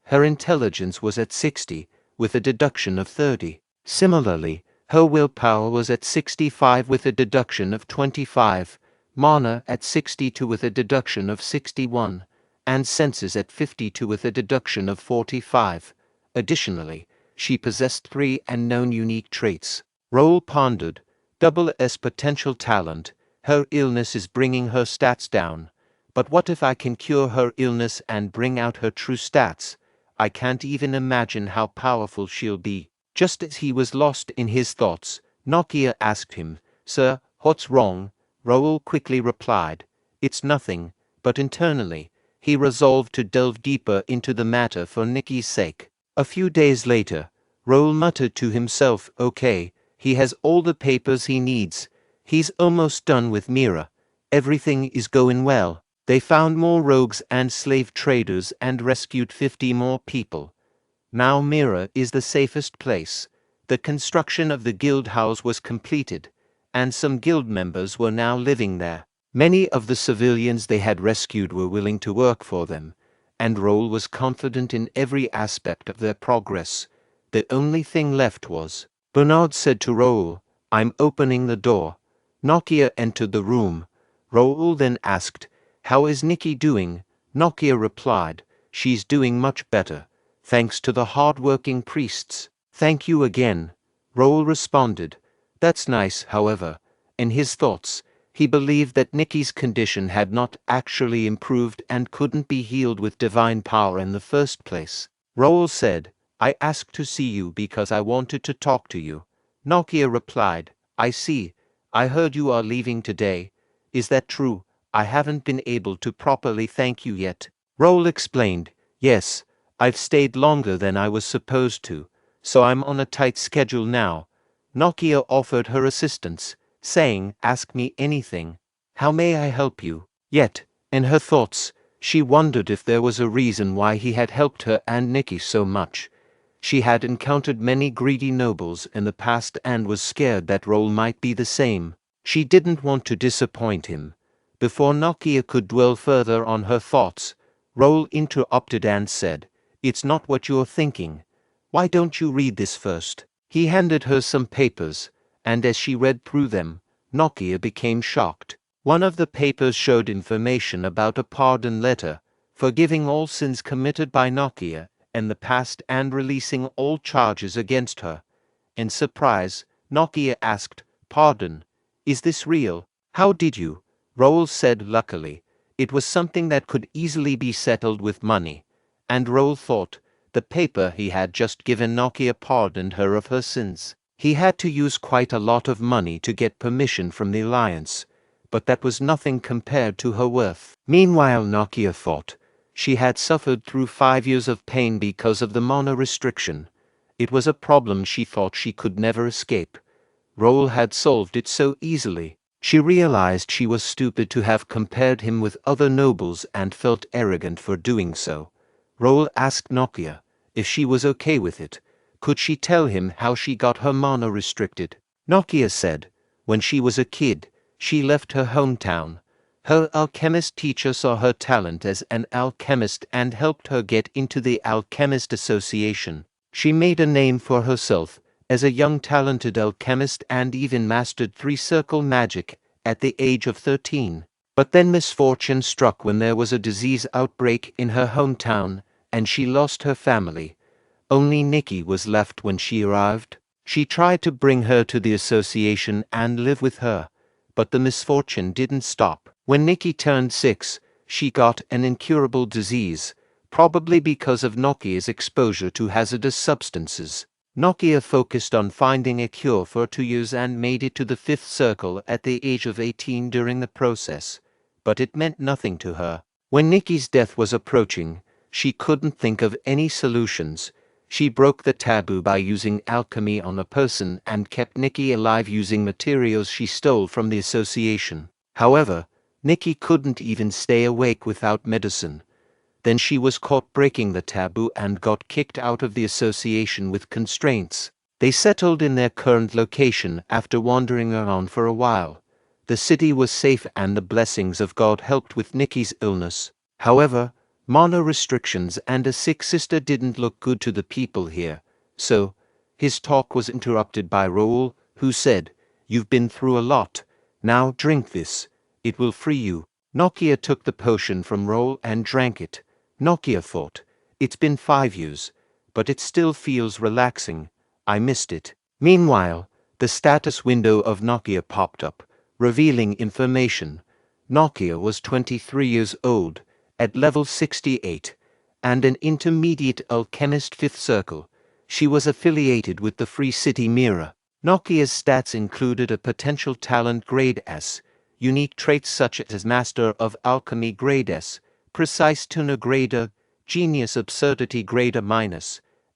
Her intelligence was at 60, with a deduction of 30. Similarly, her willpower was at 65 with a deduction of 25, mana at 62 with a deduction of 61, and senses at 52 with a deduction of 45. Additionally, she possessed 3 unknown unique traits. Raul pondered, double S potential talent, her illness is bringing her stats down. But what if I can cure her illness and bring out her true stats? I can't even imagine how powerful she'll be. Just as he was lost in his thoughts, Nokia asked him, "Sir, what's wrong?" Raul quickly replied, "It's nothing," but internally, he resolved to delve deeper into the matter for Nikki's sake. A few days later, Raul muttered to himself, "Okay, he has all the papers he needs. He's almost done with Mira. Everything is going well." They found more rogues and slave traders and rescued 50 more people. Now Mira is the safest place. The construction of the guild house was completed, and some guild members were now living there. Many of the civilians they had rescued were willing to work for them, and Raul was confident in every aspect of their progress. The only thing left was, Bernard said to Raul, "I'm opening the door." Nokia entered the room. Raul then asked, "How is Nikki doing?" Nokia replied, "She's doing much better, thanks to the hard-working priests." "Thank you again," Raul responded. "That's nice, however." In his thoughts, he believed that Nikki's condition had not actually improved and couldn't be healed with divine power in the first place. Raul said, "I asked to see you because I wanted to talk to you." Nokia replied, "I see. I heard you are leaving today. Is that true? I haven't been able to properly thank you yet." Raul explained, "Yes, I've stayed longer than I was supposed to, so I'm on a tight schedule now." Nokia offered her assistance, saying, "Ask me anything. How may I help you?" Yet, in her thoughts, she wondered if there was a reason why he had helped her and Nikki so much. She had encountered many greedy nobles in the past and was scared that Raul might be the same. She didn't want to disappoint him. Before Nokia could dwell further on her thoughts, Raul interrupted and said, "It's not what you're thinking. Why don't you read this first?" He handed her some papers, and as she read through them, Nokia became shocked. One of the papers showed information about a pardon letter, forgiving all sins committed by Nokia in the past and releasing all charges against her. In surprise, Nokia asked, "Pardon? Is this real? How did you?" Raul said luckily, it was something that could easily be settled with money. And Raul thought, the paper he had just given Nokia pardoned her of her sins. He had to use quite a lot of money to get permission from the Alliance, but that was nothing compared to her worth. Meanwhile, Nokia thought, she had suffered through 5 years of pain because of the mana restriction. It was a problem she thought she could never escape. Raul had solved it so easily. She realized she was stupid to have compared him with other nobles and felt arrogant for doing so. Raul asked Nokia if she was okay with it. Could she tell him how she got her mana restricted? Nokia said, when she was a kid, she left her hometown. Her alchemist teacher saw her talent as an alchemist and helped her get into the Alchemist Association. She made a name for herself as a young talented alchemist and even mastered 3-circle magic at the age of 13. But then misfortune struck when there was a disease outbreak in her hometown and she lost her family. Only Nikki was left when she arrived. She tried to bring her to the association and live with her, but the misfortune didn't stop. When Nikki turned 6, she got an incurable disease, probably because of Nokia's exposure to hazardous substances. Nokia focused on finding a cure for 2 years and made it to the 5th circle at the age of 18 during the process, but it meant nothing to her. When Nikki's death was approaching, she couldn't think of any solutions. She broke the taboo by using alchemy on a person and kept Nikki alive using materials she stole from the association. However, Nikki couldn't even stay awake without medicine. Then she was caught breaking the taboo and got kicked out of the association with constraints. They settled in their current location after wandering around for a while. The city was safe and the blessings of God helped with Nikki's illness. However, mana restrictions and a sick sister didn't look good to the people here, so his talk was interrupted by Raul, who said, "You've been through a lot. Now drink this. It will free you." Nokia took the potion from Raul and drank it. Nokia thought, it's been 5 years, but it still feels relaxing. I missed it. Meanwhile, the status window of Nokia popped up, revealing information. Nokia was 23 years old, at level 68, and an intermediate alchemist 5th circle. She was affiliated with the Free City Mirror. Nokia's stats included a potential talent grade S, unique traits such as Master of Alchemy grade S, Precise Tuner grade A, Genius Absurdity grade A-,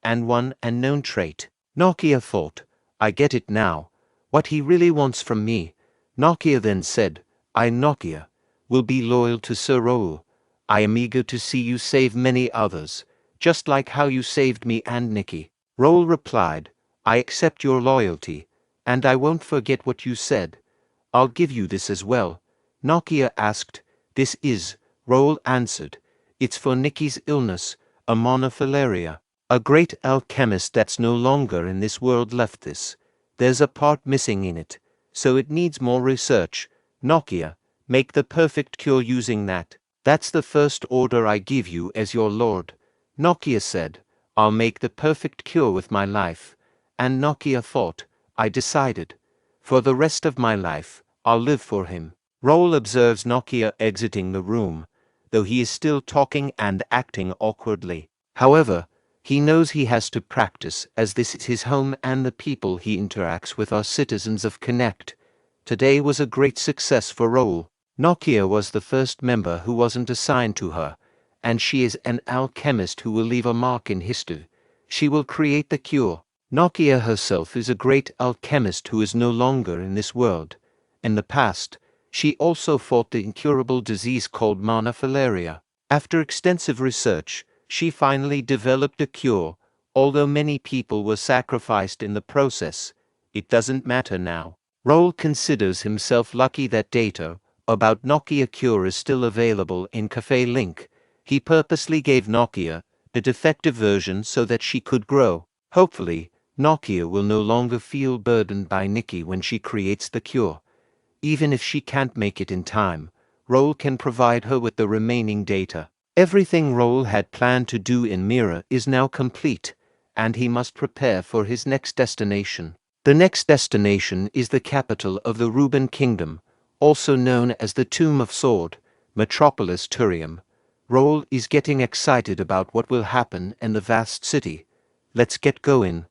and one unknown trait. Nokia thought, I get it now, what he really wants from me. Nokia then said, I, Nokia, will be loyal to Sir Raul. I am eager to see you save many others, just like how you saved me and Nikki. Raul replied, I accept your loyalty, and I won't forget what you said. I'll give you this as well. Nokia asked, this is, Raul answered, it's for Nikki's illness, a monofalaria. A great alchemist that's no longer in this world left this. There's a part missing in it, so it needs more research. Nokia, make the perfect cure using that. That's the first order I give you as your lord. Nokia said, I'll make the perfect cure with my life. And Nokia thought, I decided. For the rest of my life, I'll live for him. Raul observes Nokia exiting the room, though he is still talking and acting awkwardly. However, he knows he has to practice as this is his home and the people he interacts with are citizens of Connect. Today was a great success for Raul. Nokia was the first member who wasn't assigned to her, and she is an alchemist who will leave a mark in history. She will create the cure. Nokia herself is a great alchemist who is no longer in this world. In the past, she also fought the incurable disease called monofalaria. After extensive research, she finally developed a cure, although many people were sacrificed in the process. It doesn't matter now. Raul considers himself lucky that data about Nokia cure is still available in Cafe Link. He purposely gave Nokia the defective version so that she could grow. Hopefully, Nokia will no longer feel burdened by Nikki when she creates the cure. Even if she can't make it in time, Raul can provide her with the remaining data. Everything Raul had planned to do in Mira is now complete, and he must prepare for his next destination. The next destination is the capital of the Ruben Kingdom, also known as the Tomb of Sword, Metropolis Turium. Raul is getting excited about what will happen in the vast city. Let's get going.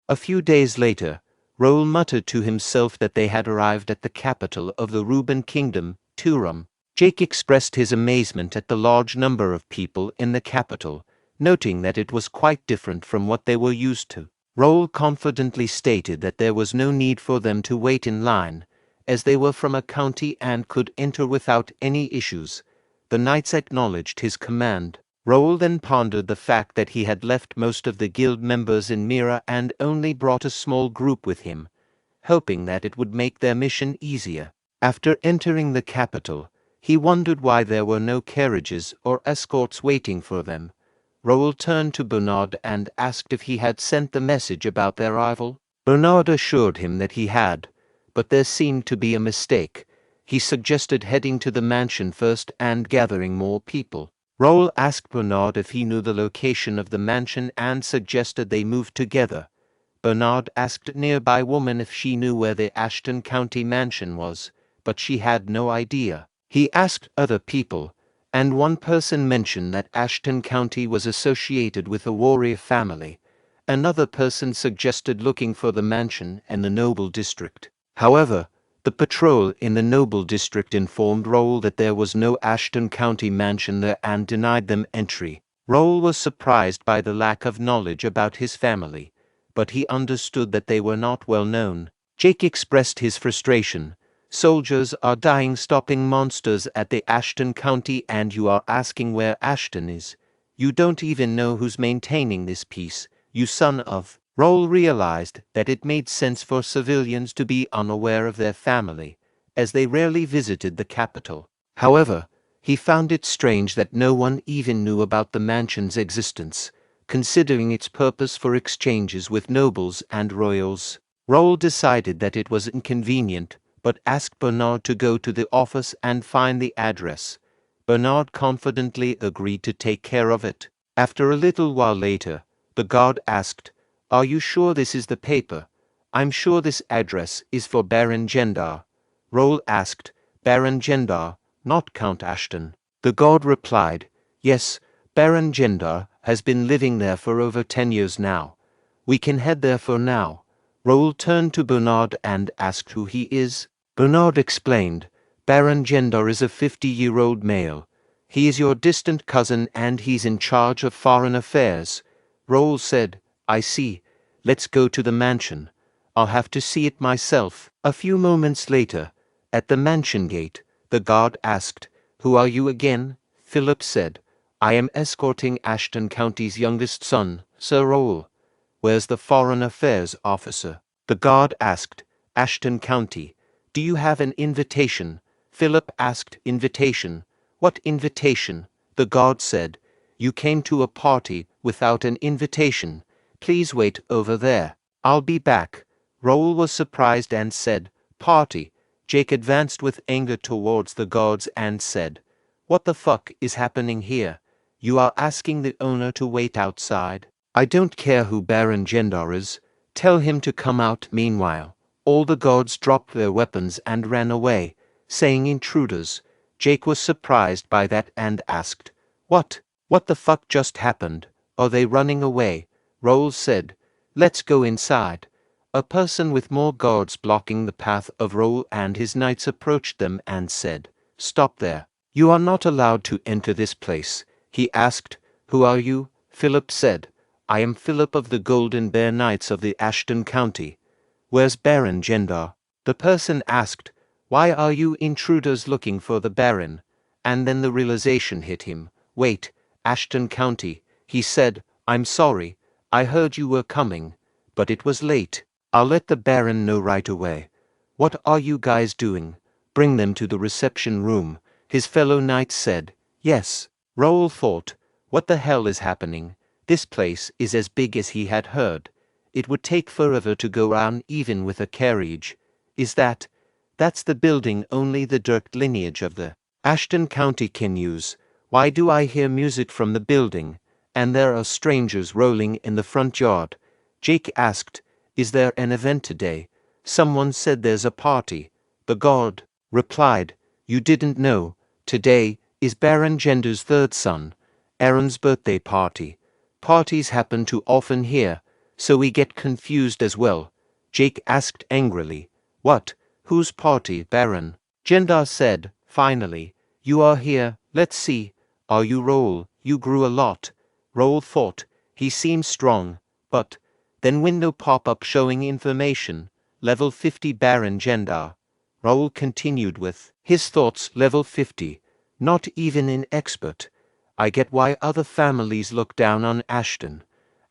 A few days later, Raul muttered to himself that they had arrived at the capital of the Ruben Kingdom, Turum. Jake expressed his amazement at the large number of people in the capital, noting that it was quite different from what they were used to. Raul confidently stated that there was no need for them to wait in line, as they were from a county and could enter without any issues. The knights acknowledged his command. Raul then pondered the fact that he had left most of the guild members in Mira and only brought a small group with him, hoping that it would make their mission easier. After entering the capital, he wondered why there were no carriages or escorts waiting for them. Raul turned to Bernard and asked if he had sent the message about their arrival. Bernard assured him that he had, but there seemed to be a mistake. He suggested heading to the mansion first and gathering more people. Raul asked Bernard if he knew the location of the mansion and suggested they move together. Bernard asked a nearby woman if she knew where the Ashton County mansion was, but she had no idea. He asked other people, and one person mentioned that Ashton County was associated with a warrior family. Another person suggested looking for the mansion in the Noble District. However, the patrol in the Noble District informed Raul that there was no Ashton County mansion there and denied them entry. Raul was surprised by the lack of knowledge about his family, but he understood that they were not well known. Jake expressed his frustration. Soldiers are dying stopping monsters at the Ashton County and you are asking where Ashton is. You don't even know who's maintaining this peace, you son of... Raul realized that it made sense for civilians to be unaware of their family, as they rarely visited the capital. However, he found it strange that no one even knew about the mansion's existence, considering its purpose for exchanges with nobles and royals. Raul decided that it was inconvenient, but asked Bernard to go to the office and find the address. Bernard confidently agreed to take care of it. After a little while later, the guard asked, "Are you sure this is the paper? I'm sure this address is for Baron Gendar." Raul asked, "Baron Gendar, not Count Ashton?" The guard replied, "Yes, Baron Gendar has been living there for over 10 years now. We can head there for now." Raul turned to Bernard and asked who he is. Bernard explained, "Baron Gendar is a 50-year-old male. He is your distant cousin and he's in charge of foreign affairs." Raul said, "I see. Let's go to the mansion. I'll have to see it myself." A few moments later, at the mansion gate, the guard asked, "Who are you again?" Philip said, "I am escorting Ashton County's youngest son, Sir Raul." "Where's the foreign affairs officer?" The guard asked, "Ashton County. Do you have an invitation?" Philip asked, "Invitation? What invitation?" The guard said, "You came to a party without an invitation. Please wait over there. I'll be back." Raul was surprised and said, "Party?" Jake advanced with anger towards the guards and said, "What the fuck is happening here? You are asking the owner to wait outside?" "I don't care who Baron Gendar is. Tell him to come out." Meanwhile, all the guards dropped their weapons and ran away, saying intruders. Jake was surprised by that and asked, What the fuck just happened? Are they running away?" Raul said, "Let's go inside." A person with more guards blocking the path of Raul and his knights approached them and said, "Stop there. You are not allowed to enter this place." He asked, "Who are you?" Philip said, "I am Philip of the Golden Bear Knights of the Ashton County." "Where's Baron Gendar?" The person asked, "Why are you intruders looking for the Baron?" And then the realization hit him. "Wait, Ashton County." He said, "I'm sorry, I heard you were coming, but it was late. I'll let the Baron know right away." "What are you guys doing?" "Bring them to the reception room," his fellow knights said. "Yes." Raul thought, "What the hell is happening? This place is as big as he had heard. It would take forever to go around even with a carriage. Is that That's the building only the direct lineage of the Ashton County can use. Why do I hear music from the building, and there are strangers rolling in the front yard? Jake asked, is there an event today? Someone said there's a party. The god replied, you didn't know. Today is Baron Gender's third son, Aaron's birthday party. Parties happen too often here, so we get confused as well. Jake asked angrily, what? Whose party, Baron? Gendar said, finally, you are here, let's see. Are you Raul? You grew a lot. Raul thought, he seems strong, but then window pop-up showing information, level 50 Baron Gendar. Raul continued with his thoughts, level 50, not even an expert. I get why other families look down on Ashton.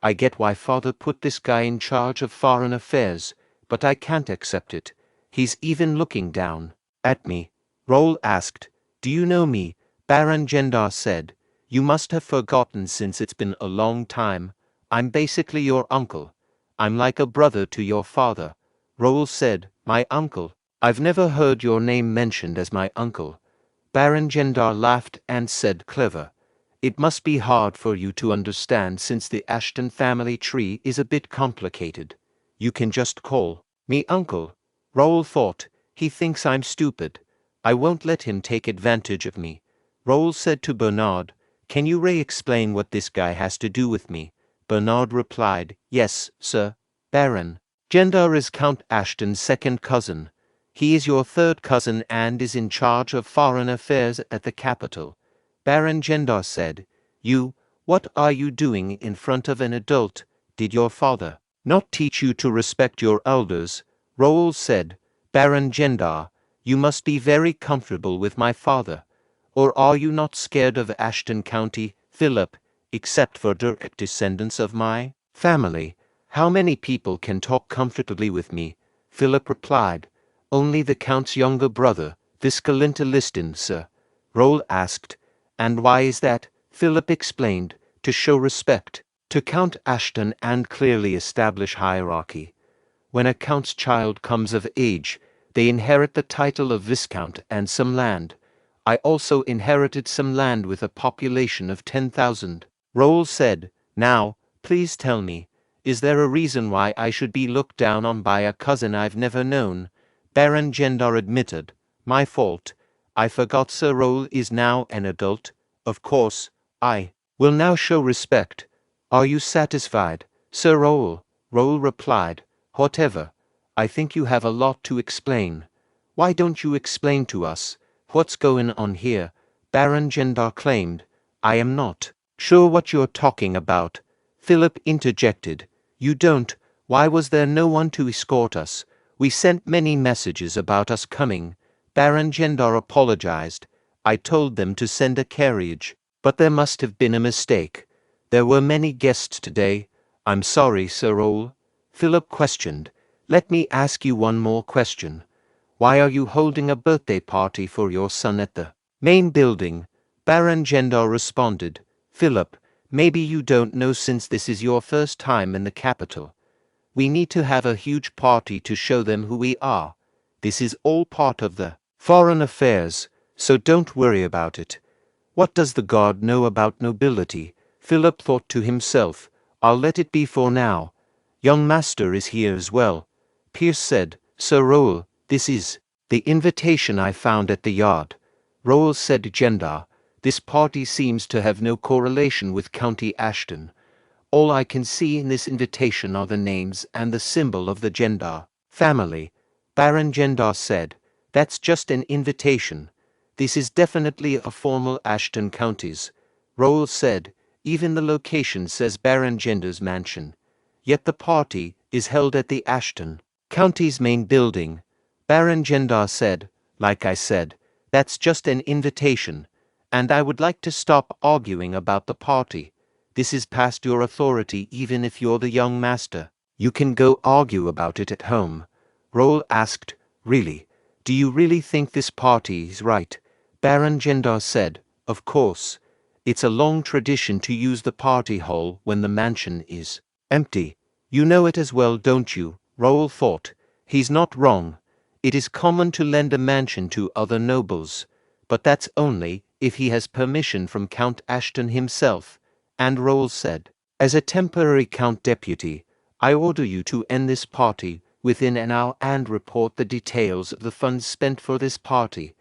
I get why father put this guy in charge of foreign affairs, but I can't accept it. He's even looking down at me. Raul asked, do you know me? Baron Gendar said, you must have forgotten since it's been a long time. I'm basically your uncle. I'm like a brother to your father. Raul said, my uncle? I've never heard your name mentioned as my uncle. Baron Gendar laughed and said, clever. It must be hard for you to understand since the Ashton family tree is a bit complicated. You can just call me uncle. Raul thought, he thinks I'm stupid. I won't let him take advantage of me. Raul said to Bernard, can you re-explain what this guy has to do with me? Bernard replied, yes, sir. Baron Gendar is Count Ashton's second cousin. He is your third cousin and is in charge of foreign affairs at the capital. Baron Gendar said, what are you doing in front of an adult? Did your father not teach you to respect your elders? Raul said, Baron Gendar, you must be very comfortable with my father. Or are you not scared of Ashton County, Philip, except for direct descendants of my family? How many people can talk comfortably with me? Philip replied, only the Count's younger brother, Viscalinta Liston, sir. Raul asked, and why is that? Philip explained, to show respect to Count Ashton and clearly establish hierarchy. When a count's child comes of age, they inherit the title of Viscount and some land. I also inherited some land with a population of 10,000. Raul said, now, please tell me, is there a reason why I should be looked down on by a cousin I've never known? Baron Gendar admitted, my fault. I forgot Sir Raul is now an adult. Of course, I will now show respect. Are you satisfied, Sir Raul? Raul replied, whatever. I think you have a lot to explain. Why don't you explain to us what's going on here? Baron Gendar claimed, I am not sure what you're talking about. Philip interjected, you don't. Why was there no one to escort us? We sent many messages about us coming. Baron Gendar apologized. I told them to send a carriage, but there must have been a mistake. There were many guests today. I'm sorry, Sir Raul. Philip questioned. Let me ask you one more question. Why are you holding a birthday party for your son at the main building? Baron Gendar responded. Philip, maybe you don't know since this is your first time in the capital. We need to have a huge party to show them who we are. This is all part of the foreign affairs, so don't worry about it. What does the god know about nobility? Philip thought to himself, I'll let it be for now. Young master is here as well. Pierce said, Sir Raul, this is the invitation I found at the yard. Raul said to Gendar, this party seems to have no correlation with County Ashton. All I can see in this invitation are the names and the symbol of the Gendar family. Baron Gendar said, that's just an invitation. This is definitely a formal Ashton Counties. Raul said, even the location says Baron Gendar's mansion. Yet the party is held at the Ashton County's main building. Baron Gendar said, like I said, that's just an invitation, and I would like to stop arguing about the party. This is past your authority even if you're the young master. You can go argue about it at home. Raul asked, really? Do you really think this party is right? Baron Gendar said, of course. It's a long tradition to use the party hall when the mansion is empty. You know it as well, don't you? Raul thought. He's not wrong. It is common to lend a mansion to other nobles, but that's only if he has permission from Count Ashton himself, and Raul said, as a temporary Count Deputy, I order you to end this party within an hour and report the details of the funds spent for this party.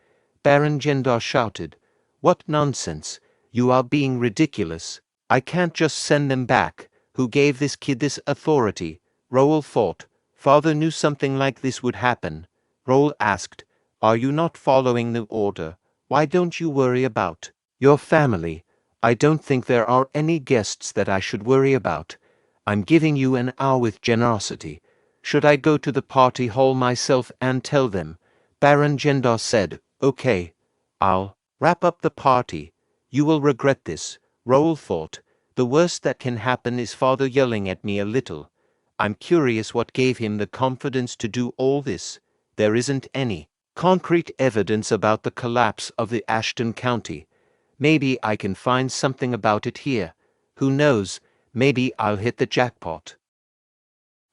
Baron Gendar shouted, What nonsense! You are being ridiculous. I can't just send them back. Who gave this kid this authority? Raul thought. Father knew something like this would happen. Raul asked, Are you not following the order? Why don't you worry about your family? I don't think there are any guests that I should worry about. I'm giving you an hour with generosity. Should I go to the party hall myself and tell them? Baron Gendar said, Okay, I'll wrap up the party. You will regret this. Raul thought, the worst that can happen is father yelling at me a little. I'm curious what gave him the confidence to do all this. There isn't any concrete evidence about the collapse of the Ashton County. Maybe I can find something about it here. Who knows, maybe I'll hit the jackpot.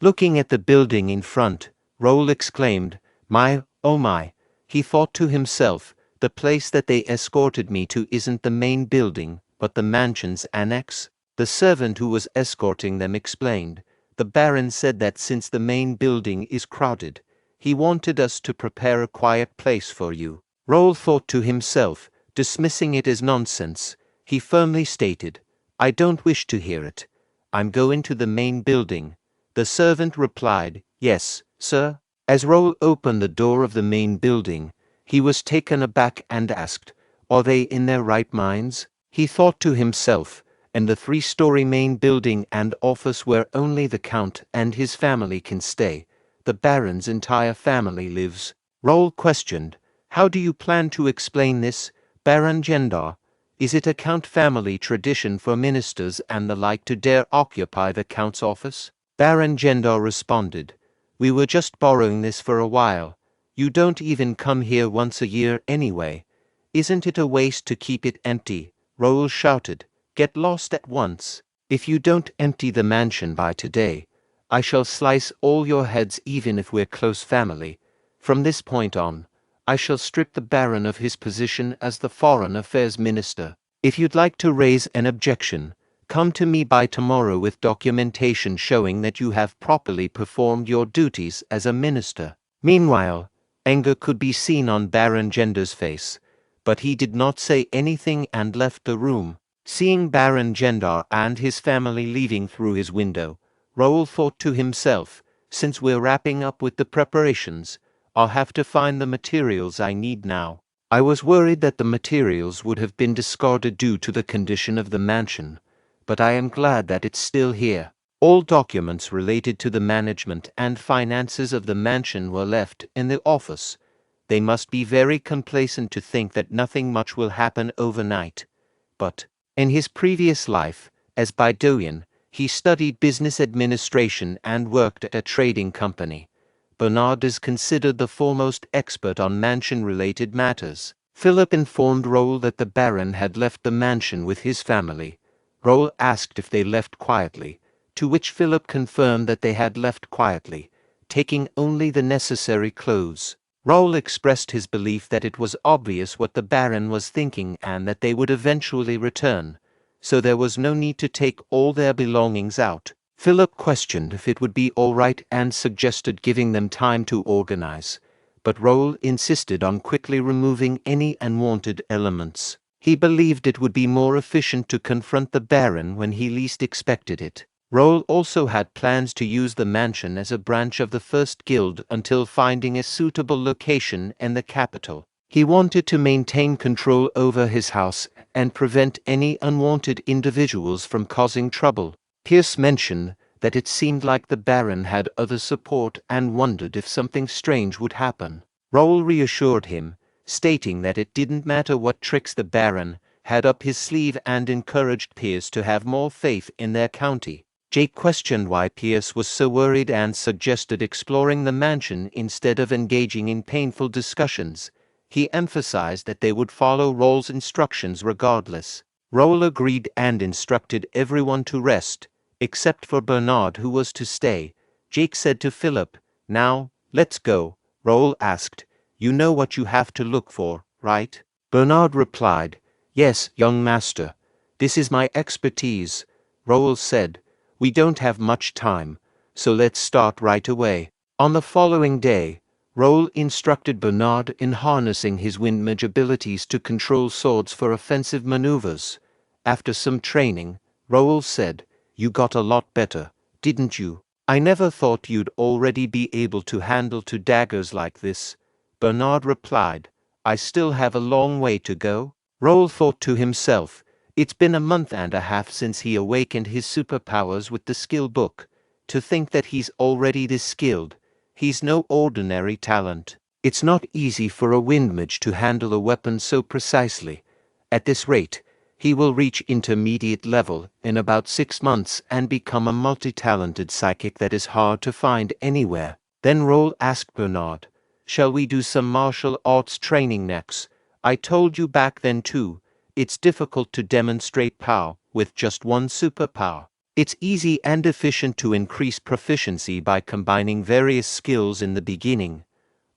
Looking at the building in front, Raul exclaimed, My, oh my. He thought to himself, the place that they escorted me to isn't the main building, but the mansion's annex. The servant who was escorting them explained, the Baron said that since the main building is crowded, he wanted us to prepare a quiet place for you. Raul thought to himself, dismissing it as nonsense. He firmly stated, I don't wish to hear it. I'm going to the main building. The servant replied, Yes, sir. As Raul opened the door of the main building, he was taken aback and asked, Are they in their right minds? He thought to himself, and the 3-story main building and office where only the Count and his family can stay. The Baron's entire family lives. Raul questioned, How do you plan to explain this, Baron Gendar? Is it a Count family tradition for ministers and the like to dare occupy the Count's office? Baron Gendar responded, We were just borrowing this for a while. You don't even come here once a year anyway. Isn't it a waste to keep it empty? Raul shouted, Get lost at once. If you don't empty the mansion by today, I shall slice all your heads even if we're close family. From this point on, I shall strip the Baron of his position as the Foreign Affairs Minister. If you'd like to raise an objection, come to me by tomorrow with documentation showing that you have properly performed your duties as a minister. Meanwhile, anger could be seen on Baron Gendar's face, but he did not say anything and left the room. Seeing Baron Gendar and his family leaving through his window, Raul thought to himself, Since we're wrapping up with the preparations, I'll have to find the materials I need now. I was worried that the materials would have been discarded due to the condition of the mansion, but I am glad that it's still here. All documents related to the management and finances of the mansion were left in the office. They must be very complacent to think that nothing much will happen overnight. But, in his previous life, as Bae DoHyun, he studied business administration and worked at a trading company. Bernard is considered the foremost expert on mansion-related matters. Philip informed Raul that the Baron had left the mansion with his family. Raul asked if they left quietly, to which Philip confirmed that they had left quietly, taking only the necessary clothes. Raul expressed his belief that it was obvious what the Baron was thinking and that they would eventually return, so there was no need to take all their belongings out. Philip questioned if it would be all right and suggested giving them time to organize, but Raul insisted on quickly removing any unwanted elements. He believed it would be more efficient to confront the Baron when he least expected it. Raul also had plans to use the mansion as a branch of the First Guild until finding a suitable location in the capital. He wanted to maintain control over his house and prevent any unwanted individuals from causing trouble. Pierce mentioned that it seemed like the Baron had other support and wondered if something strange would happen. Raul reassured him, stating that it didn't matter what tricks the Baron had up his sleeve and encouraged Pierce to have more faith in their county. Jake questioned why Pierce was so worried and suggested exploring the mansion instead of engaging in painful discussions. He emphasized that they would follow Raul's instructions regardless. Raul agreed and instructed everyone to rest, except for Bernard who was to stay. Jake said to Philip, Now, let's go. Raul asked. You know what you have to look for, right? Bernard replied. Yes, young master. This is my expertise. Raul said. We don't have much time, so let's start right away. On the following day, Raul instructed Bernard in harnessing his wind mage abilities to control swords for offensive maneuvers. After some training, Raul said, You got a lot better, didn't you? I never thought you'd already be able to handle two daggers like this. Bernard replied, I still have a long way to go. Raul thought to himself, it's been a month and a half since he awakened his superpowers with the skill book. To think that he's already this skilled. He's no ordinary talent. It's not easy for a wind mage to handle a weapon so precisely. At this rate, he will reach intermediate level in about 6 months and become a multi-talented psychic that is hard to find anywhere. Then Raul asked Bernard, Shall we do some martial arts training next? I told you back then too, it's difficult to demonstrate power with just one superpower. It's easy and efficient to increase proficiency by combining various skills in the beginning.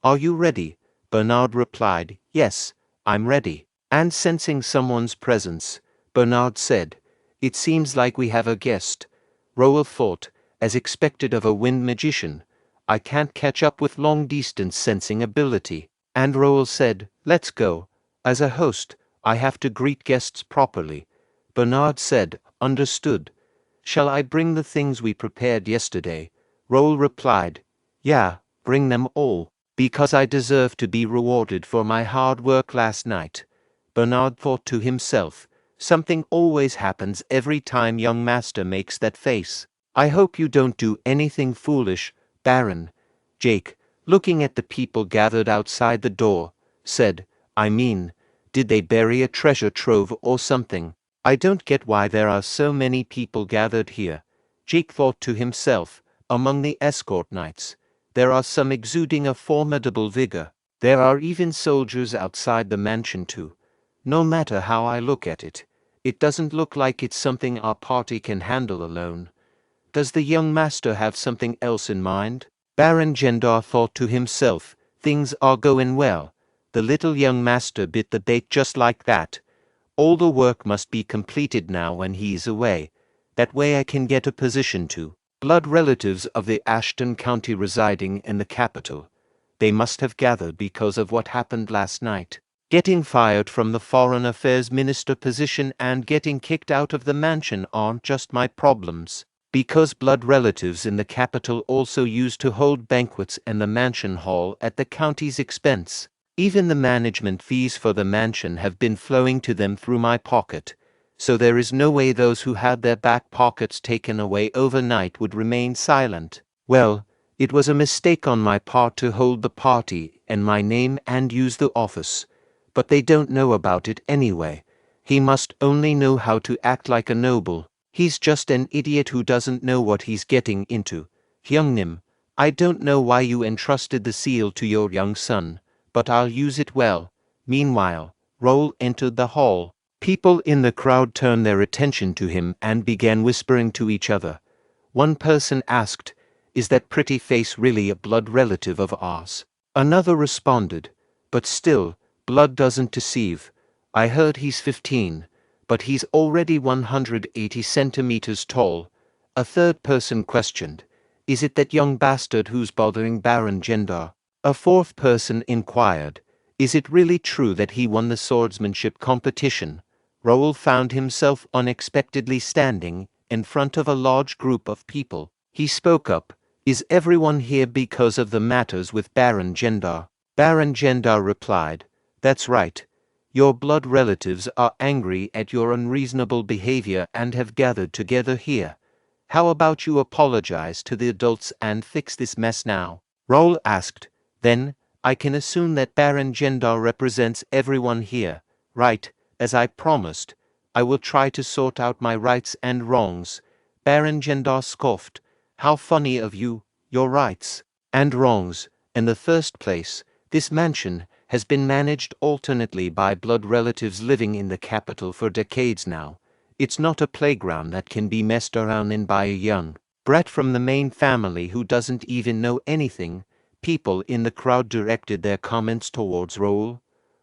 Are you ready? Bernard replied, Yes, I'm ready. And sensing someone's presence, Bernard said, It seems like we have a guest. Raul thought, as expected of a wind magician, I can't catch up with long-distance sensing ability. And Raul said, Let's go. As a host, I have to greet guests properly. Bernard said, Understood. Shall I bring the things we prepared yesterday? Raul replied, Yeah, bring them all, because I deserve to be rewarded for my hard work last night. Bernard thought to himself, Something always happens every time young master makes that face. I hope you don't do anything foolish, Baron. Jake, looking at the people gathered outside the door, said, did they bury a treasure trove or something? I don't get why there are so many people gathered here. Jake thought to himself, among the escort knights, there are some exuding a formidable vigor. There are even soldiers outside the mansion too. No matter how I look at it, it doesn't look like it's something our party can handle alone. Does the young master have something else in mind? Baron Gendar thought to himself, things are going well. The little young master bit the bait just like that. All the work must be completed now when he's away. That way I can get a position to blood relatives of the Ashton County residing in the capital. They must have gathered because of what happened last night. Getting fired from the Foreign Affairs Minister position and getting kicked out of the mansion aren't just my problems. Because blood relatives in the capital also used to hold banquets in the mansion hall at the county's expense. Even the management fees for the mansion have been flowing to them through my pocket, so there is no way those who had their back pockets taken away overnight would remain silent. Well, it was a mistake on my part to hold the party in my name and use the office, but they don't know about it anyway. He must only know how to act like a noble. He's just an idiot who doesn't know what he's getting into. Hyungnim, I don't know why you entrusted the seal to your young son, but I'll use it well. Meanwhile, Raul entered the hall. People in the crowd turned their attention to him and began whispering to each other. One person asked, Is that pretty face really a blood relative of ours? Another responded, But still, blood doesn't deceive. I heard he's 15, but he's already 180 centimeters tall. A third person questioned, Is it that young bastard who's bothering Baron Gendar? A fourth person inquired, Is it really true that he won the swordsmanship competition? Raul found himself unexpectedly standing in front of a large group of people. He spoke up, Is everyone here because of the matters with Baron Gendar? Baron Gendar replied, That's right. Your blood relatives are angry at your unreasonable behavior and have gathered together here. How about you apologize to the adults and fix this mess now? Raul asked, Then, I can assume that Baron Gendar represents everyone here, right? As I promised, I will try to sort out my rights and wrongs. Baron Gendar scoffed, How funny of you, your rights and wrongs. In the first place, this mansion has been managed alternately by blood relatives living in the capital for decades now. It's not a playground that can be messed around in by a young brat from the main family who doesn't even know anything. People in the crowd directed their comments towards Raul.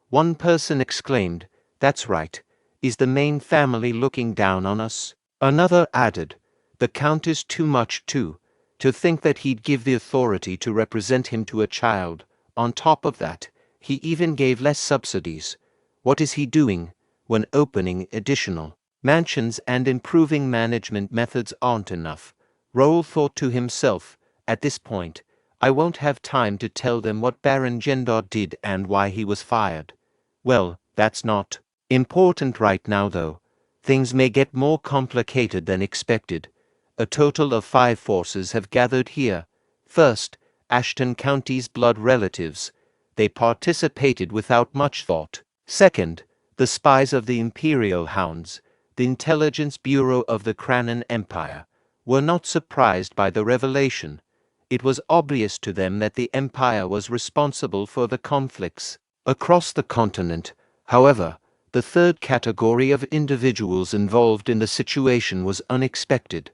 One person exclaimed, "That's right. Is the main family looking down on us?" Another added, "The Count is too much too. To think that he'd give the authority to represent him to a child. On top of that, he even gave less subsidies. What is he doing when opening additional mansions and improving management methods aren't enough?" Raul thought to himself, "At this point, I won't have time to tell them what Baron Gendar did and why he was fired. Well, that's not important right now though. Things may get more complicated than expected. A total of 5 forces have gathered here. First, Ashton County's blood relatives. They participated without much thought. Second, the spies of the Imperial Hounds, the Intelligence Bureau of the Kranan Empire, were not surprised by the revelation. It was obvious to them that the Empire was responsible for the conflicts across the continent. However, the third category of individuals involved in the situation was unexpected.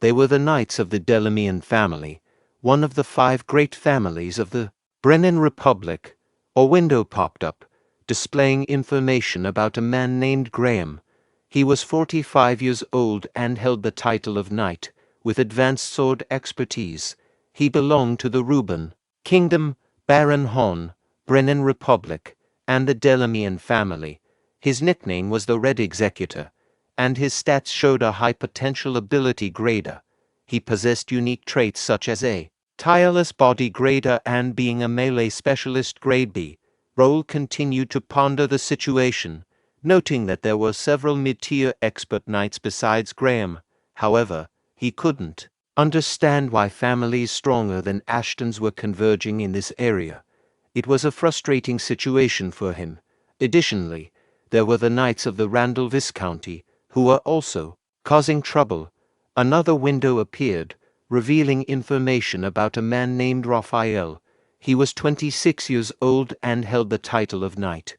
They were the Knights of the Delamian family, one of the 5 great families of the Brennan Republic. A window popped up, displaying information about a man named Graham. He was 45 years old and held the title of Knight, with advanced sword expertise. He belonged to the Reuben Kingdom, Baron Hon, Brennan Republic, and the Delamian family. His nickname was the Red Executor, and his stats showed a high potential ability grader. He possessed unique traits such as a tireless body grader and being a melee specialist grade B. Raul continued to ponder the situation, noting that there were several mid-tier expert knights besides Graham. However, he couldn't understand why families stronger than Ashton's were converging in this area. It was a frustrating situation for him. Additionally, there were the Knights of the Randall Viscounty, who were also causing trouble. Another window appeared, revealing information about a man named Raphael. He was 26 years old and held the title of Knight,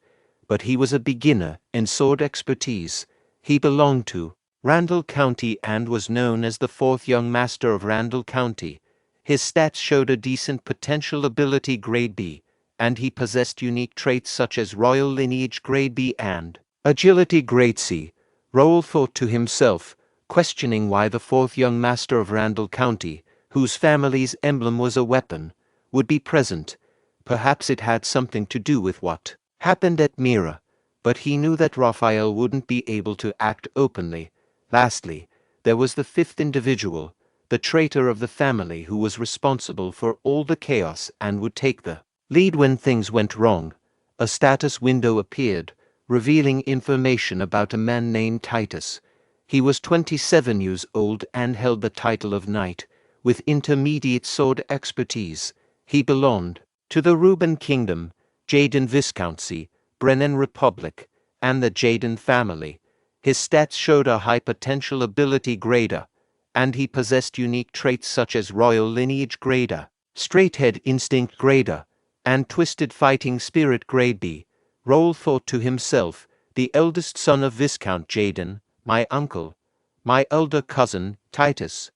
but he was a beginner in sword expertise. He belonged to Randall County and was known as the 4th Young Master of Randall County. His stats showed a decent potential ability grade B, and he possessed unique traits such as Royal Lineage grade B and Agility grade C. Raul thought to himself, questioning why the 4th Young Master of Randall County, whose family's emblem was a weapon, would be present. Perhaps it had something to do with what happened at Mira, but he knew that Raphael wouldn't be able to act openly. Lastly, there was the 5th individual, the traitor of the family who was responsible for all the chaos and would take the lead when things went wrong. A status window appeared, revealing information about a man named Titus. He was 27 years old and held the title of Knight, with intermediate sword expertise. He belonged to the Reuben Kingdom, Jaden Viscounty, Brennan Republic, and the Jaden family. His stats showed a high potential ability grader, and he possessed unique traits such as Royal Lineage grader, Straight-Head Instinct grader, and Twisted Fighting Spirit grade B. Raul thought to himself, the eldest son of Viscount Jaden, my uncle, my elder cousin, Titus.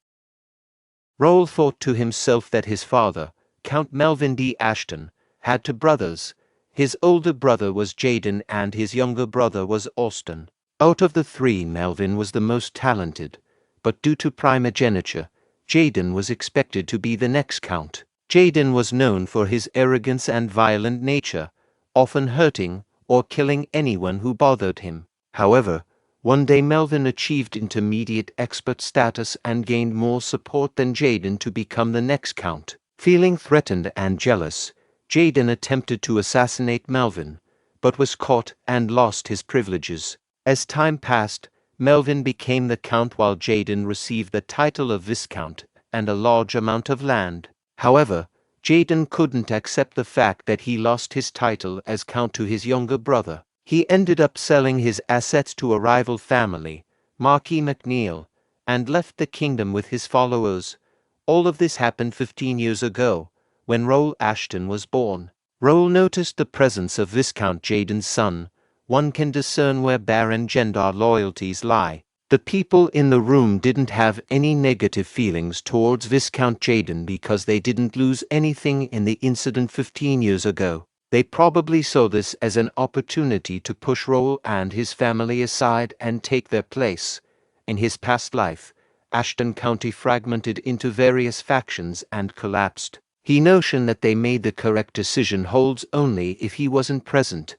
Raul thought to himself that his father, Count Melvin D. Ashton, had 2 brothers. His older brother was Jaden and his younger brother was Austin. Out of the 3, Melvin was the most talented, but due to primogeniture, Jaden was expected to be the next count. Jaden was known for his arrogance and violent nature, often hurting or killing anyone who bothered him. However, one day Melvin achieved intermediate expert status and gained more support than Jaden to become the next count. Feeling threatened and jealous, Jaden attempted to assassinate Melvin, but was caught and lost his privileges. As time passed, Melvin became the count while Jaden received the title of Viscount and a large amount of land. However, Jaden couldn't accept the fact that he lost his title as count to his younger brother. He ended up selling his assets to a rival family, Marquis McNeil, and left the kingdom with his followers. All of this happened 15 years ago, when Raul Ashton was born. Raul noticed the presence of Viscount Jaden's son. One can discern where Baron Gendar loyalties lie. The The people in the room didn't have any negative feelings towards Viscount Jaden because they didn't lose anything in the incident 15 years ago. They probably saw this as an opportunity to push Raul and his family aside and take their place. In his past life, Ashton County fragmented into various factions and collapsed. He notion that they made the correct decision holds only if he wasn't present.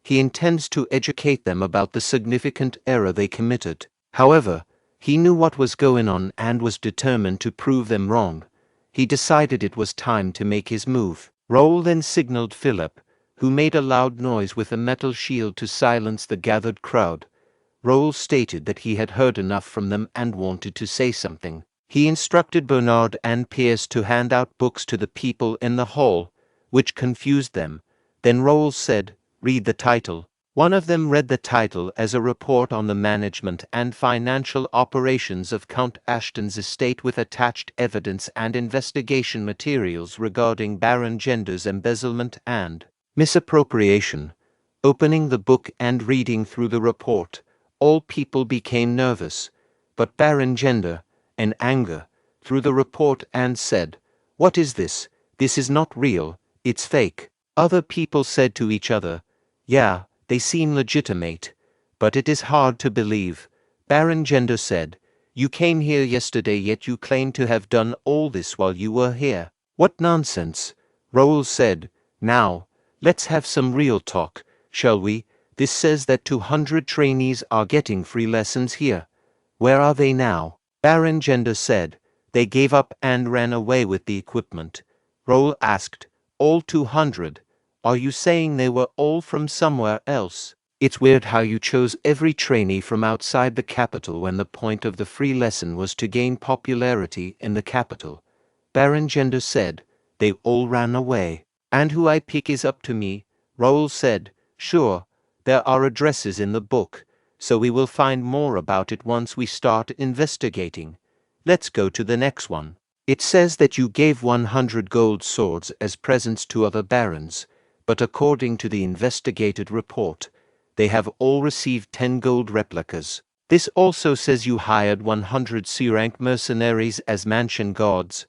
He intends to educate them about the significant error they committed. However, he knew what was going on and was determined to prove them wrong. He decided it was time to make his move. Raul then signaled Philip, who made a loud noise with a metal shield to silence the gathered crowd. Raul stated that he had heard enough from them and wanted to say something. He instructed Bernard and Pierce to hand out books to the people in the hall, which confused them. Then Raul said, "Read the title." One of them read the title as a report on the management and financial operations of Count Ashton's estate with attached evidence and investigation materials regarding Baron Gender's embezzlement and misappropriation. Opening the book and reading through the report, all people became nervous, but Baron Gender, in anger, threw the report and said, "What is this? This is not real, it's fake." Other people said to each other, "Yeah, they seem legitimate, but it is hard to believe." Baron Gender said, "You came here yesterday yet you claim to have done all this while you were here. What nonsense." Raul said, "Now, let's have some real talk, shall we? This says that 200 trainees are getting free lessons here. Where are they now?" Baron Gender said, "They gave up and ran away with the equipment." Raul asked, "All 200? Are you saying they were all from somewhere else? It's weird how you chose every trainee from outside the capital when the point of the free lesson was to gain popularity in the capital." Baron Gender said, "They all ran away. And who I pick is up to me." Raul said, "Sure, there are addresses in the book, so we will find more about it once we start investigating. Let's go to the next one. It says that you gave 100 gold swords as presents to other barons, but according to the investigated report, they have all received 10 gold replicas. This also says you hired 100 C-rank mercenaries as mansion guards.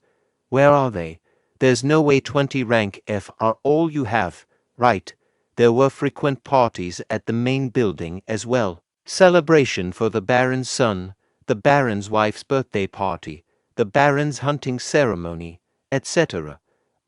Where are they? There's no way 20 rank F are all you have, right? There were frequent parties at the main building as well. Celebration for the Baron's son, the Baron's wife's birthday party, the Baron's hunting ceremony, etc.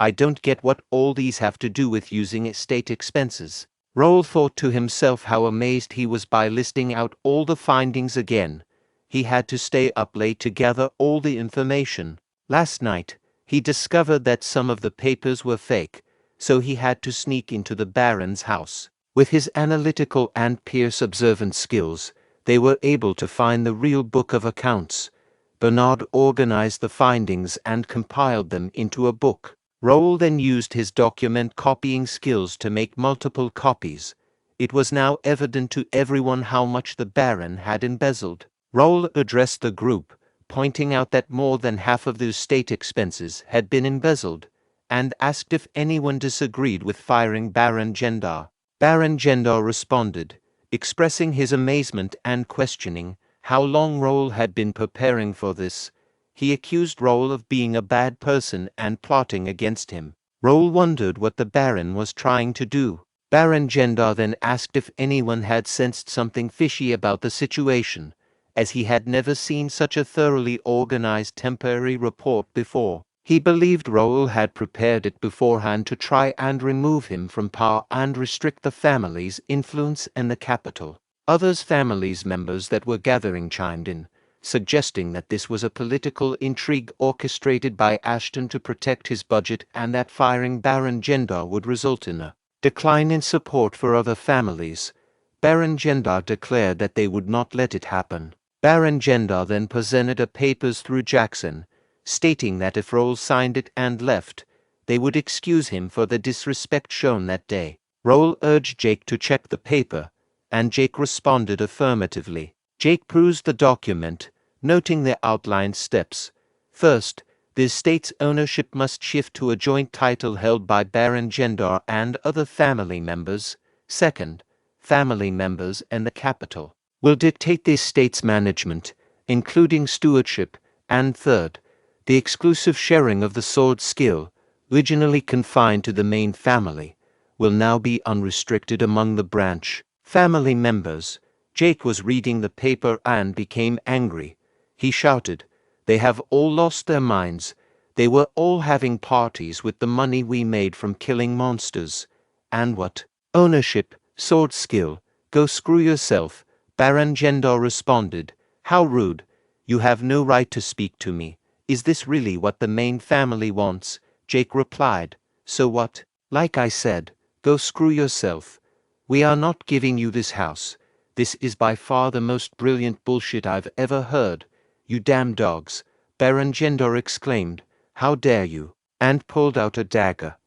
I don't get what all these have to do with using estate expenses." Raul thought to himself how amazed he was by listing out all the findings again. He had to stay up late to gather all the information. Last night, he discovered that some of the papers were fake, so he had to sneak into the Baron's house. With his analytical and Pierce observant skills, they were able to find the real book of accounts. Bernard organized the findings and compiled them into a book. Raul then used his document copying skills to make multiple copies. It was now evident to everyone how much the Baron had embezzled. Raul addressed the group, pointing out that more than half of the estate expenses had been embezzled, and asked if anyone disagreed with firing Baron Gendar. Baron Gendar responded, expressing his amazement and questioning how long Raul had been preparing for this. He accused Raul of being a bad person and plotting against him. Raul wondered what the Baron was trying to do. Baron Gendar then asked if anyone had sensed something fishy about the situation, as he had never seen such a thoroughly organized temporary report before. He believed Raul had prepared it beforehand to try and remove him from power and restrict the family's influence in the capital. Others families members that were gathering chimed in, suggesting that this was a political intrigue orchestrated by Ashton to protect his budget and that firing Baron Gendar would result in a decline in support for other families. Baron Gendar declared that they would not let it happen. Baron Gendar then presented the papers through Jackson, stating that if Raul signed it and left, they would excuse him for the disrespect shown that day. Raul urged Jake to check the paper, and Jake responded affirmatively. Jake perused the document, noting the outlined steps. First, the estate's ownership must shift to a joint title held by Baron Gendar and other family members. Second, family members in the capital will dictate the estate's management, including stewardship, and third, the exclusive sharing of the sword skill, originally confined to the main family, will now be unrestricted among the branch family members. Jake was reading the paper and became angry. He shouted, "They have all lost their minds. They were all having parties with the money we made from killing monsters. And what? Ownership, sword skill. Go screw yourself." Baron Gendar responded, "How rude. You have no right to speak to me. Is this really what the main family wants?" Jake replied, "So what? Like I said, go screw yourself. We are not giving you this house. This is by far the most brilliant bullshit I've ever heard. You damn dogs." Baron Gendar exclaimed, "How dare you?" and pulled out a dagger.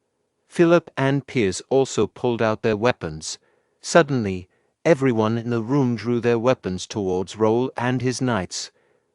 Philip and Piers also pulled out their weapons. Suddenly, everyone in the room drew their weapons towards Raul and his knights.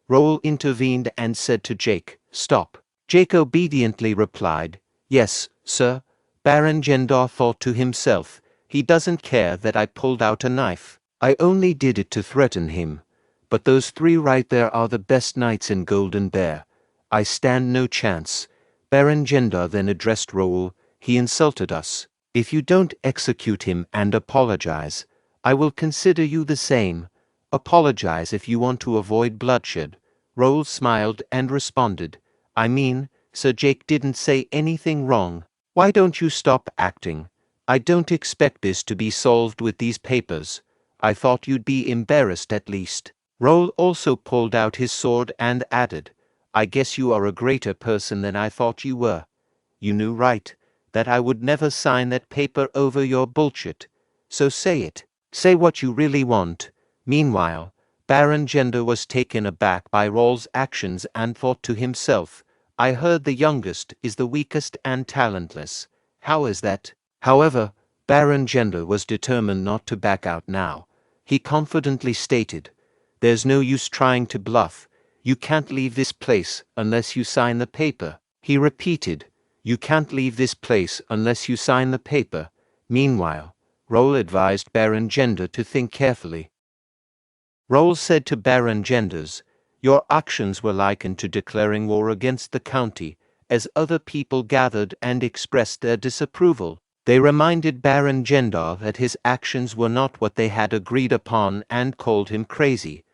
Raul intervened and said to Jake, "Stop." Jake obediently replied, "Yes, sir." Baron Gendar thought to himself, "He doesn't care that I pulled out a knife. I only did it to threaten him. But those three right there are the best knights in Golden Bear. I stand no chance." Baron Gendar then addressed Raul. "He insulted us. If you don't execute him and apologize, I will consider you the same. Apologize if you want to avoid bloodshed." Raul smiled and responded, "I mean, Sir Jake didn't say anything wrong. Why don't you stop acting? I don't expect this to be solved with these papers. I thought you'd be embarrassed at least." Raul also pulled out his sword and added, "I guess you are a greater person than I thought you were. You knew, right, that I would never sign that paper over your bullshit. So say it. Say what you really want." Meanwhile, Baron Gendar was taken aback by Raul's actions and thought to himself, "I heard the youngest is the weakest and talentless. How is that?" However, Baron Gendar was determined not to back out now. He confidently stated, "There's no use trying to bluff. You can't leave this place unless you sign the paper." He repeated, "You can't leave this place unless you sign the paper." Meanwhile, Raul advised Baron Gendar to think carefully. Raul said to Baron Gendars, "Your actions were likened to declaring war against the county, as other people gathered and expressed their disapproval." They reminded Baron Gendar that his actions were not what they had agreed upon and called him crazy.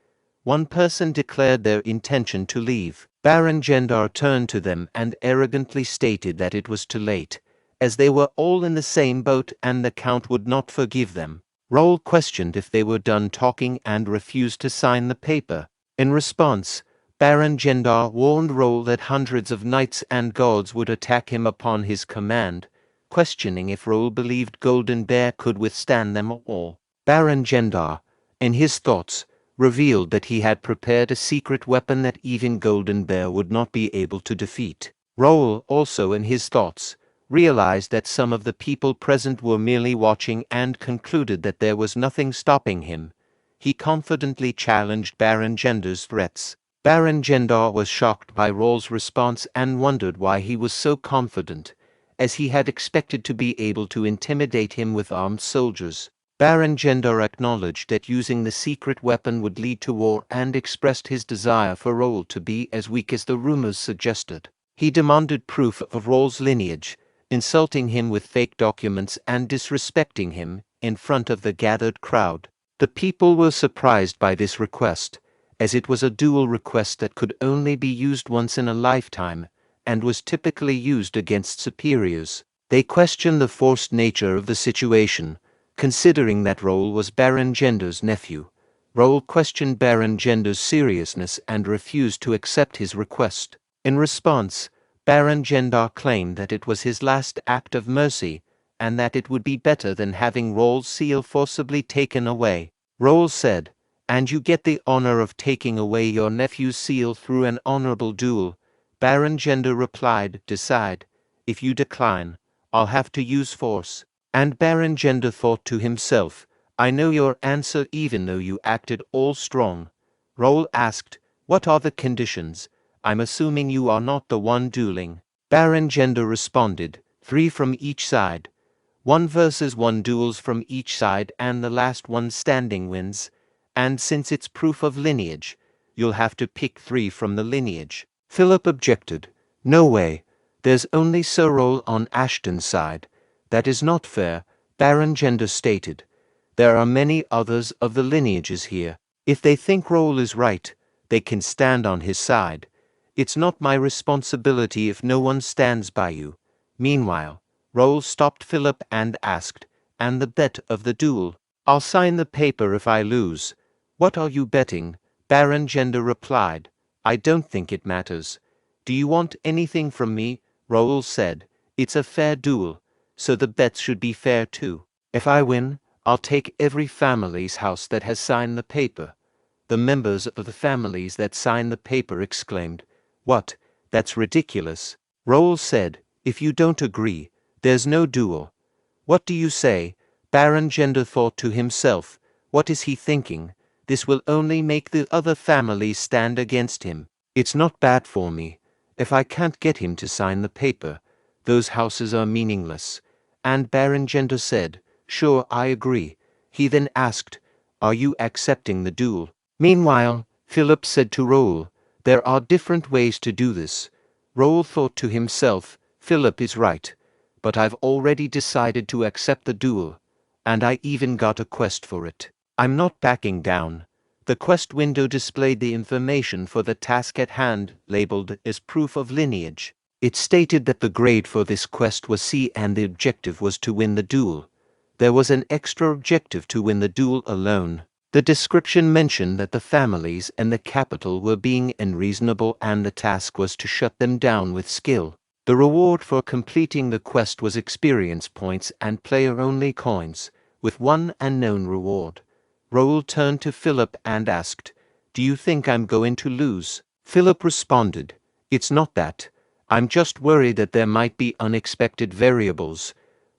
One person declared their intention to leave. Baron Gendar turned to them and arrogantly stated that it was too late, as they were all in the same boat and the Count would not forgive them. Raul questioned if they were done talking and refused to sign the paper. In response, Baron Gendar warned Raul that hundreds of knights and guards would attack him upon his command, questioning if Raul believed Golden Bear could withstand them all. Baron Gendar, in his thoughts, revealed that he had prepared a secret weapon that even Golden Bear would not be able to defeat. Raul also, in his thoughts, realized that some of the people present were merely watching and concluded that there was nothing stopping him. He confidently challenged Baron Gendar's threats. Baron Gendar was shocked by Raul's response and wondered why he was so confident, as he had expected to be able to intimidate him with armed soldiers. Baron Gendar acknowledged that using the secret weapon would lead to war and expressed his desire for Raul to be as weak as the rumors suggested. He demanded proof of Raul's lineage, insulting him with fake documents and disrespecting him in front of the gathered crowd. The people were surprised by this request, as it was a dual request that could only be used once in a lifetime and was typically used against superiors. They questioned the forced nature of the situation, considering that Raul was Baron Gendar's nephew. Raul questioned Baron Gendar's seriousness and refused to accept his request. In response, Baron Gendar claimed that it was his last act of mercy, and that it would be better than having Raul's seal forcibly taken away. Raul said, "And you get the honor of taking away your nephew's seal through an honorable duel." Baron Gendar replied, "Decide. If you decline, I'll have to use force." And Baron Gendar thought to himself, "I know your answer even though you acted all strong." Raul asked, "What are the conditions? I'm assuming you are not the one dueling." Baron Gendar responded, 3 from each side. 1 versus 1 duels from each side and the last one standing wins. And since it's proof of lineage, you'll have to pick 3 from the lineage. Philip objected. No way. There's only Sir Raul on Ashton's side. That is not fair, Baron Gender stated. There are many others of the lineages here. If they think Raul is right, they can stand on his side. It's not my responsibility if no one stands by you. Meanwhile, Raul stopped Philip and asked, and the bet of the duel? I'll sign the paper if I lose. What are you betting? Baron Gender replied. I don't think it matters. Do you want anything from me? Raul said. It's a fair duel, so the bets should be fair too. If I win, I'll take every family's house that has signed the paper. The members of the families that signed the paper exclaimed. What? That's ridiculous. Raul said, if you don't agree, there's no duel. What do you say? Baron Gender thought to himself. What is he thinking? This will only make the other families stand against him. It's not bad for me. If I can't get him to sign the paper, those houses are meaningless. And Baron Gender said, sure, I agree. He then asked, are you accepting the duel? Meanwhile, Philip said to Raul, there are different ways to do this. Raul thought to himself, Philip is right, but I've already decided to accept the duel, and I even got a quest for it. I'm not backing down. The quest window displayed the information for the task at hand, labeled as proof of lineage. It stated that the grade for this quest was C and the objective was to win the duel. There was an extra objective to win the duel alone. The description mentioned that the families and the capital were being unreasonable and the task was to shut them down with skill. The reward for completing the quest was experience points and player-only coins, with one unknown reward. Raul turned to Philip and asked, do you think I'm going to lose? Philip responded, it's not that. I'm just worried that there might be unexpected variables.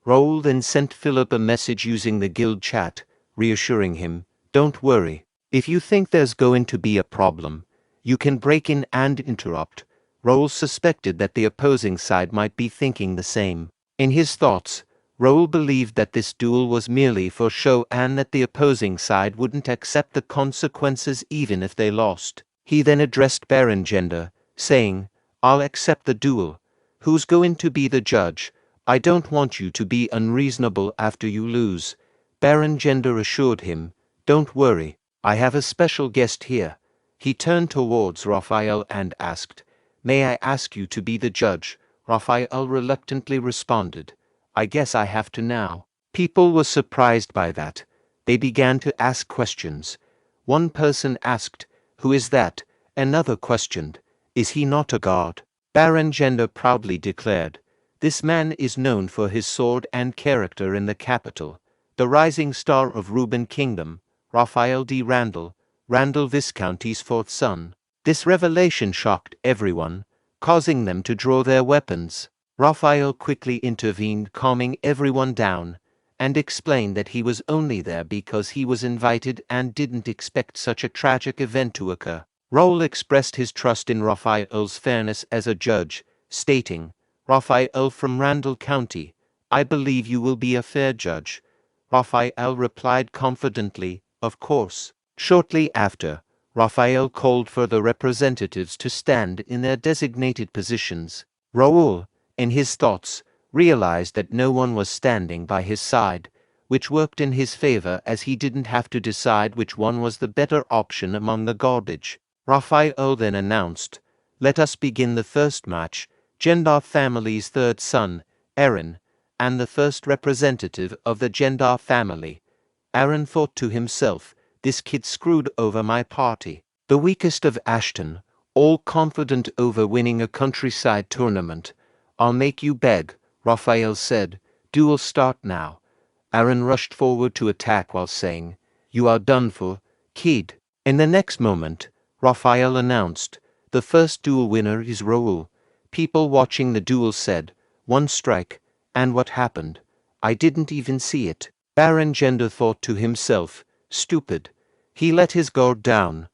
Raul then sent Philip a message using the guild chat, reassuring him, don't worry. If you think there's going to be a problem, you can break in and interrupt. Raul suspected that the opposing side might be thinking the same. In his thoughts, Raul believed that this duel was merely for show and that the opposing side wouldn't accept the consequences even if they lost. He then addressed Baron Gender, saying, I'll accept the duel. Who's going to be the judge? I don't want you to be unreasonable after you lose. Baron Gender assured him, don't worry, I have a special guest here. He turned towards Raphael and asked, may I ask you to be the judge? Raphael reluctantly responded, I guess I have to now. People were surprised by that. They began to ask questions. One person asked, who is that? Another questioned, is he not a god? Baron Gender proudly declared, this man is known for his sword and character in the capital, the rising star of Reuben Kingdom, Raphael D. Randall, Randall Viscounty's fourth son. This revelation shocked everyone, causing them to draw their weapons. Raphael quickly intervened, calming everyone down, and explained that he was only there because he was invited and didn't expect such a tragic event to occur. Raul expressed his trust in Raphael's fairness as a judge, stating, Raphael from Randall County, I believe you will be a fair judge. Raphael replied confidently, of course. Shortly after, Raphael called for the representatives to stand in their designated positions. Raul, in his thoughts, realized that no one was standing by his side, which worked in his favor as he didn't have to decide which one was the better option among the garbage. Raphael then announced, let us begin the first match. Gendar family's third son, Aaron, and the first representative of the Gendar family. Aaron thought to himself, this kid screwed over my party. The weakest of Ashton, all confident over winning a countryside tournament. I'll make you beg, Raphael said. Duel start now. Aaron rushed forward to attack while saying, you are done for, kid. In the next moment, Raphael announced, the first duel winner is Raul. People watching the duel said, one strike, and what happened? I didn't even see it. Baron Gender thought to himself, stupid. He let his guard down.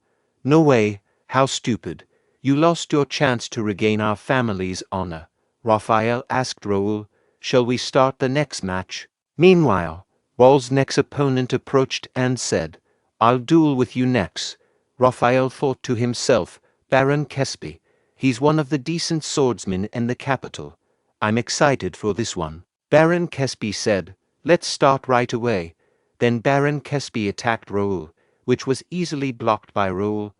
No way, how stupid. You lost your chance to regain our family's honor. Raphael asked Raul, shall we start the next match? Meanwhile, Raul's next opponent approached and said, I'll duel with you next. Raphael thought to himself, Baron Kesby. He's one of the decent swordsmen in the capital. I'm excited for this one. Baron Kesby said, let's start right away. Then Baron Kesby attacked Raul, which was easily blocked by Raul.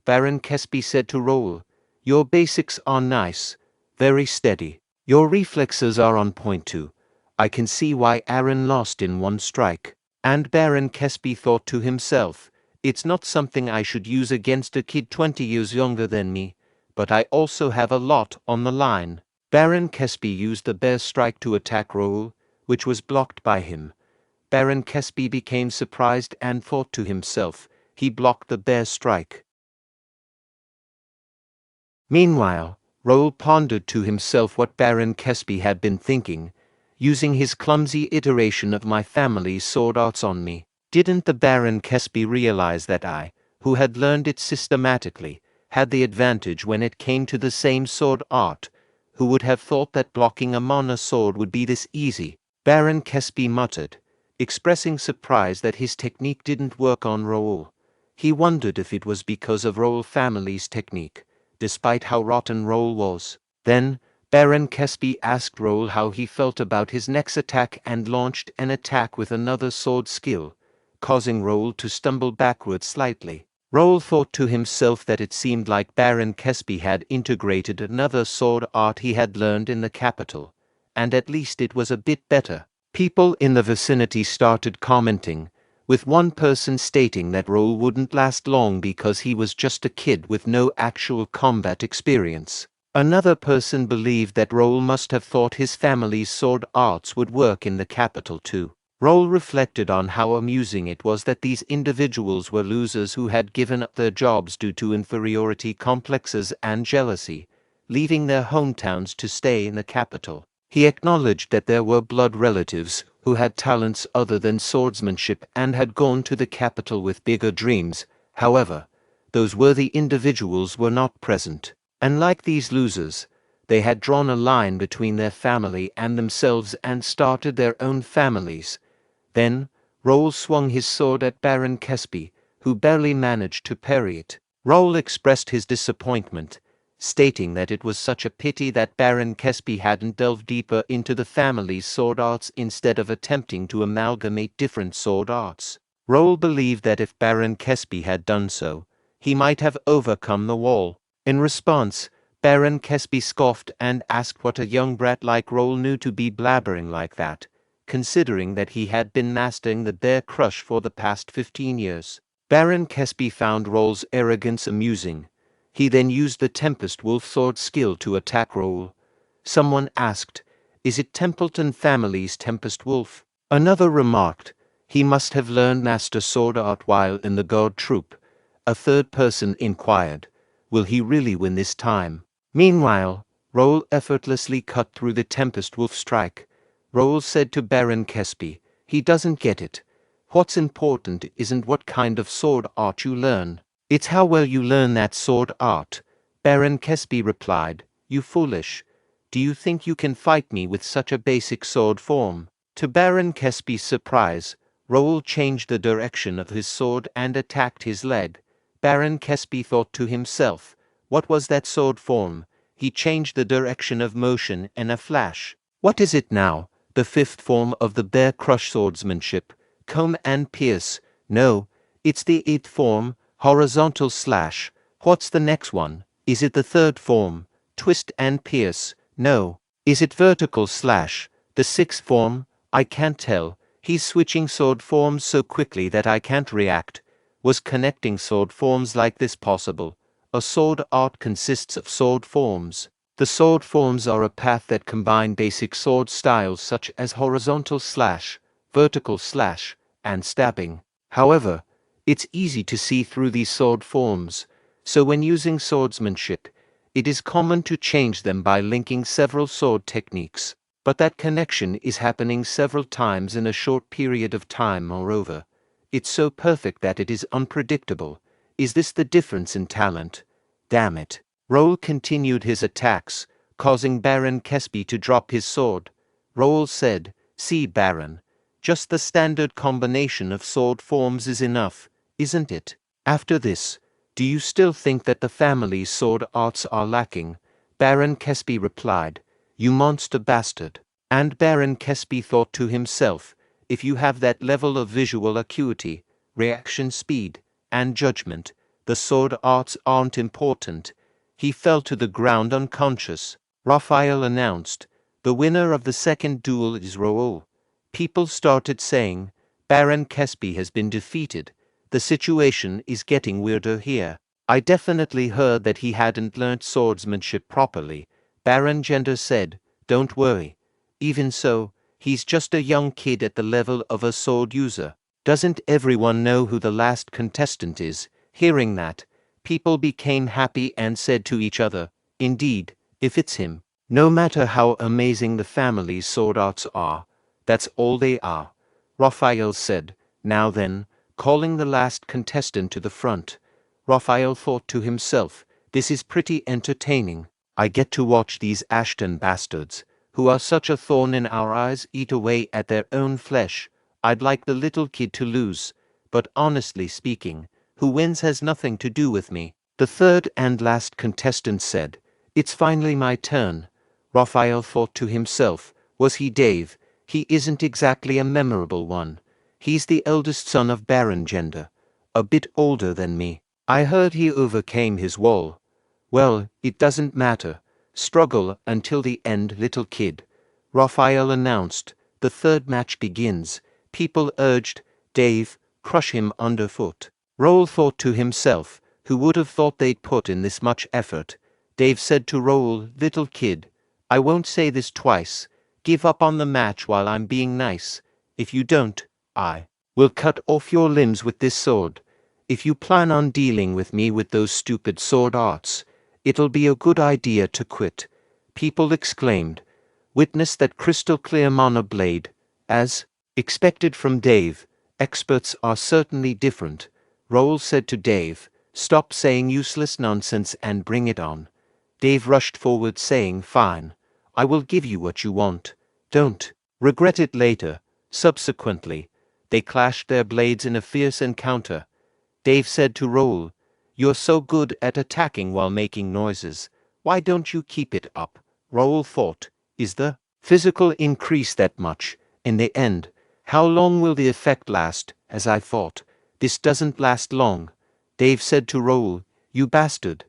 Baron Kesby said to Raul, your basics are nice, very steady. Your reflexes are on point too. I can see why Aaron lost in one strike. And Baron Kesby thought to himself, it's not something I should use against a kid 20 years younger than me, but I also have a lot on the line. Baron Kesby used the bear strike to attack Raul, which was blocked by him. Baron Kesby became surprised and thought to himself, he blocked the bear strike. Meanwhile, Raul pondered to himself what Baron Kesby had been thinking, using his clumsy iteration of my family's sword arts on me. Didn't the Baron Kesby realize that I, who had learned it systematically, had the advantage when it came to the same sword art? Who would have thought that blocking a mana sword would be this easy? Baron Kesby muttered, expressing surprise that his technique didn't work on Raul. He wondered if it was because of Raul family's technique, despite how rotten Raul was. Then, Baron Kesby asked Raul how he felt about his next attack and launched an attack with another sword skill, causing Raul to stumble backwards slightly. Raul thought to himself that it seemed like Baron Kesby had integrated another sword art he had learned in the capital, and at least it was a bit better. People in the vicinity started commenting, with one person stating that Raul wouldn't last long because he was just a kid with no actual combat experience. Another person believed that Raul must have thought his family's sword arts would work in the capital too. Raul reflected on how amusing it was that these individuals were losers who had given up their jobs due to inferiority complexes and jealousy, leaving their hometowns to stay in the capital. He acknowledged that there were blood relatives who had talents other than swordsmanship and had gone to the capital with bigger dreams. However, those worthy individuals were not present. And like these losers, they had drawn a line between their family and themselves and started their own families. Then, Raul swung his sword at Baron Kesby, who barely managed to parry it. Raul expressed his disappointment, stating that it was such a pity that Baron Kesby hadn't delved deeper into the family's sword arts instead of attempting to amalgamate different sword arts. Raul believed that if Baron Kesby had done so, he might have overcome the wall. In response, Baron Kesby scoffed and asked what a young brat like Raul knew to be blabbering like that, considering that he had been mastering the bear crush for the past 15 years. Baron Kesby found Raul's arrogance amusing. He then used the Tempest Wolf sword skill to attack Raul. Someone asked, is it Templeton family's Tempest Wolf? Another remarked, he must have learned master sword art while in the guard troop. A third person inquired, will he really win this time? Meanwhile, Raul effortlessly cut through the Tempest Wolf strike. Raul said to Baron Kesby, he doesn't get it. What's important isn't what kind of sword art you learn. It's how well you learn that sword art. Baron Kesby replied, you foolish. Do you think you can fight me with such a basic sword form? To Baron Kesby's surprise, Raul changed the direction of his sword and attacked his leg. Baron Kesby thought to himself, what was that sword form? He changed the direction of motion in a flash. What is it now? The fifth form of the bear crush swordsmanship, comb and pierce. No, it's the eighth form, horizontal slash. What's the next one? Is it the third form, twist and pierce? No. Is it vertical slash? The sixth form? I can't tell. He's switching sword forms so quickly that I can't react. Was connecting sword forms like this possible? A sword art consists of sword forms. The sword forms are a path that combine basic sword styles such as horizontal slash, vertical slash, and stabbing. However, it's easy to see through these sword forms, so when using swordsmanship, it is common to change them by linking several sword techniques. But that connection is happening several times in a short period of time. Moreover, it's so perfect that it is unpredictable. Is this the difference in talent? Damn it. Raul continued his attacks, causing Baron Kesby to drop his sword. Raul said, see Baron, just the standard combination of sword forms is enough. isn't it? After this, do you still think that the family's sword arts are lacking? Baron Kesby replied, you monster bastard. And Baron Kesby thought to himself, if you have that level of visual acuity, reaction speed, and judgment, the sword arts aren't important. He fell to the ground unconscious. Raphael announced, the winner of the second duel is Raul. People started saying, Baron Kesby has been defeated. The situation is getting weirder here. I definitely heard that he hadn't learnt swordsmanship properly. Baron Gender said, don't worry. Even so, he's just a young kid at the level of a sword user. Doesn't everyone know who the last contestant is? Hearing that, people became happy and said to each other, indeed, if it's him. No matter how amazing the family's sword arts are, that's all they are. Raphael said, now then, calling the last contestant to the front. Raphael thought to himself, this is pretty entertaining. I get to watch these Ashton bastards, who are such a thorn in our eyes, eat away at their own flesh. I'd like the little kid to lose, but honestly speaking, who wins has nothing to do with me. The third and last contestant said, it's finally my turn. Raphael thought to himself, was he Dave? He isn't exactly a memorable one. He's the eldest son of Baron Gender, a bit older than me. I heard he overcame his wall. Well, it doesn't matter. Struggle until the end, little kid. Raphael announced, the third match begins. People urged, Dave, crush him underfoot. Raul thought to himself, who would have thought they'd put in this much effort? Dave said to Raul, little kid, I won't say this twice. Give up on the match while I'm being nice. If you don't, I will cut off your limbs with this sword. If you plan on dealing with me with those stupid sword arts, it'll be a good idea to quit. People exclaimed. Witness that crystal clear mana blade. As expected from Dave, experts are certainly different. Raul said to Dave, stop saying useless nonsense and bring it on. Dave rushed forward saying, fine. I will give you what you want. Don't regret it later. Subsequently, they clashed their blades in a fierce encounter. Dave said to Raul, you're so good at attacking while making noises. Why don't you keep it up? Raul thought, is the physical increase that much? In the end, how long will the effect last? As I thought, this doesn't last long. Dave said to Raul, you bastard.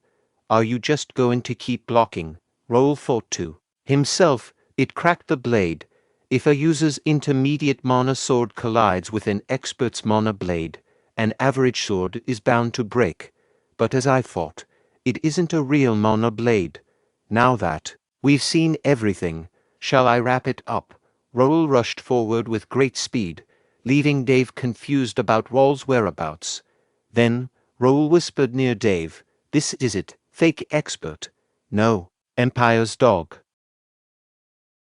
Are you just going to keep blocking? Raul thought to himself, it cracked the blade. If a user's intermediate mana sword collides with an expert's mana blade, an average sword is bound to break. But as I thought, it isn't a real mana blade. Now that we've seen everything, shall I wrap it up? Raul rushed forward with great speed, leaving Dave confused about Raul's whereabouts. Then, Raul whispered near Dave, this is it, fake expert. No, Empire's dog.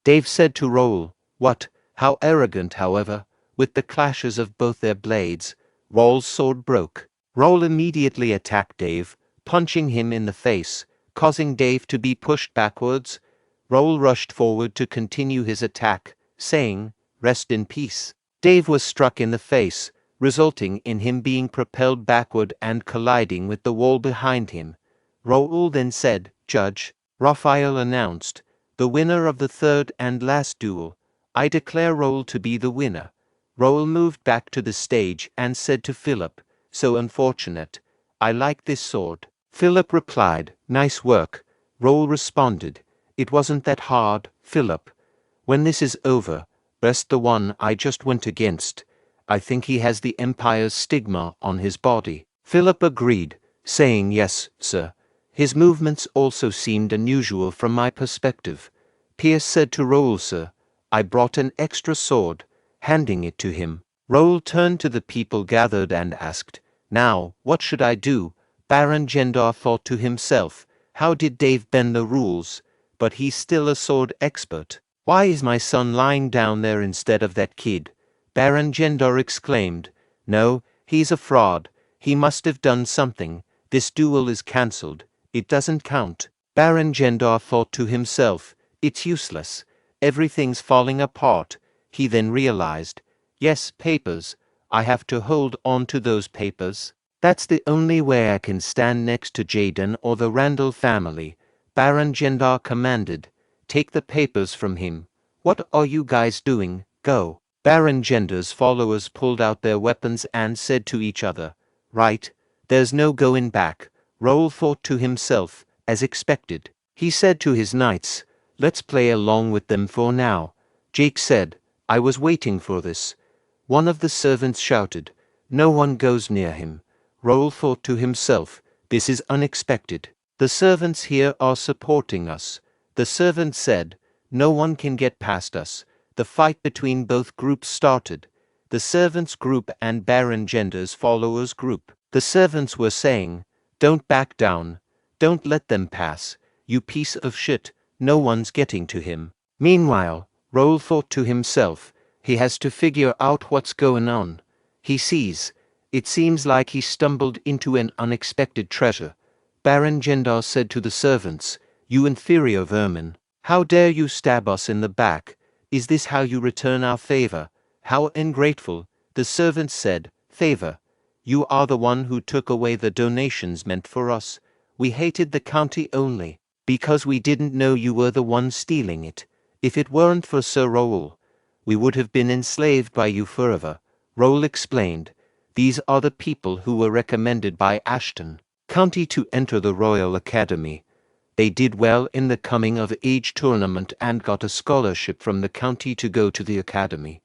Dave said to Raul, what, how arrogant, however. With the clashes of both their blades, Raul's sword broke. Raul immediately attacked Dave, punching him in the face, causing Dave to be pushed backwards. Raul rushed forward to continue his attack, saying, rest in peace. Dave was struck in the face, resulting in him being propelled backward and colliding with the wall behind him. Raul then said, Judge, Raphael announced, the winner of the third and last duel. I declare Raul to be the winner. Raul moved back to the stage and said to Philip, so unfortunate. I like this sword. Philip replied, nice work. Raul responded, it wasn't that hard, Philip. When this is over, rest the one I just went against. I think he has the Empire's stigma on his body. Philip agreed, saying yes, sir. His movements also seemed unusual from my perspective. Pierce said to Raul, sir, I brought an extra sword, handing it to him. Raul turned to the people gathered and asked, now, what should I do? Baron Gendar thought to himself, how did Dave bend the rules? But he's still a sword expert. Why is my son lying down there instead of that kid? Baron Gendar exclaimed, no, he's a fraud. He must have done something. This duel is cancelled. It doesn't count. Baron Gendar thought to himself, it's useless. Everything's falling apart. He then realized, yes, papers. I have to hold on to those papers. That's the only way I can stand next to Jaden or the Randall family, Baron Gendar commanded. Take the papers from him. What are you guys doing? Go. Baron Gendar's followers pulled out their weapons and said to each other, right, there's no going back. Raul thought to himself, as expected. He said to his knights, let's play along with them for now. Jake said, I was waiting for this. One of the servants shouted, no one goes near him. Raul thought to himself, this is unexpected. The servants here are supporting us. The servant said, no one can get past us. The fight between both groups started. The servants' group and Baron Gendar's followers' group. The servants were saying, don't back down. Don't let them pass. You piece of shit, no one's getting to him. Meanwhile, Raul thought to himself, he has to figure out what's going on. He sees. It seems like he stumbled into an unexpected treasure. Baron Gendar said to the servants, you inferior vermin, how dare you stab us in the back? Is this how you return our favor? How ungrateful. The servants said, favor. You are the one who took away the donations meant for us. We hated the county only because we didn't know you were the one stealing it. If it weren't for Sir Raul, we would have been enslaved by you forever. Raul explained, these are the people who were recommended by Ashton County to enter the Royal Academy. They did well in the coming of age tournament and got a scholarship from the county to go to the academy.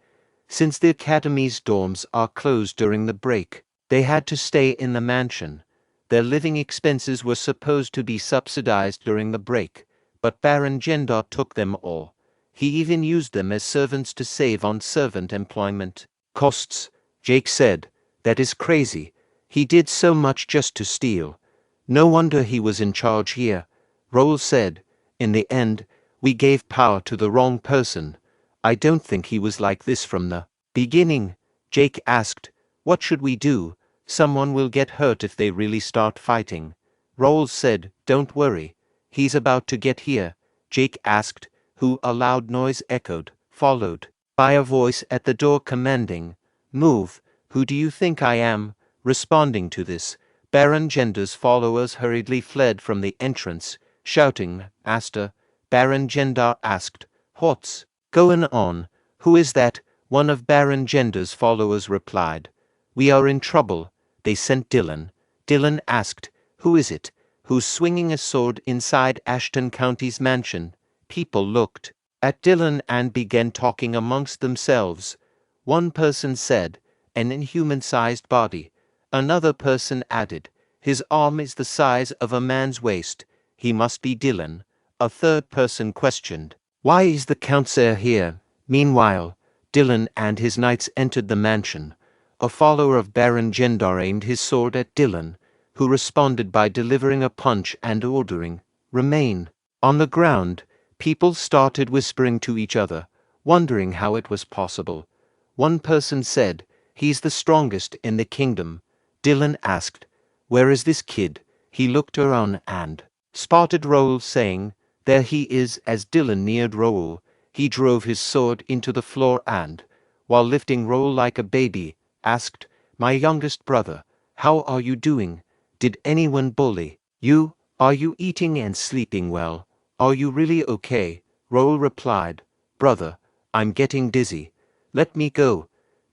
Since the academy's dorms are closed during the break, they had to stay in the mansion. Their living expenses were supposed to be subsidized during the break, but Baron Gendar took them all. He even used them as servants to save on servant employment costs. Jake said, that is crazy. He did so much just to steal. No wonder he was in charge here. Raul said, in the end, we gave power to the wrong person. I don't think he was like this from the beginning. Jake asked, what should we do? Someone will get hurt if they really start fighting. Raul said, don't worry. He's about to get here. Jake asked, who? A loud noise echoed, followed by a voice at the door commanding, move. Who do you think I am? Responding to this, Baron Gendar's followers hurriedly fled from the entrance, shouting, Aster. Baron Gendar asked, what's going on? Who is that? One of Baron Gendar's followers replied, we are in trouble. They sent Dylan. Dylan asked, who is it? Who's swinging a sword inside Ashton County's mansion? People looked at Dylan and began talking amongst themselves. One person said, an inhuman-sized body. Another person added, his arm is the size of a man's waist. He must be Dylan. A third person questioned, why is the Countess here? Meanwhile, Dylan and his knights entered the mansion. A follower of Baron Gendar aimed his sword at Dylan, who responded by delivering a punch and ordering, remain. On the ground, people started whispering to each other, wondering how it was possible. One person said, he's the strongest in the kingdom. Dylan asked, where is this kid? He looked around and spotted Raul saying, there he is. As Dylan neared Raul, he drove his sword into the floor and, while lifting Raul like a baby, asked, my youngest brother, how are you doing? Did anyone bully you? Are you eating and sleeping well? Are you really okay? Raul replied, brother, I'm getting dizzy. Let me go.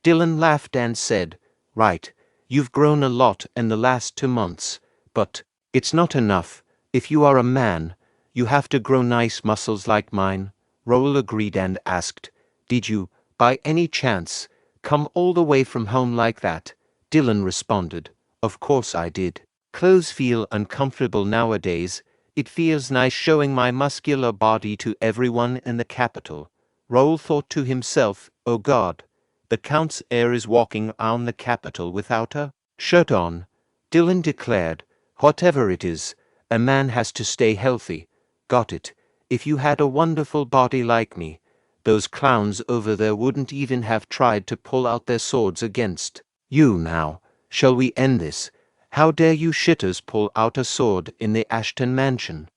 Dylan laughed and said, right, you've grown a lot in the last 2 months, but it's not enough. If you are a man, you have to grow nice muscles like mine. Raul agreed and asked, did you, by any chance, come all the way from home like that? Dylan responded, of course I did. Clothes feel uncomfortable nowadays. It feels nice showing my muscular body to everyone in the capital. Raul thought to himself, oh God, the Count's heir is walking on the capital without a shirt on. Dylan declared, whatever it is, a man has to stay healthy. Got it. If you had a wonderful body like me, those clowns over there wouldn't even have tried to pull out their swords against you now. Shall we end this? How dare you shitters pull out a sword in the Ashton mansion?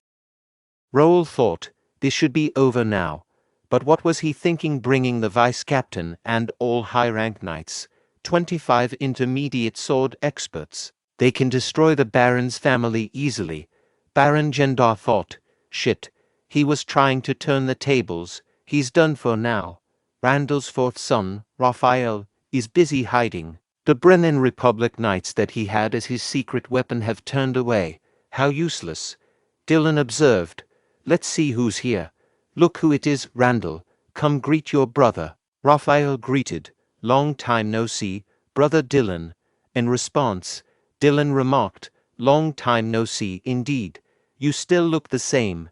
Raul thought, this should be over now. But what was he thinking bringing the vice-captain and all high-rank knights 25 intermediate sword experts. They can destroy the Baron's family easily. Baron Gendar thought, shit, he was trying to turn the tables, he's done for now. Randall's fourth son, Raphael, is busy hiding. The Brennan Republic Knights that he had as his secret weapon have turned away. How useless. Dylan observed. Let's see who's here. Look who it is, Randall. Come greet your brother. Raphael greeted. Long time no see, brother Dylan. In response, Dylan remarked, long time no see indeed. You still look the same.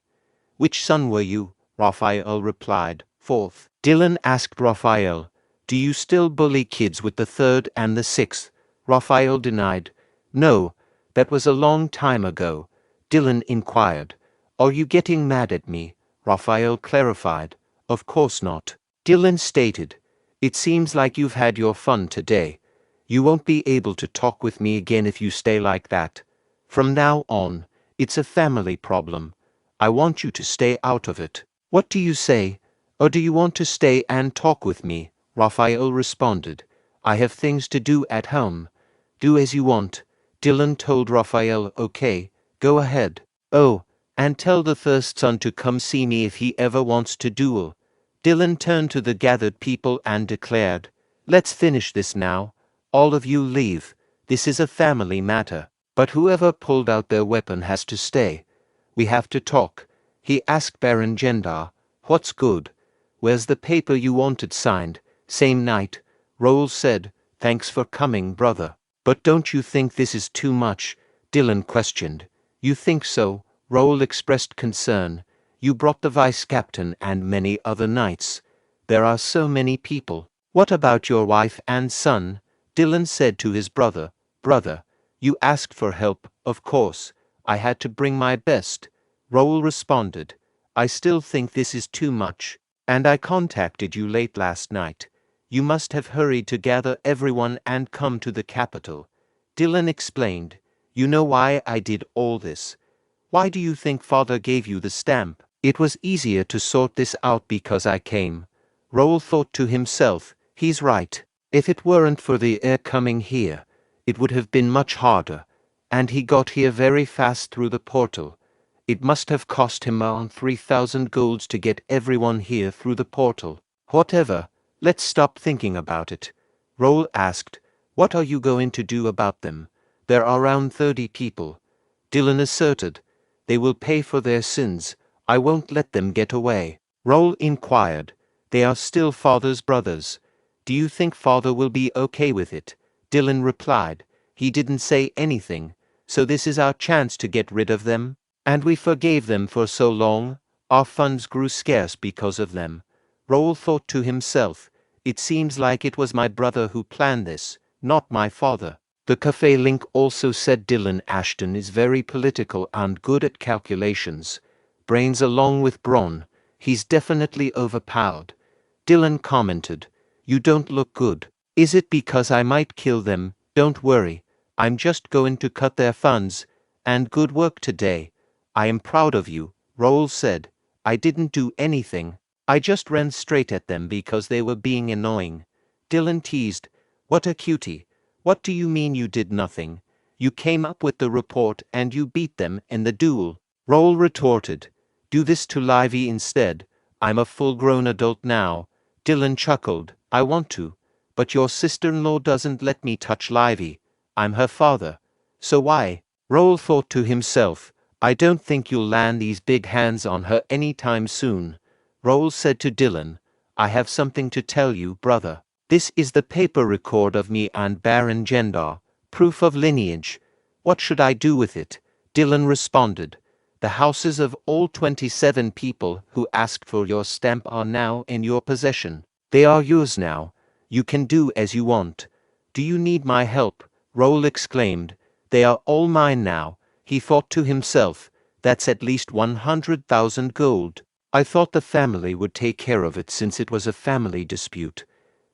Which son were you? Raphael replied. Fourth. Dylan asked Raphael, do you still bully kids with the third and the sixth? Raphael denied. No, that was a long time ago. Dylan inquired. Are you getting mad at me? Raphael clarified. Of course not. Dylan stated. It seems like you've had your fun today. You won't be able to talk with me again if you stay like that. From now on, it's a family problem. I want you to stay out of it. What do you say? Or do you want to stay and talk with me? Raphael responded. I have things to do at home. Do as you want. Dylan told Raphael, okay, go ahead. Oh, and tell the first son to come see me if he ever wants to duel. Dylan turned to the gathered people and declared, let's finish this now. All of you leave. This is a family matter. But whoever pulled out their weapon has to stay. We have to talk. He asked Baron Gendar, what's good? Where's the paper you wanted signed? Same night. Raul said, thanks for coming, brother. But don't you think this is too much? Dylan questioned. You think so? Raul expressed concern. You brought the vice captain and many other knights. There are so many people. What about your wife and son? Dylan said to his brother. Brother, you asked for help, of course. I had to bring my best. Raul responded. I still think this is too much. And I contacted you late last night. You must have hurried to gather everyone and come to the capital. Dylan explained. You know why I did all this. Why do you think father gave you the stamp? It was easier to sort this out because I came. Raul thought to himself, he's right. If it weren't for the heir coming here, it would have been much harder. And he got here very fast through the portal. It must have cost him around 3,000 golds to get everyone here through the portal. Whatever, let's stop thinking about it. Raul asked, what are you going to do about them? There are around 30 people. Dylan asserted, they will pay for their sins. I won't let them get away. Raul inquired, they are still father's brothers. Do you think father will be okay with it? Dylan replied, he didn't say anything, so this is our chance to get rid of them. And we forgave them for so long, our funds grew scarce because of them. Raul thought to himself, it seems like it was my brother who planned this, not my father. The cafe link also said Dylan Ashton is very political and good at calculations. Brains along with brawn, he's definitely overpowered. Dylan commented, you don't look good. Is it because I might kill them? Don't worry, I'm just going to cut their funds. And good work today. I am proud of you, Raul said. I didn't do anything. I just ran straight at them because they were being annoying. Dylan teased, what a cutie. What do you mean you did nothing? You came up with the report and you beat them in the duel. Raul retorted, do this to Livy instead. I'm a full-grown adult now. Dylan chuckled, I want to. But your sister-in-law doesn't let me touch Livy. I'm her father. So why? Raul thought to himself, I don't think you'll land these big hands on her any time soon. Raul said to Dylan, I have something to tell you, brother. This is the paper record of me and Baron Gendar, proof of lineage. What should I do with it? Dylan responded, the houses of all 27 people who asked for your stamp are now in your possession. They are yours now. You can do as you want. Do you need my help? Raul exclaimed. They are all mine now. He thought to himself, that's at least 100,000 gold. I thought the family would take care of it since it was a family dispute.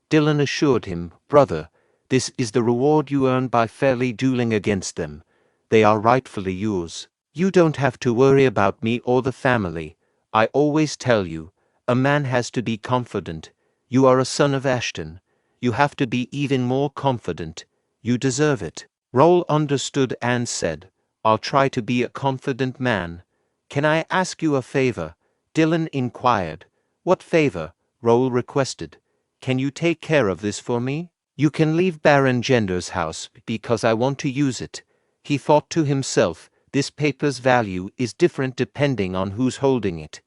Dylan assured him, brother, this is the reward you earn by fairly dueling against them. They are rightfully yours. You don't have to worry about me or the family. I always tell you, a man has to be confident. You are a son of Ashton. You have to be even more confident. You deserve it. Raul understood and said, I'll try to be a confident man. Can I ask you a favor? Dylan inquired. What favor? Raul requested. Can you take care of this for me? You can leave Baron Gender's house because I want to use it. He thought to himself, this paper's value is different depending on who's holding it.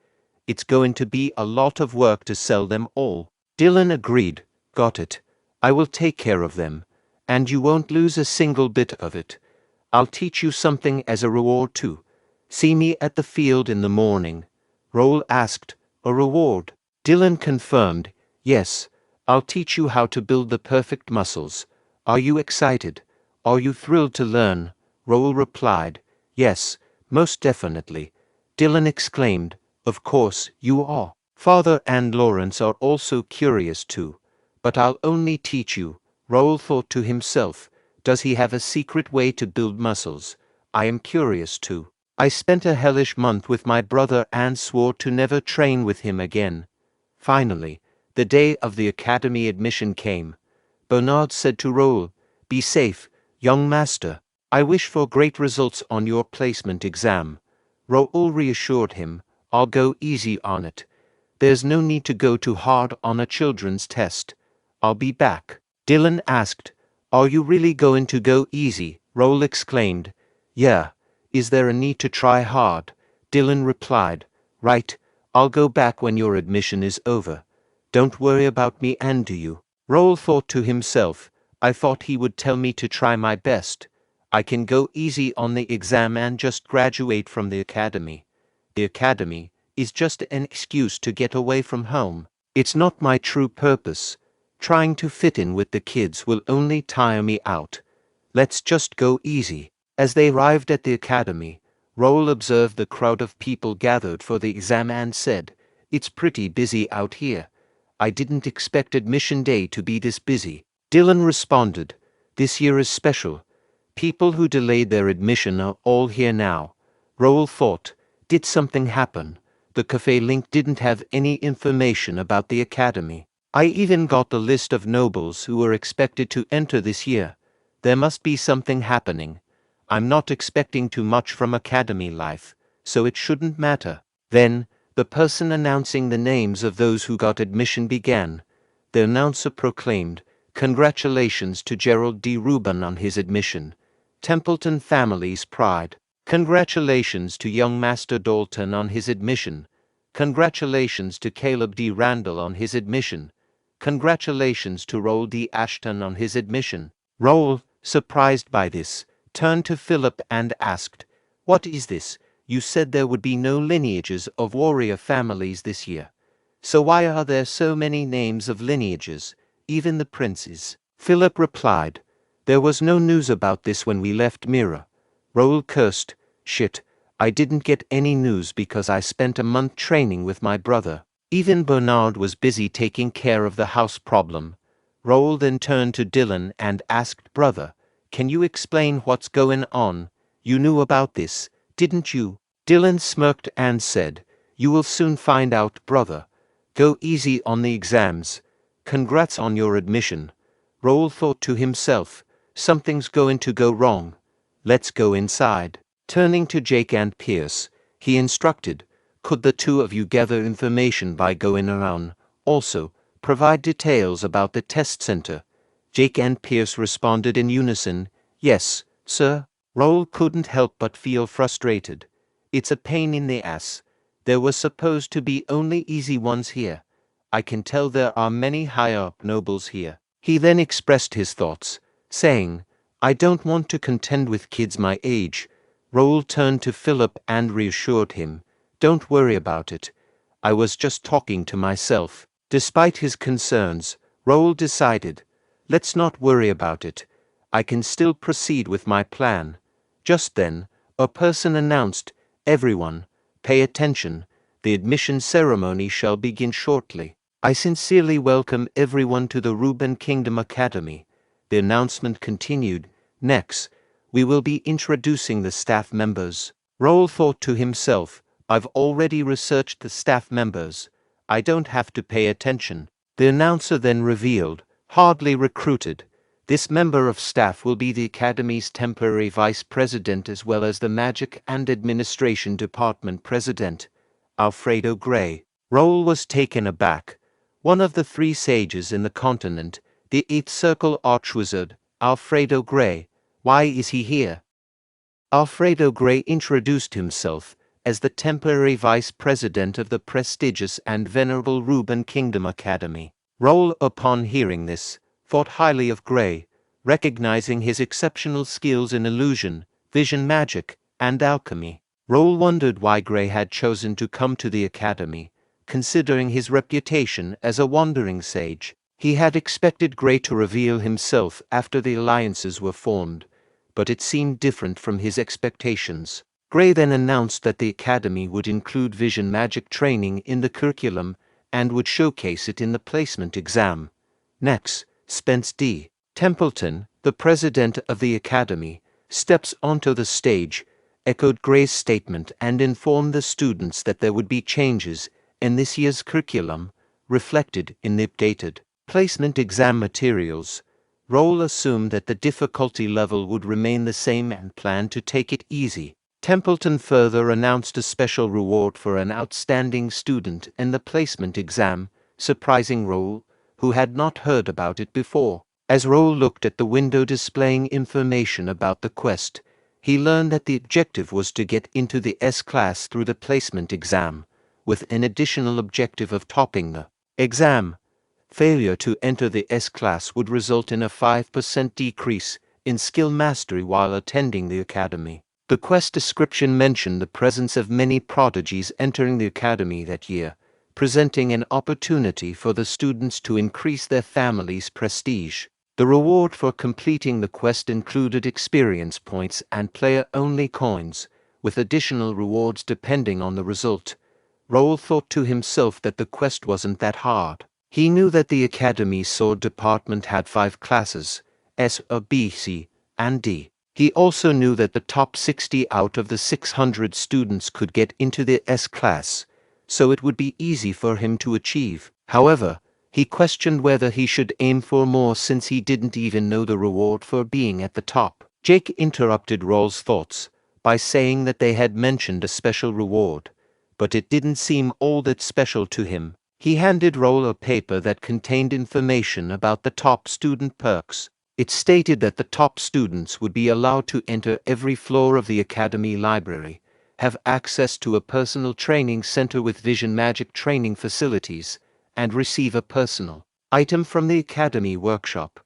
It's going to be a lot of work to sell them all. Dylan agreed. Got it. I will take care of them. And you won't lose a single bit of it. I'll teach you something as a reward too. See me at the field in the morning. Raul asked, a reward? Dylan confirmed, yes. I'll teach you how to build the perfect muscles. Are you excited? Are you thrilled to learn? Raul replied, yes, most definitely. Dylan exclaimed, of course you are. Father and Lawrence are also curious too. But I'll only teach you. Raul thought to himself, does he have a secret way to build muscles? I am curious too. I spent a hellish month with my brother and swore to never train with him again. Finally, the day of the academy admission came. Bernard said to Raul, be safe, young master. I wish for great results on your placement exam. Raul reassured him, I'll go easy on it. There's no need to go too hard on a children's test. I'll be back. Dylan asked, are you really going to go easy? Raul exclaimed, yeah. Is there a need to try hard? Dylan replied, right. I'll go back when your admission is over. Don't worry about me and do you? Raul thought to himself, I thought he would tell me to try my best. I can go easy on the exam and just graduate from the academy. The academy is just an excuse to get away from home. It's not my true purpose. Trying to fit in with the kids will only tire me out. Let's just go easy. As they arrived at the academy, Raul observed the crowd of people gathered for the exam and said, it's pretty busy out here. I didn't expect admission day to be this busy. Dylan responded, this year is special. People who delayed their admission are all here now. Raul thought, did something happen? The cafe link didn't have any information about the academy. I even got the list of nobles who were expected to enter this year. There must be something happening. I'm not expecting too much from academy life, so it shouldn't matter. Then, the person announcing the names of those who got admission began. The announcer proclaimed, congratulations to Gerald D. Rubin on his admission. Templeton family's pride. Congratulations to young Master Dalton on his admission. Congratulations to Caleb D. Randall on his admission. Congratulations to Raul D. Ashton on his admission. Raul, surprised by this, turned to Philip and asked, what is this? You said there would be no lineages of warrior families this year. So why are there so many names of lineages, even the princes? Philip replied, there was no news about this when we left Mira. Raul cursed, shit, I didn't get any news because I spent a month training with my brother. Even Bernard was busy taking care of the house problem. Raul then turned to Dylan and asked, brother, can you explain what's going on? You knew about this, didn't you? Dylan smirked and said, you will soon find out, brother. Go easy on the exams. Congrats on your admission. Raul thought to himself, something's going to go wrong. Let's go inside. Turning to Jake and Pierce, he instructed, could the two of you gather information by going around? Also, provide details about the test center. Jake and Pierce responded in unison, yes, sir. Raul couldn't help but feel frustrated. It's a pain in the ass. There were supposed to be only easy ones here. I can tell there are many higher-up nobles here. He then expressed his thoughts, saying, I don't want to contend with kids my age. Raul turned to Philip and reassured him, don't worry about it. I was just talking to myself. Despite his concerns, Raul decided, let's not worry about it. I can still proceed with my plan. Just then, a person announced, everyone, pay attention. The admission ceremony shall begin shortly. I sincerely welcome everyone to the Rubin Kingdom Academy. The announcement continued, next, we will be introducing the staff members. Raul thought to himself, I've already researched the staff members. I don't have to pay attention. The announcer then revealed, Hardly recruited. This member of staff will be the Academy's temporary vice president as well as the Magic and Administration Department president, Alfredo Gray. Raul was taken aback. One of the three sages in the continent, the Eighth Circle Archwizard, Alfredo Gray. Why is he here? Alfredo Gray introduced himself as the temporary vice president of the prestigious and venerable Ruben Kingdom Academy. Raul, upon hearing this, thought highly of Gray, recognizing his exceptional skills in illusion, vision magic, and alchemy. Raul wondered why Gray had chosen to come to the academy, considering his reputation as a wandering sage. He had expected Gray to reveal himself after the alliances were formed, but it seemed different from his expectations. Gray then announced that the academy would include vision magic training in the curriculum and would showcase it in the placement exam. Next, Spence D. Templeton, the president of the academy, steps onto the stage, echoed Gray's statement and informed the students that there would be changes in this year's curriculum, reflected in the updated placement exam materials. Raul assumed that the difficulty level would remain the same and planned to take it easy. Templeton further announced a special reward for an outstanding student in the placement exam, surprising Raul, who had not heard about it before. As Raul looked at the window displaying information about the quest, he learned that the objective was to get into the S-class through the placement exam, with an additional objective of topping the exam. Failure to enter the S-class would result in a 5% decrease in skill mastery while attending the academy. The quest description mentioned the presence of many prodigies entering the academy that year, presenting an opportunity for the students to increase their family's prestige. The reward for completing the quest included experience points and player-only coins, with additional rewards depending on the result. Raul thought to himself that the quest wasn't that hard. He knew that the Academy's sword department had 5 classes, S, B, C, and D. He also knew that the top 60 out of the 600 students could get into the S class, so it would be easy for him to achieve. However, he questioned whether he should aim for more since he didn't even know the reward for being at the top. Jake interrupted Raul's thoughts by saying that they had mentioned a special reward, but it didn't seem all that special to him. He handed Raul a paper that contained information about the top student perks. It stated that the top students would be allowed to enter every floor of the academy library, have access to a personal training center with vision magic training facilities, and receive a personal item from the academy workshop.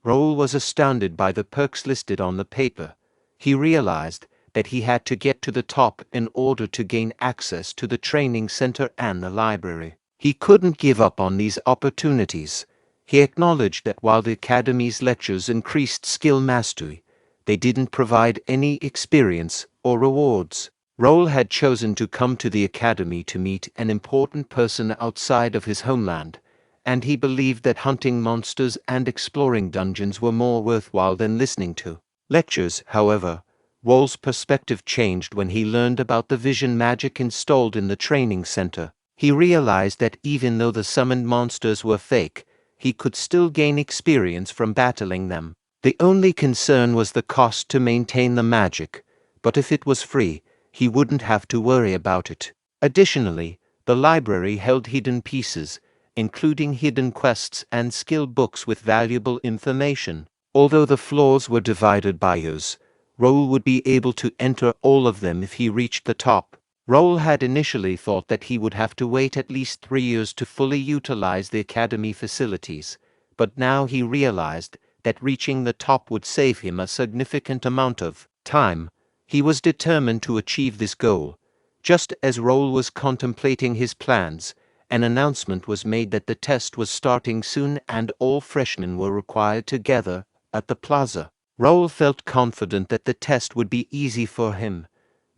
Raul was astounded by the perks listed on the paper. He realized that he had to get to the top in order to gain access to the training center and the library. He couldn't give up on these opportunities. He acknowledged that while the academy's lectures increased skill mastery, they didn't provide any experience or rewards. Raul had chosen to come to the academy to meet an important person outside of his homeland, and he believed that hunting monsters and exploring dungeons were more worthwhile than listening to lectures. However, Raul's perspective changed when he learned about the vision magic installed in the training center. He realized that even though the summoned monsters were fake, he could still gain experience from battling them. The only concern was the cost to maintain the magic, but if it was free, he wouldn't have to worry about it. Additionally, the library held hidden pieces, including hidden quests and skill books with valuable information. Although the floors were divided by years, Raul would be able to enter all of them if he reached the top. Raul had initially thought that he would have to wait at least 3 years to fully utilize the academy facilities, but now he realized that reaching the top would save him a significant amount of time. He was determined to achieve this goal. Just as Raul was contemplating his plans, an announcement was made that the test was starting soon and all freshmen were required to gather at the plaza. Raul felt confident that the test would be easy for him.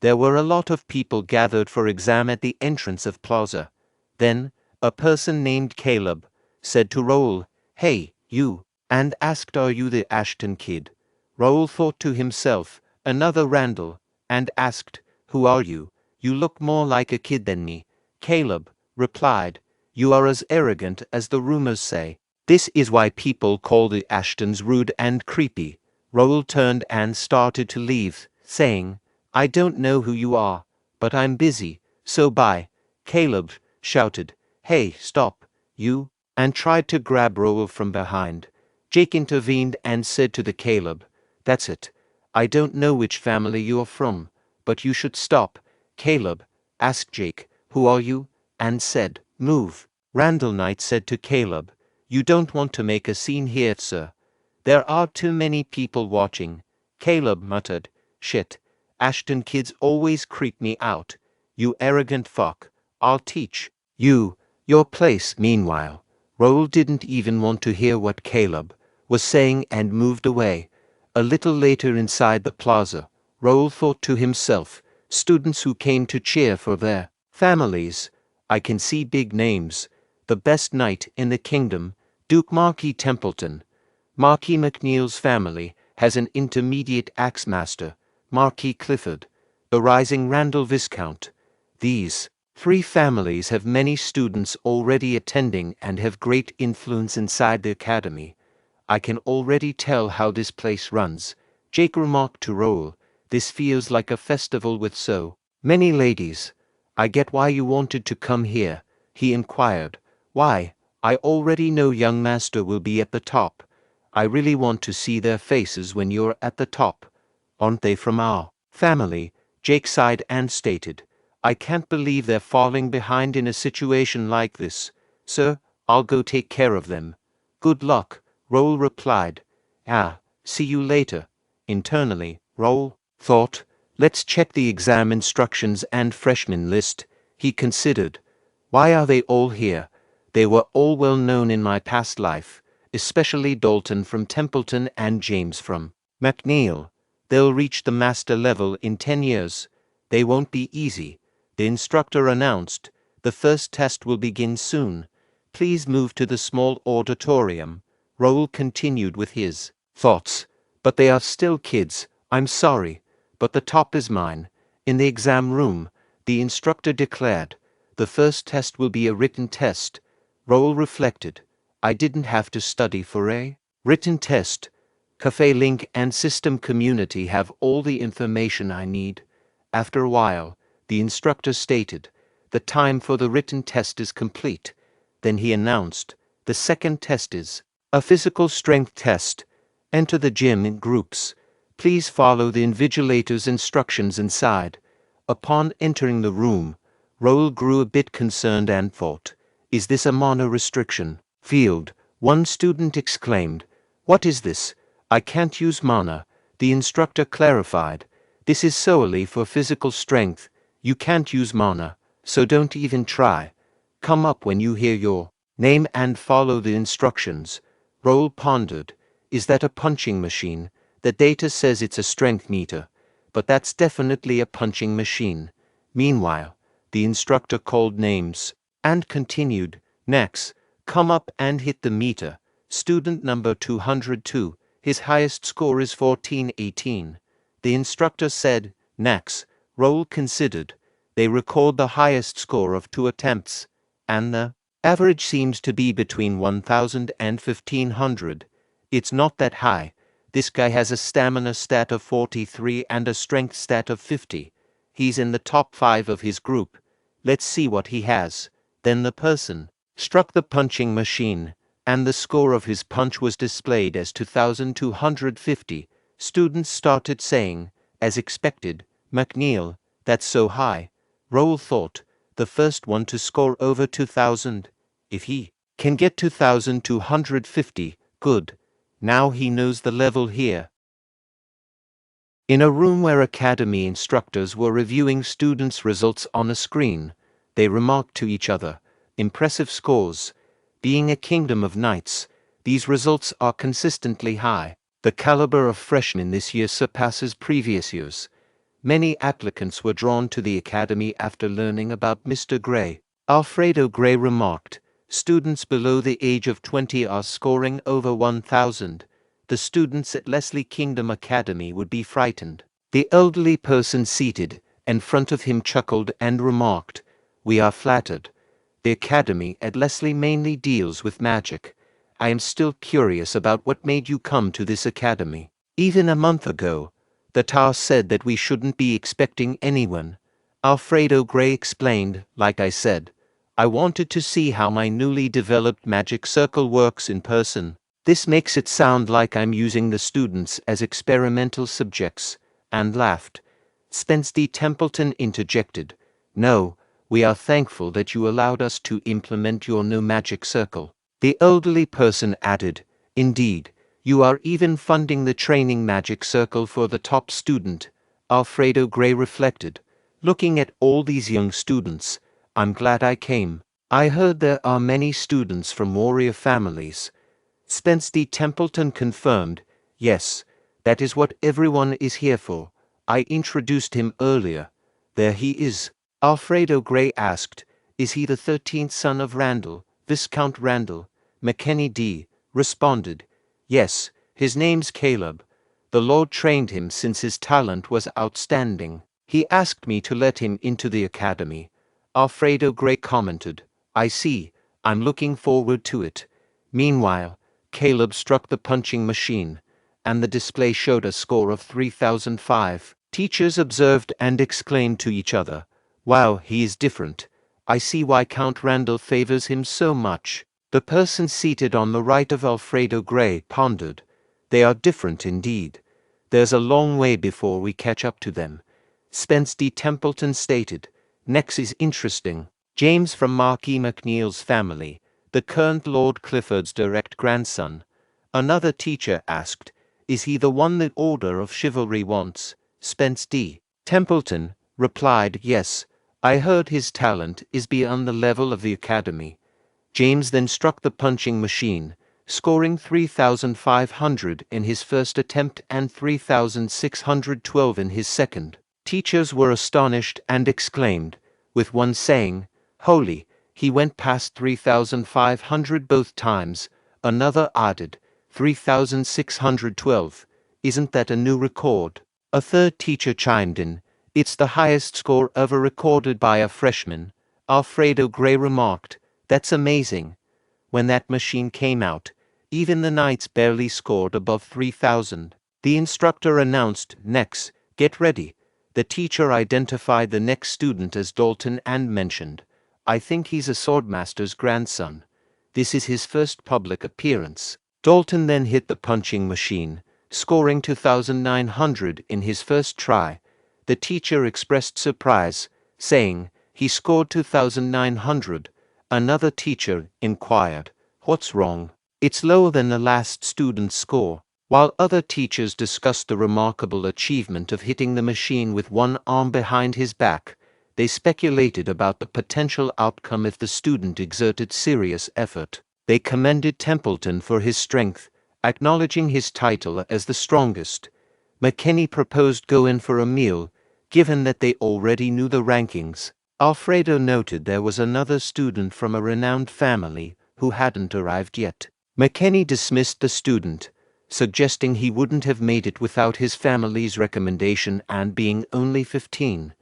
There were a lot of people gathered for exam at the entrance of plaza. Then, a person named Caleb said to Raul, "Hey, you," and asked, "Are you the Ashton kid?" Raul thought to himself, "Another Randall," and asked, "Who are you? You look more like a kid than me." Caleb replied, "You are as arrogant as the rumors say." This is why people call the Ashtons rude and creepy. Raul turned and started to leave, saying, I don't know who you are, but I'm busy, so bye. Caleb shouted, Hey, stop, you, and tried to grab Raul from behind. Jake intervened and said to the Caleb, That's it. I don't know which family you're from, but you should stop. Caleb asked Jake, Who are you? And said, Move. Randall Knight said to Caleb, You don't want to make a scene here, sir. There are too many people watching. Caleb muttered, Shit. Ashton kids always creep me out. You arrogant fuck. I'll teach you your place. Meanwhile, Raul didn't even want to hear what Caleb was saying and moved away. A little later inside the plaza, Raul thought to himself, students who came to cheer for their families. I can see big names. The best knight in the kingdom, Duke Marquis Templeton. Marquis McNeil's family has an intermediate axemaster, Marquis Clifford, the rising Randall Viscount. These three families have many students already attending and have great influence inside the academy. I can already tell how this place runs. Jake remarked to Raul, This feels like a festival with so many ladies. I get why you wanted to come here, he inquired. Why? I already know young master will be at the top. I really want to see their faces when you're at the top. Aren't they from our family? Jake sighed and stated, I can't believe they're falling behind in a situation like this. Sir, I'll go take care of them. Good luck, Raul replied. See you later. Internally, Raul thought, let's check the exam instructions and freshman list. He considered, why are they all here? They were all well known in my past life, especially Dalton from Templeton and James from McNeil. They'll reach the master level in 10 years. They won't be easy. The instructor announced, the first test will begin soon. Please move to the small auditorium. Raul continued with his thoughts. But they are still kids. I'm sorry, but the top is mine. In the exam room, the instructor declared, the first test will be a written test. Raul reflected, I didn't have to study for a written test. Cafe Link and System Community have all the information I need. After a while, the instructor stated, the time for the written test is complete. Then he announced, the second test is a physical strength test. Enter the gym in groups. Please follow the invigilator's instructions inside. Upon entering the room, Raul grew a bit concerned and thought, is this a mana restriction field? One student exclaimed, What is this? I can't use mana. The instructor clarified, this is solely for physical strength. You can't use mana, so don't even try. Come up when you hear your name and follow the instructions. Raul pondered, is that a punching machine? The data says it's a strength meter, but that's definitely a punching machine. Meanwhile, the instructor called names and continued, Next, come up and hit the meter. Student number 202, his highest score is 1418. The instructor said, Next. Raul considered. They record the highest score of 2 attempts, and the average seems to be between 1000 and 1500. It's not that high. This guy has a stamina stat of 43 and a strength stat of 50. He's in the top 5 of his group. Let's see what he has. Then the person struck the punching machine, and the score of his punch was displayed as 2250. Students started saying, as expected, McNeil, that's so high. Raul thought, the first one to score over 2000. If he can get 2250, good. Now he knows the level here. In a room where academy instructors were reviewing students' results on a screen, they remarked to each other, impressive scores. Being a kingdom of knights, these results are consistently high. The caliber of freshmen this year surpasses previous years. Many applicants were drawn to the academy after learning about Mr. Gray. Alfredo Gray remarked, students below the age of 20 are scoring over 1000. The students at Leslie Kingdom Academy would be frightened. The elderly person seated in front of him chuckled and remarked, we are flattered. The academy at Leslie mainly deals with magic, I am still curious about what made you come to this academy. Even a month ago, the TAR said that we shouldn't be expecting anyone. Alfredo Gray explained. Like I said, I wanted to see how my newly developed magic circle works in person. This makes it sound like I'm using the students as experimental subjects, and laughed. Spence D. Templeton interjected. No, we are thankful that you allowed us to implement your new magic circle. The elderly person added, Indeed, you are even funding the training magic circle for the top student. Alfredo Gray reflected. Looking at all these young students, I'm glad I came. I heard there are many students from warrior families. Spence D. Templeton confirmed, Yes, that is what everyone is here for. I introduced him earlier. There he is. Alfredo Gray asked, Is he the 13th son of Randall, Viscount Randall? McKenny D. responded, Yes, his name's Caleb. The Lord trained him since his talent was outstanding. He asked me to let him into the academy. Alfredo Gray commented, I see, I'm looking forward to it. Meanwhile, Caleb struck the punching machine, and the display showed a score of 3005. Teachers observed and exclaimed to each other, Wow, he is different. I see why Count Randall favors him so much. The person seated on the right of Alfredo Gray pondered. They are different indeed. There's a long way before we catch up to them. Spence D. Templeton stated, Next is interesting. James from Mark E. McNeil's family, the current Lord Clifford's direct grandson. Another teacher asked, Is he the one the Order of Chivalry wants? Spence D. Templeton replied, Yes, I heard his talent is beyond the level of the academy. James then struck the punching machine, scoring 3,500 in his first attempt and 3,612 in his second. Teachers were astonished and exclaimed, with one saying, Holy, he went past 3,500 both times. Another added, 3,612. Isn't that a new record? A third teacher chimed in, It's the highest score ever recorded by a freshman. Alfredo Gray remarked, That's amazing. When that machine came out, even the knights barely scored above 3,000. The instructor announced, Next, get ready. The teacher identified the next student as Dalton and mentioned, I think he's a swordmaster's grandson. This is his first public appearance. Dalton then hit the punching machine, scoring 2,900 in his first try. The teacher expressed surprise, saying, He scored 2,900. Another teacher inquired, What's wrong? It's lower than the last student's score. While other teachers discussed the remarkable achievement of hitting the machine with one arm behind his back, they speculated about the potential outcome if the student exerted serious effort. They commended Templeton for his strength, acknowledging his title as the strongest. McKenny proposed go in for a meal, given that they already knew the rankings. Alfredo noted there was another student from a renowned family who hadn't arrived yet. McKenny dismissed the student, suggesting he wouldn't have made it without his family's recommendation and being only 15.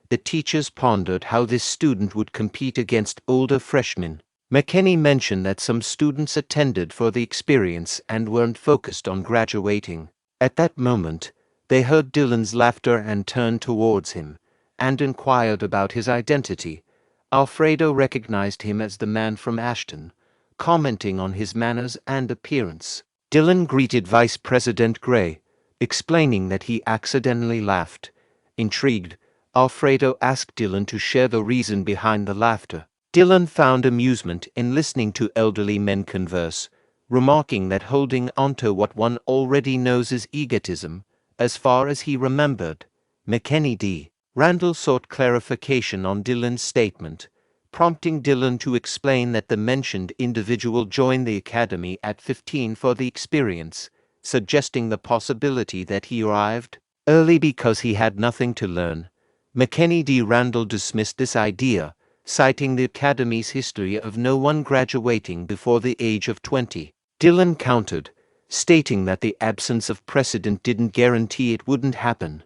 The teachers pondered how this student would compete against older freshmen. McKenny mentioned that some students attended for the experience and weren't focused on graduating. At that moment, they heard Dylan's laughter and turned towards him, and inquired about his identity. Alfredo recognized him as the man from Ashton, commenting on his manners and appearance. Dylan greeted Vice President Gray, explaining that he accidentally laughed. Intrigued, Alfredo asked Dylan to share the reason behind the laughter. Dylan found amusement in listening to elderly men converse, remarking that holding onto what one already knows is egotism, as far as he remembered. McKenny D. Randall sought clarification on Dylan's statement, prompting Dylan to explain that the mentioned individual joined the academy at 15 for the experience, suggesting the possibility that he arrived early because he had nothing to learn. McKenny D. Randall dismissed this idea, citing the academy's history of no one graduating before the age of 20. Dylan countered, stating that the absence of precedent didn't guarantee it wouldn't happen.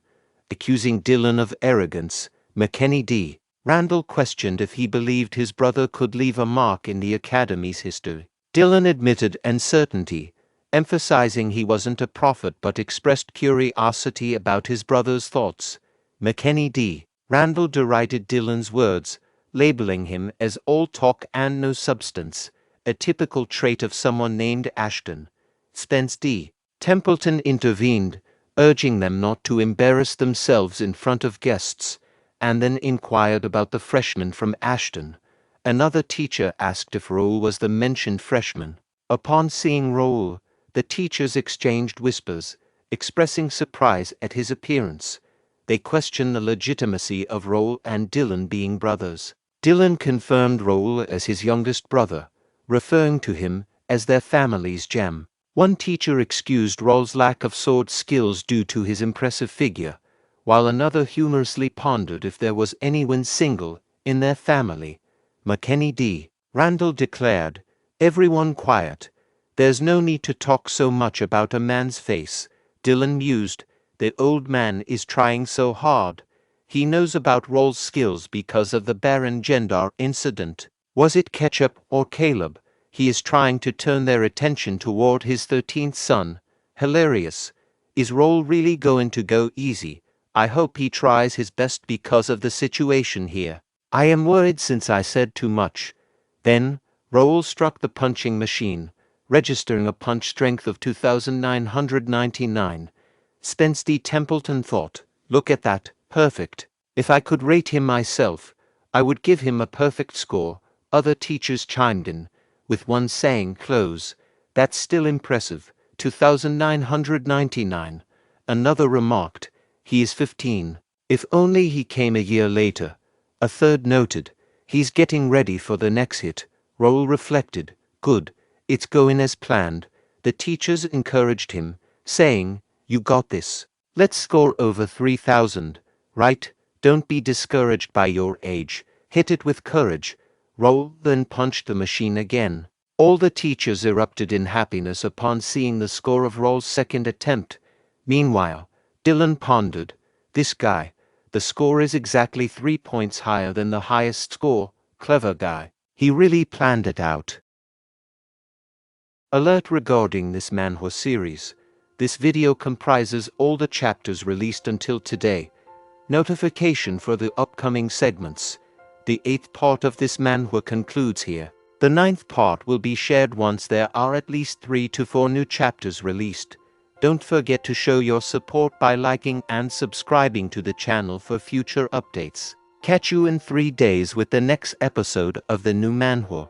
Accusing Dylan of arrogance, McKenny D. Randall questioned if he believed his brother could leave a mark in the academy's history. Dylan admitted uncertainty, emphasizing he wasn't a prophet but expressed curiosity about his brother's thoughts. McKenny D. Randall derided Dylan's words, labeling him as all talk and no substance, a typical trait of someone named Ashton. Spence D. Templeton intervened, urging them not to embarrass themselves in front of guests, and then inquired about the freshman from Ashton. Another teacher asked if Raul was the mentioned freshman. Upon seeing Raul, the teachers exchanged whispers, expressing surprise at his appearance. They questioned the legitimacy of Raul and Dylan being brothers. Dylan confirmed Raul as his youngest brother, referring to him as their family's gem. One teacher excused Raul's lack of sword skills due to his impressive figure, while another humorously pondered if there was anyone single in their family. McKenny D. Randall declared, "Everyone quiet. There's no need to talk so much about a man's face." Dylan mused, "The old man is trying so hard. He knows about Raul's skills because of the Baron Gendar incident. Was it Ketchup or Caleb? He is trying to turn their attention toward his 13th son. Hilarious. Is Raul really going to go easy? I hope he tries his best because of the situation here. I am worried since I said too much." Then, Raul struck the punching machine, registering a punch strength of 2,999. Spence D. Templeton thought, "Look at that, perfect. If I could rate him myself, I would give him a perfect score." Other teachers chimed in, with one saying, "Close. That's still impressive, 2,999. Another remarked, "He is 15. If only he came a year later." A third noted, "He's getting ready for the next hit." Raul reflected, "Good, it's going as planned." The teachers encouraged him, saying, "You got this. Let's score over 3,000, right? Don't be discouraged by your age. Hit it with courage." Raul then punched the machine again. All the teachers erupted in happiness upon seeing the score of Raul's second attempt. Meanwhile, Dylan pondered, "This guy. The score is exactly 3 points higher than the highest score. Clever guy. He really planned it out." Alert regarding this manhwa series. This video comprises all the chapters released until today. Notification for the upcoming segments. The 8th part of this manhwa concludes here. The 9th part will be shared once there are at least 3 to 4 new chapters released. Don't forget to show your support by liking and subscribing to the channel for future updates. Catch you in 3 days with the next episode of the new manhwa.